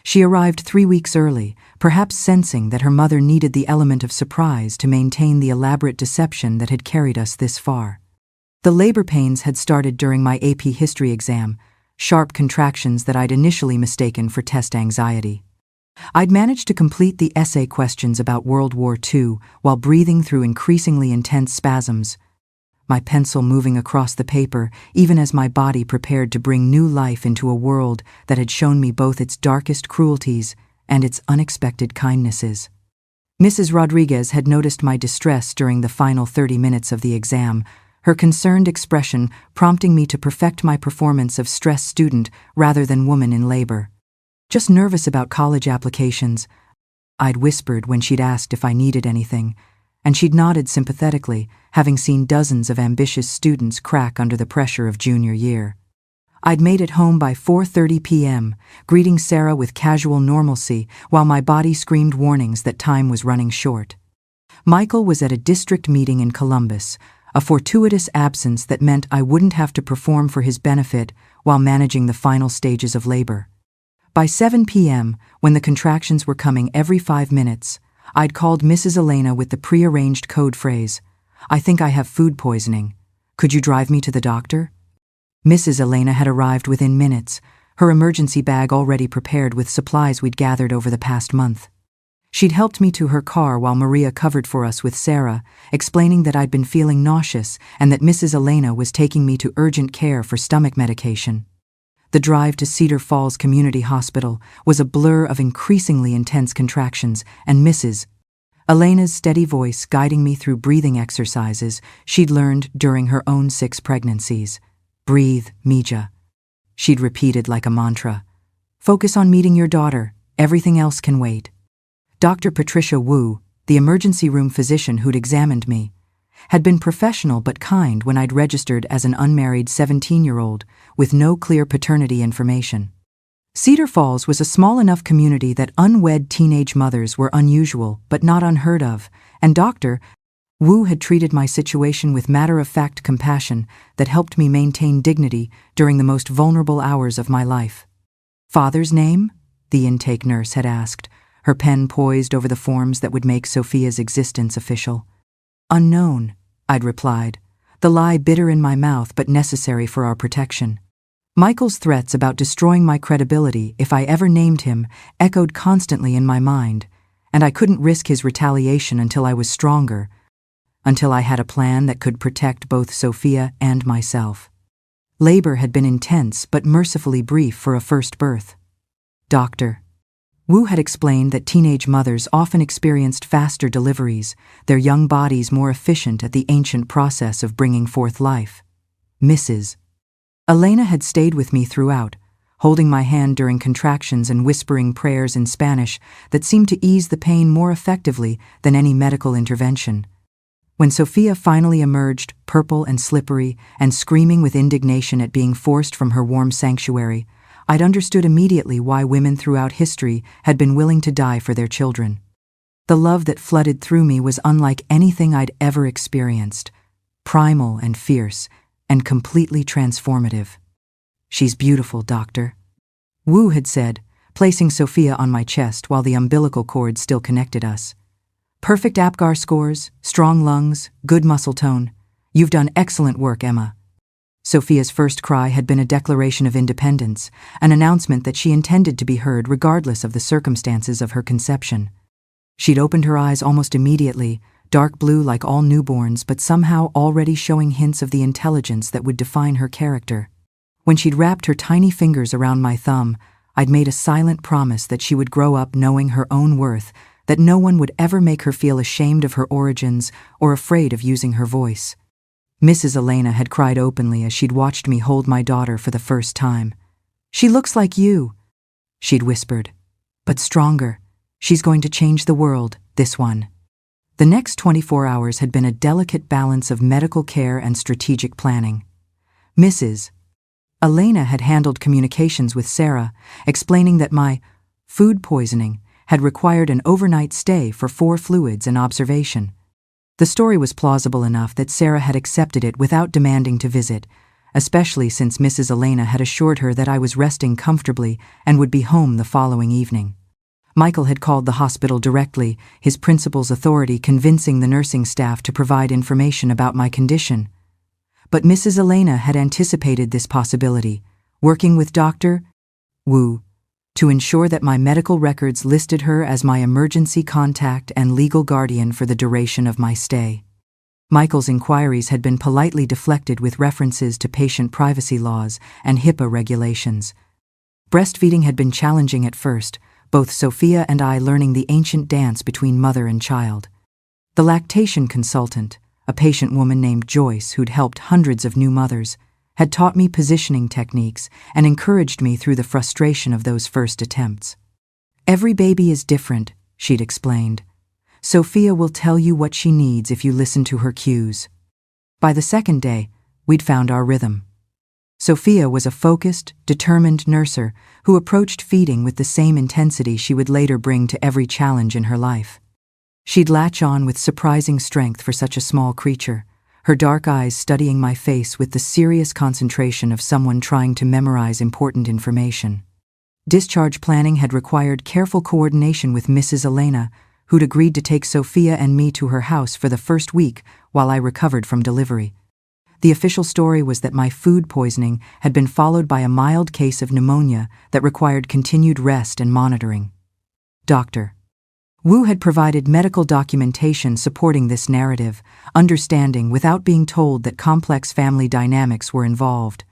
She arrived 3 weeks early, perhaps sensing that her mother needed the element of surprise to maintain the elaborate deception that had carried us this far. The labor pains had started during my AP history exam, sharp contractions that I'd initially mistaken for test anxiety. I'd managed to complete the essay questions about World War II while breathing through increasingly intense spasms, my pencil moving across the paper even as my body prepared to bring new life into a world that had shown me both its darkest cruelties and its unexpected kindnesses. Mrs. Rodriguez had noticed my distress during the final 30 minutes of the exam, her concerned expression prompting me to perfect my performance of stressed student rather than woman in labor. "Just nervous about college applications," I'd whispered when she'd asked if I needed anything, and she'd nodded sympathetically, having seen dozens of ambitious students crack under the pressure of junior year. I'd made it home by 4:30 p.m., greeting Sarah with casual normalcy while my body screamed warnings that time was running short. Michael was at a district meeting in Columbus, a fortuitous absence that meant I wouldn't have to perform for his benefit while managing the final stages of labor. By 7 p.m., when the contractions were coming every 5 minutes, I'd called Mrs. Elena with the pre-arranged code phrase, "I think I have food poisoning. Could you drive me to the doctor?" Mrs. Elena had arrived within minutes, her emergency bag already prepared with supplies we'd gathered over the past month. She'd helped me to her car while Maria covered for us with Sarah, explaining that I'd been feeling nauseous and that Mrs. Elena was taking me to urgent care for stomach medication. The drive to Cedar Falls Community Hospital was a blur of increasingly intense contractions and Mrs. Elena's steady voice guiding me through breathing exercises she'd learned during her own 6 pregnancies. "Breathe, Mija," she'd repeated like a mantra. "Focus on meeting your daughter, everything else can wait." Dr. Patricia Wu, the emergency room physician who'd examined me, had been professional but kind when I'd registered as an unmarried 17-year-old with no clear paternity information. Cedar Falls was a small enough community that unwed teenage mothers were unusual but not unheard of, and Dr. Wu had treated my situation with matter-of-fact compassion that helped me maintain dignity during the most vulnerable hours of my life. "Father's name?" the intake nurse had asked, her pen poised over the forms that would make Sophia's existence official. "Unknown," I'd replied, the lie bitter in my mouth but necessary for our protection. Michael's threats about destroying my credibility if I ever named him echoed constantly in my mind, and I couldn't risk his retaliation until I was stronger, until I had a plan that could protect both Sophia and myself. Labor had been intense but mercifully brief for a first birth. Dr. Wu had explained that teenage mothers often experienced faster deliveries, their young bodies more efficient at the ancient process of bringing forth life. Mrs. Elena had stayed with me throughout, holding my hand during contractions and whispering prayers in Spanish that seemed to ease the pain more effectively than any medical intervention. When Sophia finally emerged, purple and slippery, and screaming with indignation at being forced from her warm sanctuary, I'd understood immediately why women throughout history had been willing to die for their children. The love that flooded through me was unlike anything I'd ever experienced, primal and fierce, and completely transformative. "She's beautiful, Doctor," Wu had said, placing Sophia on my chest while the umbilical cord still connected us. "Perfect APGAR scores, strong lungs, good muscle tone. You've done excellent work, Emma." Sophia's first cry had been a declaration of independence, an announcement that she intended to be heard regardless of the circumstances of her conception. She'd opened her eyes almost immediately, dark blue like all newborns, but somehow already showing hints of the intelligence that would define her character. When she'd wrapped her tiny fingers around my thumb, I'd made a silent promise that she would grow up knowing her own worth, that no one would ever make her feel ashamed of her origins or afraid of using her voice. Mrs. Elena had cried openly as she'd watched me hold my daughter for the first time. "She looks like you," she'd whispered, "but stronger. She's going to change the world, this one." The next 24 hours had been a delicate balance of medical care and strategic planning. Mrs. Elena had handled communications with Sarah, explaining that my food poisoning had required an overnight stay for 4 fluids and observation. The story was plausible enough that Sarah had accepted it without demanding to visit, especially since Mrs. Elena had assured her that I was resting comfortably and would be home the following evening. Michael had called the hospital directly, his principal's authority convincing the nursing staff to provide information about my condition. But Mrs. Elena had anticipated this possibility, working with Dr. Wu to ensure that my medical records listed her as my emergency contact and legal guardian for the duration of my stay. Michael's inquiries had been politely deflected with references to patient privacy laws and HIPAA regulations. Breastfeeding had been challenging at first, both Sophia and I learning the ancient dance between mother and child. The lactation consultant, a patient woman named Joyce who'd helped hundreds of new mothers, had taught me positioning techniques and encouraged me through the frustration of those first attempts. "Every baby is different," she'd explained. "Sophia will tell you what she needs if you listen to her cues." By the second day, we'd found our rhythm. Sophia was a focused, determined nurser who approached feeding with the same intensity she would later bring to every challenge in her life. She'd latch on with surprising strength for such a small creature, her dark eyes studying my face with the serious concentration of someone trying to memorize important information. Discharge planning had required careful coordination with Mrs. Elena, who'd agreed to take Sophia and me to her house for the first week while I recovered from delivery. The official story was that my food poisoning had been followed by a mild case of pneumonia that required continued rest and monitoring. Dr. Wu had provided medical documentation supporting this narrative, understanding without being told that complex family dynamics were involved.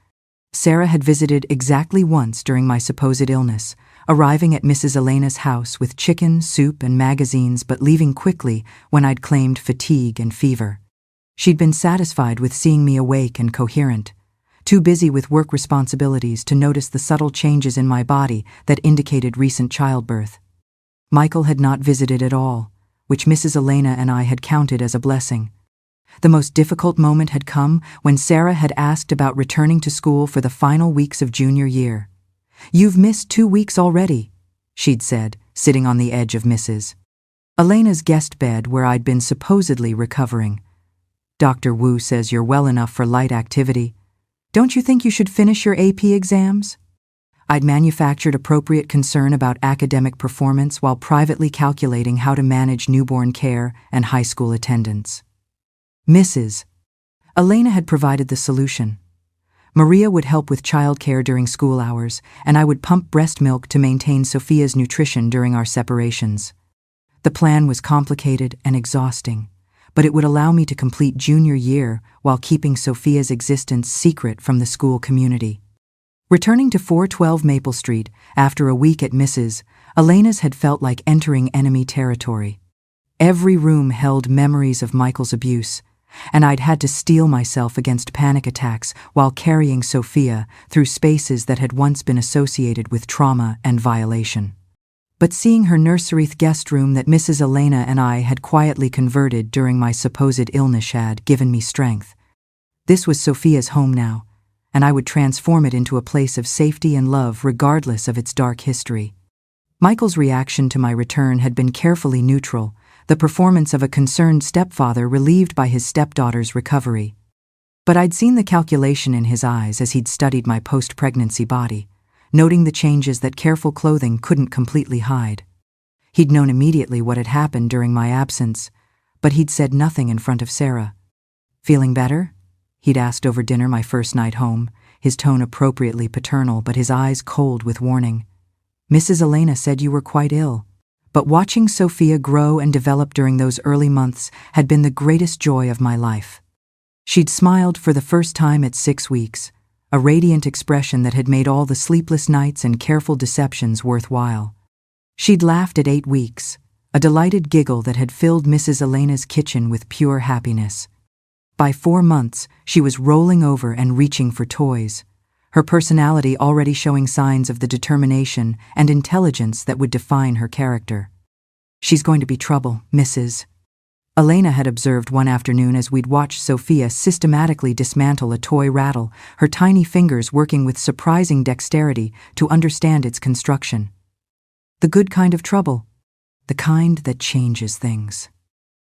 Sarah had visited exactly once during my supposed illness, arriving at Mrs. Elena's house with chicken, soup, and magazines but leaving quickly when I'd claimed fatigue and fever. She'd been satisfied with seeing me awake and coherent, too busy with work responsibilities to notice the subtle changes in my body that indicated recent childbirth. Michael had not visited at all, which Mrs. Elena and I had counted as a blessing. The most difficult moment had come when Sarah had asked about returning to school for the final weeks of junior year. "You've missed 2 weeks already," she'd said, sitting on the edge of Mrs. Elena's guest bed where I'd been supposedly recovering. "Dr. Wu says you're well enough for light activity. Don't you think you should finish your AP exams?" I'd manufactured appropriate concern about academic performance while privately calculating how to manage newborn care and high school attendance. Mrs. Elena had provided the solution. Maria would help with childcare during school hours, and I would pump breast milk to maintain Sophia's nutrition during our separations. The plan was complicated and exhausting, but it would allow me to complete junior year while keeping Sophia's existence secret from the school community. Returning to 412 Maple Street after a week at Mrs. Elena's had felt like entering enemy territory. Every room held memories of Michael's abuse, and I'd had to steel myself against panic attacks while carrying Sophia through spaces that had once been associated with trauma and violation. But seeing her nursery guest room that Mrs. Elena and I had quietly converted during my supposed illness had given me strength. This was Sophia's home now, and I would transform it into a place of safety and love regardless of its dark history. Michael's reaction to my return had been carefully neutral, the performance of a concerned stepfather relieved by his stepdaughter's recovery. But I'd seen the calculation in his eyes as he'd studied my post-pregnancy body, noting the changes that careful clothing couldn't completely hide. He'd known immediately what had happened during my absence, but he'd said nothing in front of Sarah. "Feeling better?" he'd asked over dinner my first night home, his tone appropriately paternal but his eyes cold with warning. "Mrs. Elena said you were quite ill." But watching Sophia grow and develop during those early months had been the greatest joy of my life. She'd smiled for the first time at 6 weeks, a radiant expression that had made all the sleepless nights and careful deceptions worthwhile. She'd laughed at 8 weeks, a delighted giggle that had filled Mrs. Elena's kitchen with pure happiness. By 4 months, she was rolling over and reaching for toys, her personality already showing signs of the determination and intelligence that would define her character. "She's going to be trouble, Mrs. Elena had observed one afternoon as we'd watched Sophia systematically dismantle a toy rattle, her tiny fingers working with surprising dexterity to understand its construction. "The good kind of trouble. The kind that changes things."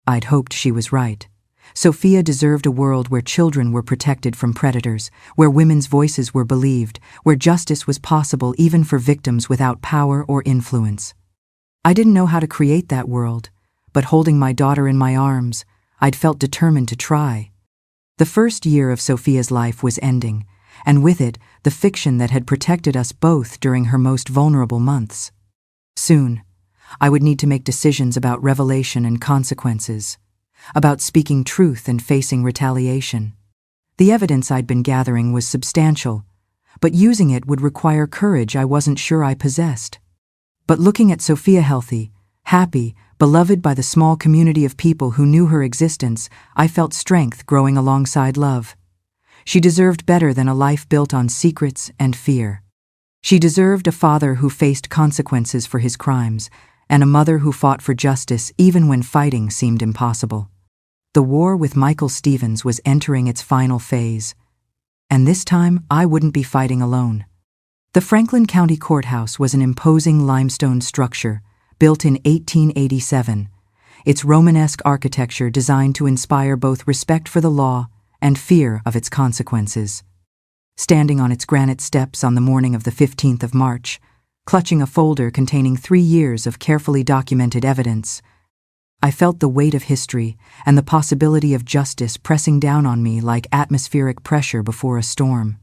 I'd hoped she was right. Sophia deserved a world where children were protected from predators, where women's voices were believed, where justice was possible even for victims without power or influence. I didn't know how to create that world, but holding my daughter in my arms, I'd felt determined to try. The first year of Sophia's life was ending, and with it, the fiction that had protected us both during her most vulnerable months. Soon, I would need to make decisions about revelation and consequences, about speaking truth and facing retaliation. The evidence I'd been gathering was substantial, but using it would require courage I wasn't sure I possessed. But looking at Sophia healthy, happy, beloved by the small community of people who knew her existence, I felt strength growing alongside love. She deserved better than a life built on secrets and fear. She deserved a father who faced consequences for his crimes, and a mother who fought for justice even when fighting seemed impossible. The war with Michael Stevens was entering its final phase, and this time I wouldn't be fighting alone. The Franklin County Courthouse was an imposing limestone structure, built in 1887, its Romanesque architecture designed to inspire both respect for the law and fear of its consequences. Standing on its granite steps on the morning of the 15th of March, clutching a folder containing 3 years of carefully documented evidence, I felt the weight of history and the possibility of justice pressing down on me like atmospheric pressure before a storm.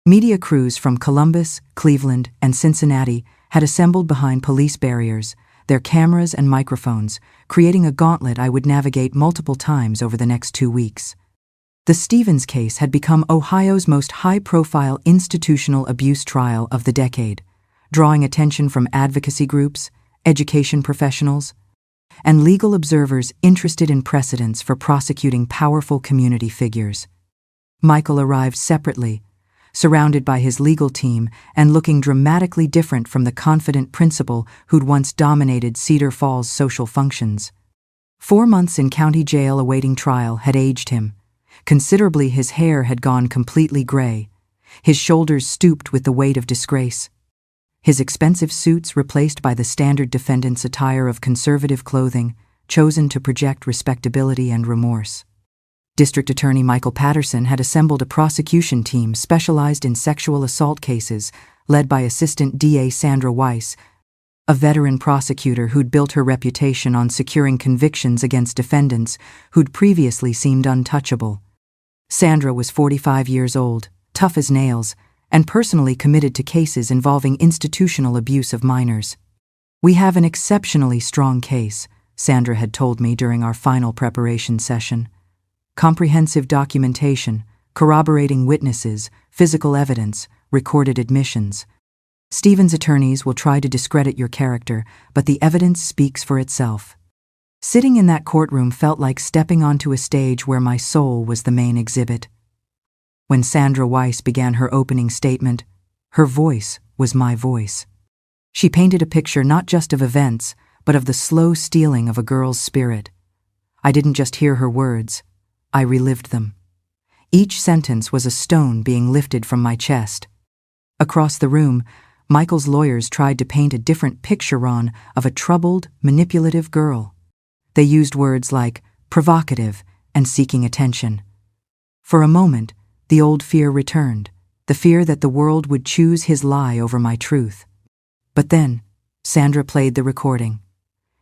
Media crews from Columbus, Cleveland, and Cincinnati had assembled behind police barriers, their cameras and microphones, creating a gauntlet I would navigate multiple times over the next 2 weeks. The Stevens case had become Ohio's most high-profile institutional abuse trial of the decade, drawing attention from advocacy groups, education professionals, and legal observers interested in precedents for prosecuting powerful community figures. Michael arrived separately, surrounded by his legal team and looking dramatically different from the confident principal who'd once dominated Cedar Falls' social functions. 4 months in county jail awaiting trial had aged him. Considerably, his hair had gone completely gray, his shoulders stooped with the weight of disgrace. His expensive suits replaced by the standard defendant's attire of conservative clothing, chosen to project respectability and remorse. District Attorney Michael Patterson had assembled a prosecution team specialized in sexual assault cases, led by Assistant DA Sandra Weiss, a veteran prosecutor who'd built her reputation on securing convictions against defendants who'd previously seemed untouchable. Sandra was 45 years old, tough as nails, and personally committed to cases involving institutional abuse of minors. "We have an exceptionally strong case," Sandra had told me during our final preparation session. "Comprehensive documentation, corroborating witnesses, physical evidence, recorded admissions. Stevens' attorneys will try to discredit your character, but the evidence speaks for itself." Sitting in that courtroom felt like stepping onto a stage where my soul was the main exhibit. When Sandra Weiss began her opening statement, her voice was my voice. She painted a picture not just of events, but of the slow stealing of a girl's spirit. I didn't just hear her words, I relived them. Each sentence was a stone being lifted from my chest. Across the room, Michael's lawyers tried to paint a different picture of a troubled, manipulative girl. They used words like provocative and seeking attention. For a moment, the old fear returned, the fear that the world would choose his lie over my truth. But then, Sandra played the recording.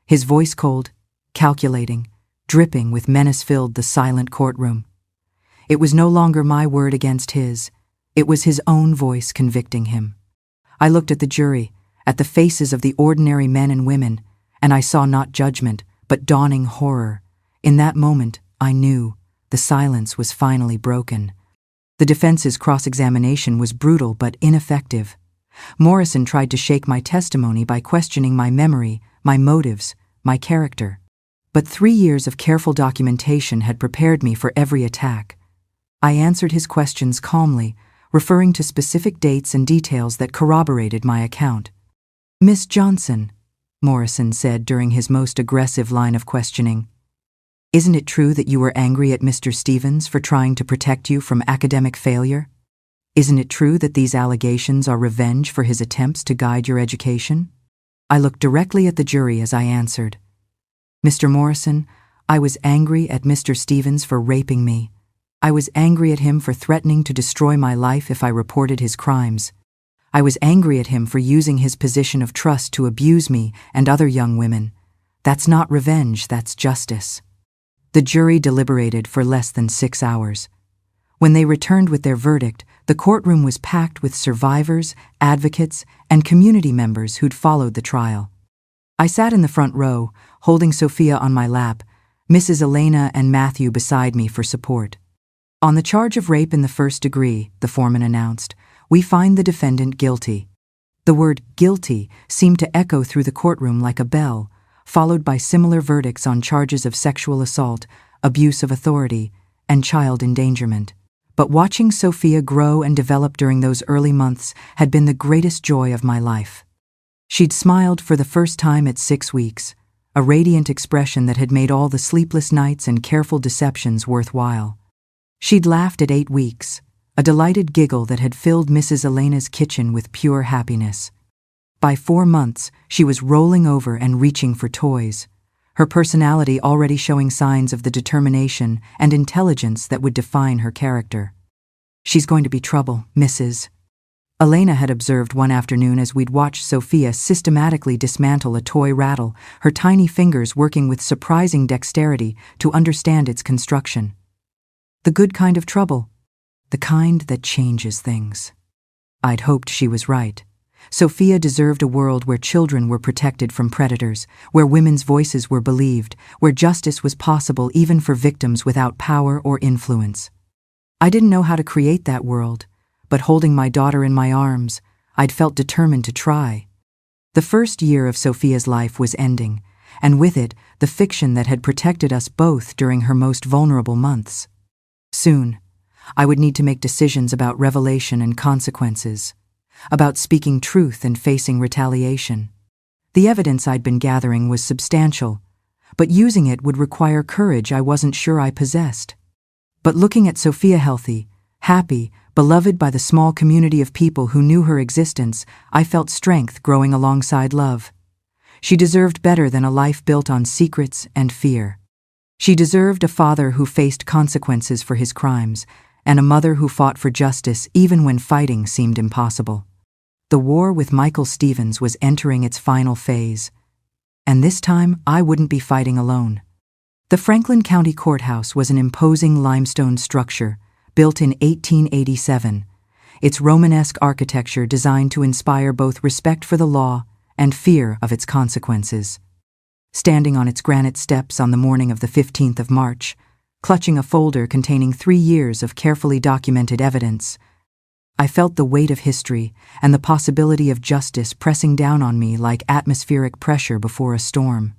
His voice cold, calculating, dripping with menace filled the silent courtroom. It was no longer my word against his. It was his own voice convicting him. I looked at the jury, at the faces of the ordinary men and women, and I saw not judgment, but dawning horror. In that moment, I knew the silence was finally broken. The defense's cross-examination was brutal but ineffective. Morrison tried to shake my testimony by questioning my memory, my motives, my character. But 3 years of careful documentation had prepared me for every attack. I answered his questions calmly, referring to specific dates and details that corroborated my account. "Miss Johnson," Morrison said during his most aggressive line of questioning, "isn't it true that you were angry at Mr. Stevens for trying to protect you from academic failure? Isn't it true that these allegations are revenge for his attempts to guide your education?" I looked directly at the jury as I answered, "Mr. Morrison, I was angry at Mr. Stevens for raping me. I was angry at him for threatening to destroy my life if I reported his crimes. I was angry at him for using his position of trust to abuse me and other young women. That's not revenge, that's justice. The jury deliberated for less than 6 hours. When they returned with their verdict, the courtroom was packed with survivors, advocates, and community members who'd followed the trial. I sat in the front row, holding Sophia on my lap, Mrs. Elena and Matthew beside me for support. On the charge of rape in the first degree, the foreman announced, we find the defendant guilty. The word guilty seemed to echo through the courtroom like a bell, followed by similar verdicts on charges of sexual assault, abuse of authority, and child endangerment. But watching Sophia grow and develop during those early months had been the greatest joy of my life. She'd smiled for the first time at 6 weeks, a radiant expression that had made all the sleepless nights and careful deceptions worthwhile. She'd laughed at 8 weeks, a delighted giggle that had filled Mrs. Elena's kitchen with pure happiness. By 4 months, she was rolling over and reaching for toys, her personality already showing signs of the determination and intelligence that would define her character. She's going to be trouble, Mrs. Elena had observed one afternoon as we'd watched Sophia systematically dismantle a toy rattle, her tiny fingers working with surprising dexterity to understand its construction. The good kind of trouble, the kind that changes things. I'd hoped she was right. Sophia deserved a world where children were protected from predators, where women's voices were believed, where justice was possible even for victims without power or influence. I didn't know how to create that world, but holding my daughter in my arms, I'd felt determined to try. The first year of Sophia's life was ending, and with it, the fiction that had protected us both during her most vulnerable months. Soon, I would need to make decisions about revelation and consequences, about speaking truth and facing retaliation. The evidence I'd been gathering was substantial, but using it would require courage I wasn't sure I possessed. But looking at Sophia healthy, happy, beloved by the small community of people who knew her existence, I felt strength growing alongside love. She deserved better than a life built on secrets and fear. She deserved a father who faced consequences for his crimes, and a mother who fought for justice even when fighting seemed impossible. The war with Michael Stevens was entering its final phase, and this time I wouldn't be fighting alone. The Franklin County Courthouse was an imposing limestone structure, built in 1887, its Romanesque architecture designed to inspire both respect for the law and fear of its consequences. Standing on its granite steps on the morning of the 15th of March, clutching a folder containing 3 years of carefully documented evidence, I felt the weight of history and the possibility of justice pressing down on me like atmospheric pressure before a storm.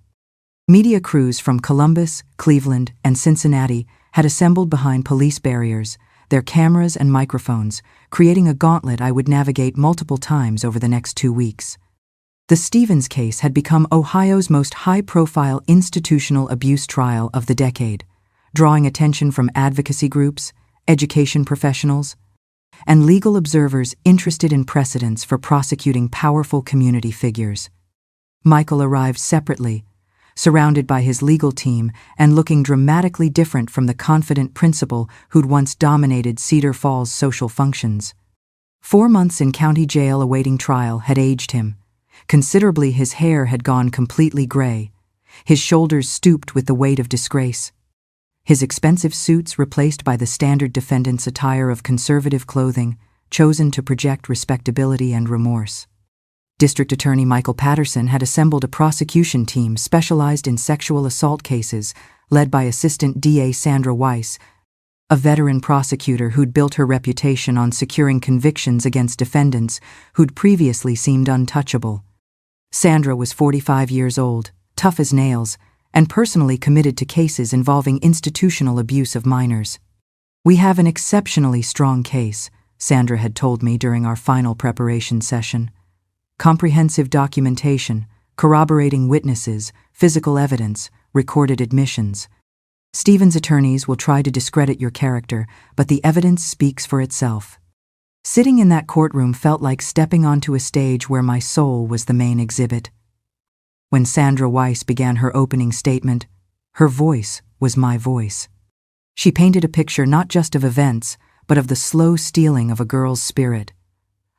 Media crews from Columbus, Cleveland, and Cincinnati had assembled behind police barriers, their cameras and microphones, creating a gauntlet I would navigate multiple times over the next 2 weeks. The Stevens case had become Ohio's most high-profile institutional abuse trial of the decade, drawing attention from advocacy groups, education professionals, and legal observers interested in precedents for prosecuting powerful community figures. Michael arrived separately, surrounded by his legal team and looking dramatically different from the confident principal who'd once dominated Cedar Falls' social functions. 4 months in county jail awaiting trial had aged him. Considerably, his hair had gone completely gray. His shoulders stooped with the weight of disgrace. His expensive suits replaced by the standard defendant's attire of conservative clothing, chosen to project respectability and remorse. District Attorney Michael Patterson had assembled a prosecution team specialized in sexual assault cases, led by Assistant DA Sandra Weiss, a veteran prosecutor who'd built her reputation on securing convictions against defendants who'd previously seemed untouchable. Sandra was 45 years old, tough as nails, and personally committed to cases involving institutional abuse of minors. "We have an exceptionally strong case," Sandra had told me during our final preparation session. "Comprehensive documentation, corroborating witnesses, physical evidence, recorded admissions. Stevens' attorneys will try to discredit your character, but the evidence speaks for itself." Sitting in that courtroom felt like stepping onto a stage where my soul was the main exhibit. When Sandra Weiss began her opening statement, Her voice was my voice. She painted a picture not just of events, but of the slow stealing of a girl's spirit.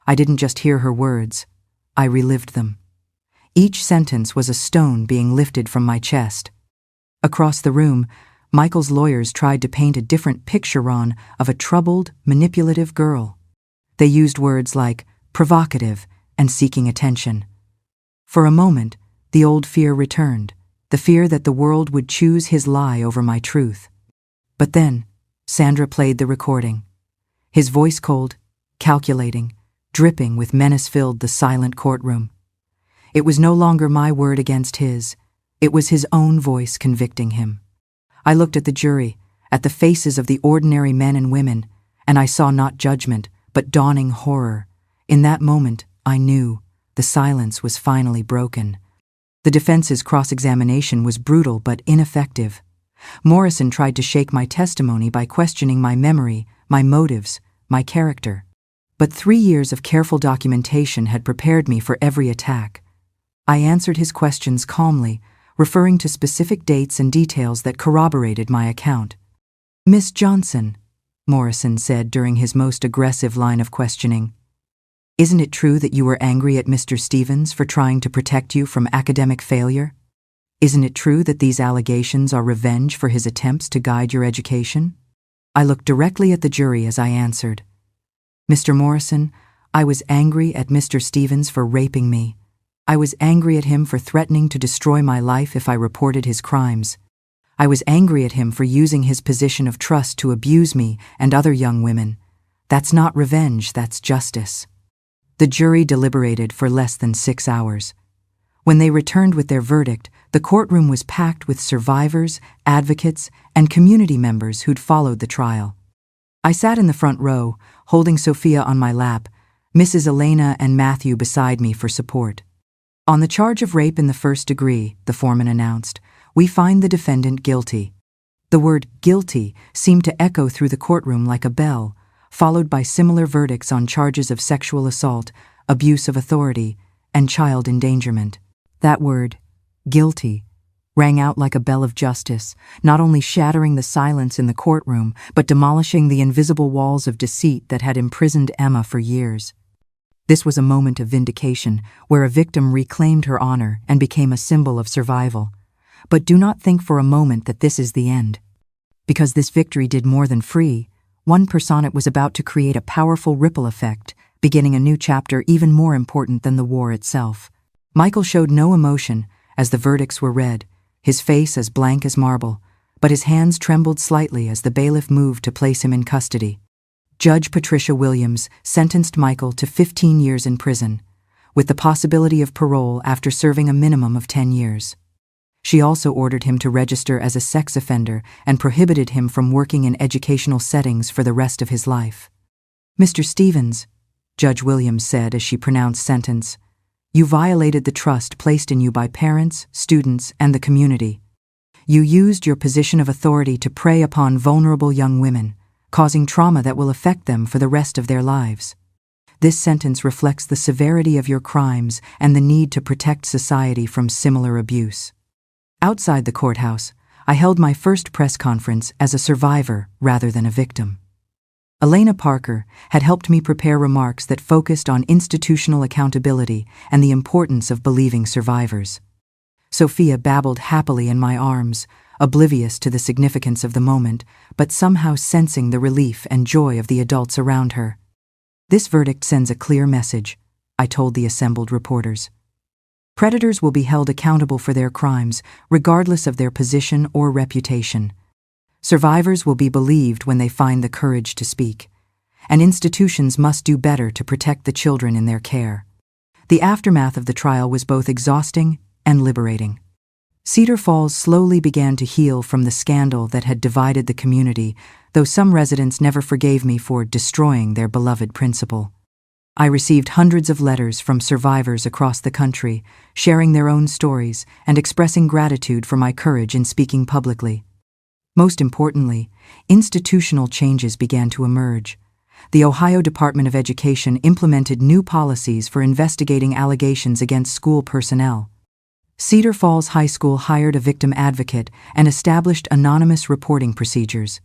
I didn't just hear her words, I relived them. Each sentence was a stone being lifted from my chest. Across the room, Michael's lawyers tried to paint a different picture of a troubled, manipulative girl. They used words like provocative and seeking attention. For a moment, the old fear returned, the fear that the world would choose his lie over my truth. But then, Sandra played the recording. His voice cold, calculating, dripping with menace filled the silent courtroom. It was no longer my word against his. It was his own voice convicting him. I looked at the jury, at the faces of the ordinary men and women, and I saw not judgment, but dawning horror. In that moment, I knew the silence was finally broken. The defense's cross-examination was brutal but ineffective. Morrison tried to shake my testimony by questioning my memory, my motives, my character. But 3 years of careful documentation had prepared me for every attack. I answered his questions calmly, referring to specific dates and details that corroborated my account. "Miss Johnson," Morrison said during his most aggressive line of questioning, "isn't it true that you were angry at Mr. Stevens for trying to protect you from academic failure? Isn't it true that these allegations are revenge for his attempts to guide your education?" I looked directly at the jury as I answered, "Mr. Morrison, I was angry at Mr. Stevens for raping me. I was angry at him for threatening to destroy my life if I reported his crimes. I was angry at him for using his position of trust to abuse me and other young women. That's not revenge, that's justice." The jury deliberated for less than 6 hours. When they returned with their verdict, the courtroom was packed with survivors, advocates, and community members who'd followed the trial. I sat in the front row, holding Sophia on my lap, Mrs. Elena and Matthew beside me for support. "On the charge of rape in the first degree," the foreman announced, "we find the defendant guilty." The word guilty seemed to echo through the courtroom like a bell, followed by similar verdicts on charges of sexual assault, abuse of authority, and child endangerment. That word, guilty, rang out like a bell of justice, not only shattering the silence in the courtroom, but demolishing the invisible walls of deceit that had imprisoned Emma for years. This was a moment of vindication, where a victim reclaimed her honor and became a symbol of survival. But do not think for a moment that this is the end. Because this victory did more than free, one personate was about to create a powerful ripple effect, beginning a new chapter even more important than the war itself. Michael showed no emotion as the verdicts were read, his face as blank as marble, but his hands trembled slightly as the bailiff moved to place him in custody. Judge Patricia Williams sentenced Michael to 15 years in prison, with the possibility of parole after serving a minimum of 10 years. She also ordered him to register as a sex offender and prohibited him from working in educational settings for the rest of his life. "Mr. Stevens," Judge Williams said as she pronounced sentence, "you violated the trust placed in you by parents, students, and the community. You used your position of authority to prey upon vulnerable young women, causing trauma that will affect them for the rest of their lives. This sentence reflects the severity of your crimes and the need to protect society from similar abuse." Outside the courthouse, I held my first press conference as a survivor rather than a victim. Elena Parker had helped me prepare remarks that focused on institutional accountability and the importance of believing survivors. Sophia babbled happily in my arms, oblivious to the significance of the moment, but somehow sensing the relief and joy of the adults around her. "This verdict sends a clear message," I told the assembled reporters. "Predators will be held accountable for their crimes, regardless of their position or reputation. Survivors will be believed when they find the courage to speak, and institutions must do better to protect the children in their care." The aftermath of the trial was both exhausting and liberating. Cedar Falls slowly began to heal from the scandal that had divided the community, though some residents never forgave me for destroying their beloved principal. I received hundreds of letters from survivors across the country, sharing their own stories and expressing gratitude for my courage in speaking publicly. Most importantly, institutional changes began to emerge. The Ohio Department of Education implemented new policies for investigating allegations against school personnel. Cedar Falls High School hired a victim advocate and established anonymous reporting procedures.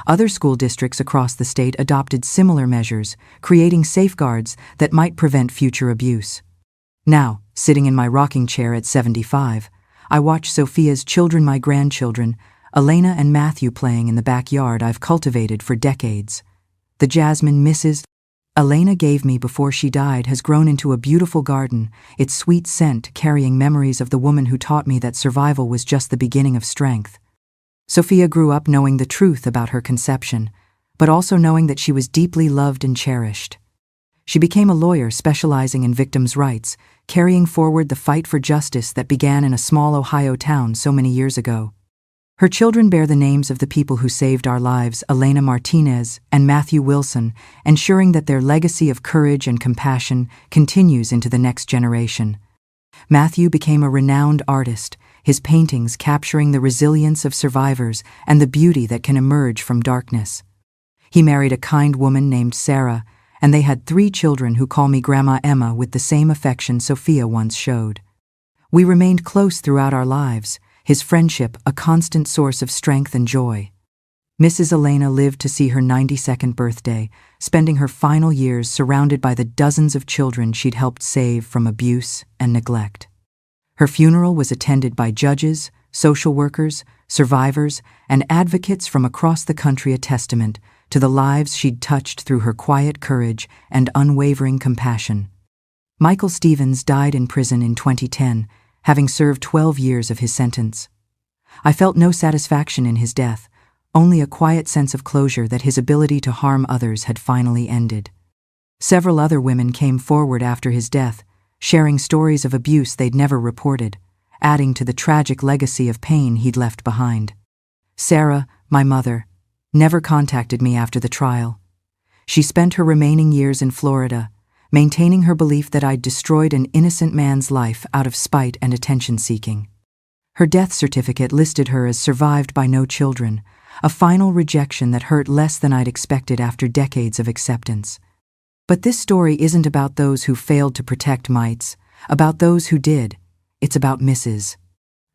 Other school districts across the state adopted similar measures, creating safeguards that might prevent future abuse. Now, sitting in my rocking chair at 75, I watch Sophia's children, my grandchildren, Elena and Matthew, playing in the backyard I've cultivated for decades. The jasmine Mrs. Elena gave me before she died has grown into a beautiful garden, its sweet scent carrying memories of the woman who taught me that survival was just the beginning of strength. Sophia grew up knowing the truth about her conception, but also knowing that she was deeply loved and cherished. She became a lawyer specializing in victims' rights, carrying forward the fight for justice that began in a small Ohio town so many years ago. Her children bear the names of the people who saved our lives, Elena Martinez and Matthew Wilson, ensuring that their legacy of courage and compassion continues into the next generation. Matthew became a renowned artist, his paintings capturing the resilience of survivors and the beauty that can emerge from darkness. He married a kind woman named Sarah, and they had 3 children who call me Grandma Emma with the same affection Sophia once showed. We remained close throughout our lives, his friendship a constant source of strength and joy. Mrs. Elena lived to see her 92nd birthday, spending her final years surrounded by the dozens of children she'd helped save from abuse and neglect. Her funeral was attended by judges, social workers, survivors, and advocates from across the country, a testament to the lives she'd touched through her quiet courage and unwavering compassion. Michael Stevens died in prison in 2010, having served 12 years of his sentence. I felt no satisfaction in his death, only a quiet sense of closure that his ability to harm others had finally ended. Several other women came forward after his death, sharing stories of abuse they'd never reported, adding to the tragic legacy of pain he'd left behind. Sarah, my mother, never contacted me after the trial. She spent her remaining years in Florida, maintaining her belief that I'd destroyed an innocent man's life out of spite and attention-seeking. Her death certificate listed her as survived by no children, a final rejection that hurt less than I'd expected after decades of acceptance. But this story isn't about those who failed to protect mites, about those who did. It's about Mrs.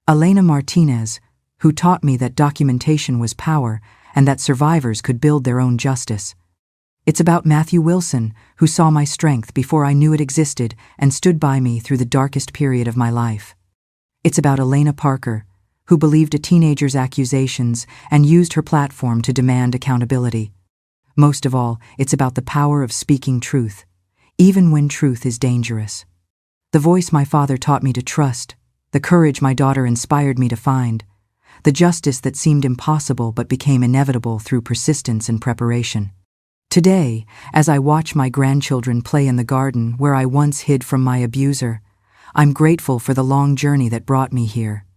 Elena Martinez, who taught me that documentation was power and that survivors could build their own justice. It's about Matthew Wilson, who saw my strength before I knew it existed and stood by me through the darkest period of my life. It's about Elena Parker, who believed a teenager's accusations and used her platform to demand accountability. Most of all, it's about the power of speaking truth, even when truth is dangerous. The voice my father taught me to trust, the courage my daughter inspired me to find, the justice that seemed impossible but became inevitable through persistence and preparation. Today, as I watch my grandchildren play in the garden where I once hid from my abuser, I'm grateful for the long journey that brought me here.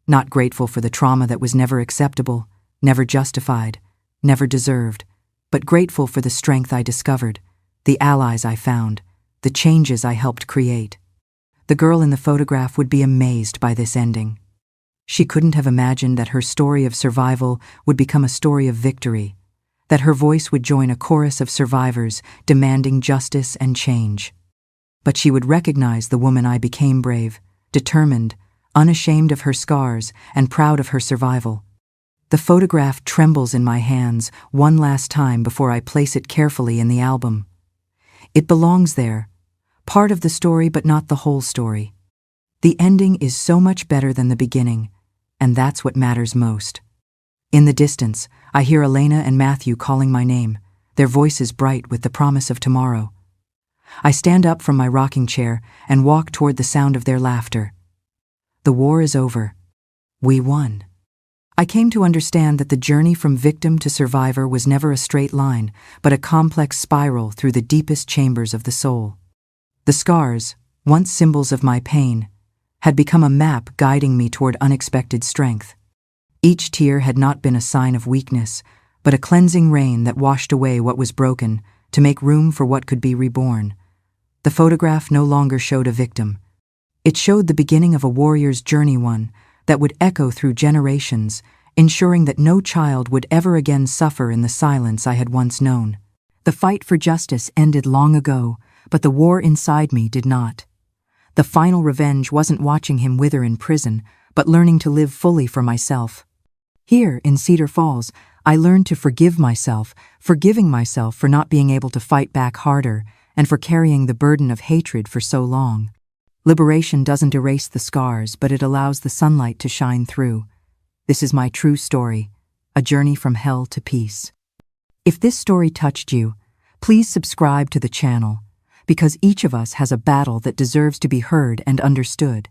Not grateful for the trauma that was never acceptable, never justified, never deserved, but grateful for the strength I discovered, the allies I found, the changes I helped create. The girl in the photograph would be amazed by this ending. She couldn't have imagined that her story of survival would become a story of victory, that her voice would join a chorus of survivors demanding justice and change. But she would recognize the woman I became: brave, determined, unashamed of her scars, and proud of her survival. The photograph trembles in my hands one last time before I place it carefully in the album. It belongs there, part of the story but not the whole story. The ending is so much better than the beginning, and that's what matters most. In the distance, I hear Elena and Matthew calling my name, their voices bright with the promise of tomorrow. I stand up from my rocking chair and walk toward the sound of their laughter. The war is over. We won. I came to understand that the journey from victim to survivor was never a straight line, but a complex spiral through the deepest chambers of the soul. The scars, once symbols of my pain, had become a map guiding me toward unexpected strength. Each tear had not been a sign of weakness, but a cleansing rain that washed away what was broken to make room for what could be reborn. The photograph no longer showed a victim. It showed the beginning of a warrior's journey, one that would echo through generations, ensuring that no child would ever again suffer in the silence I had once known. The fight for justice ended long ago, but the war inside me did not. The final revenge wasn't watching him wither in prison, but learning to live fully for myself. Here, in Cedar Falls, I learned to forgive myself, forgiving myself for not being able to fight back harder and for carrying the burden of hatred for so long. Liberation doesn't erase the scars, but it allows the sunlight to shine through. This is my true story, a journey from hell to peace. If this story touched you, please subscribe to the channel, because each of us has a battle that deserves to be heard and understood.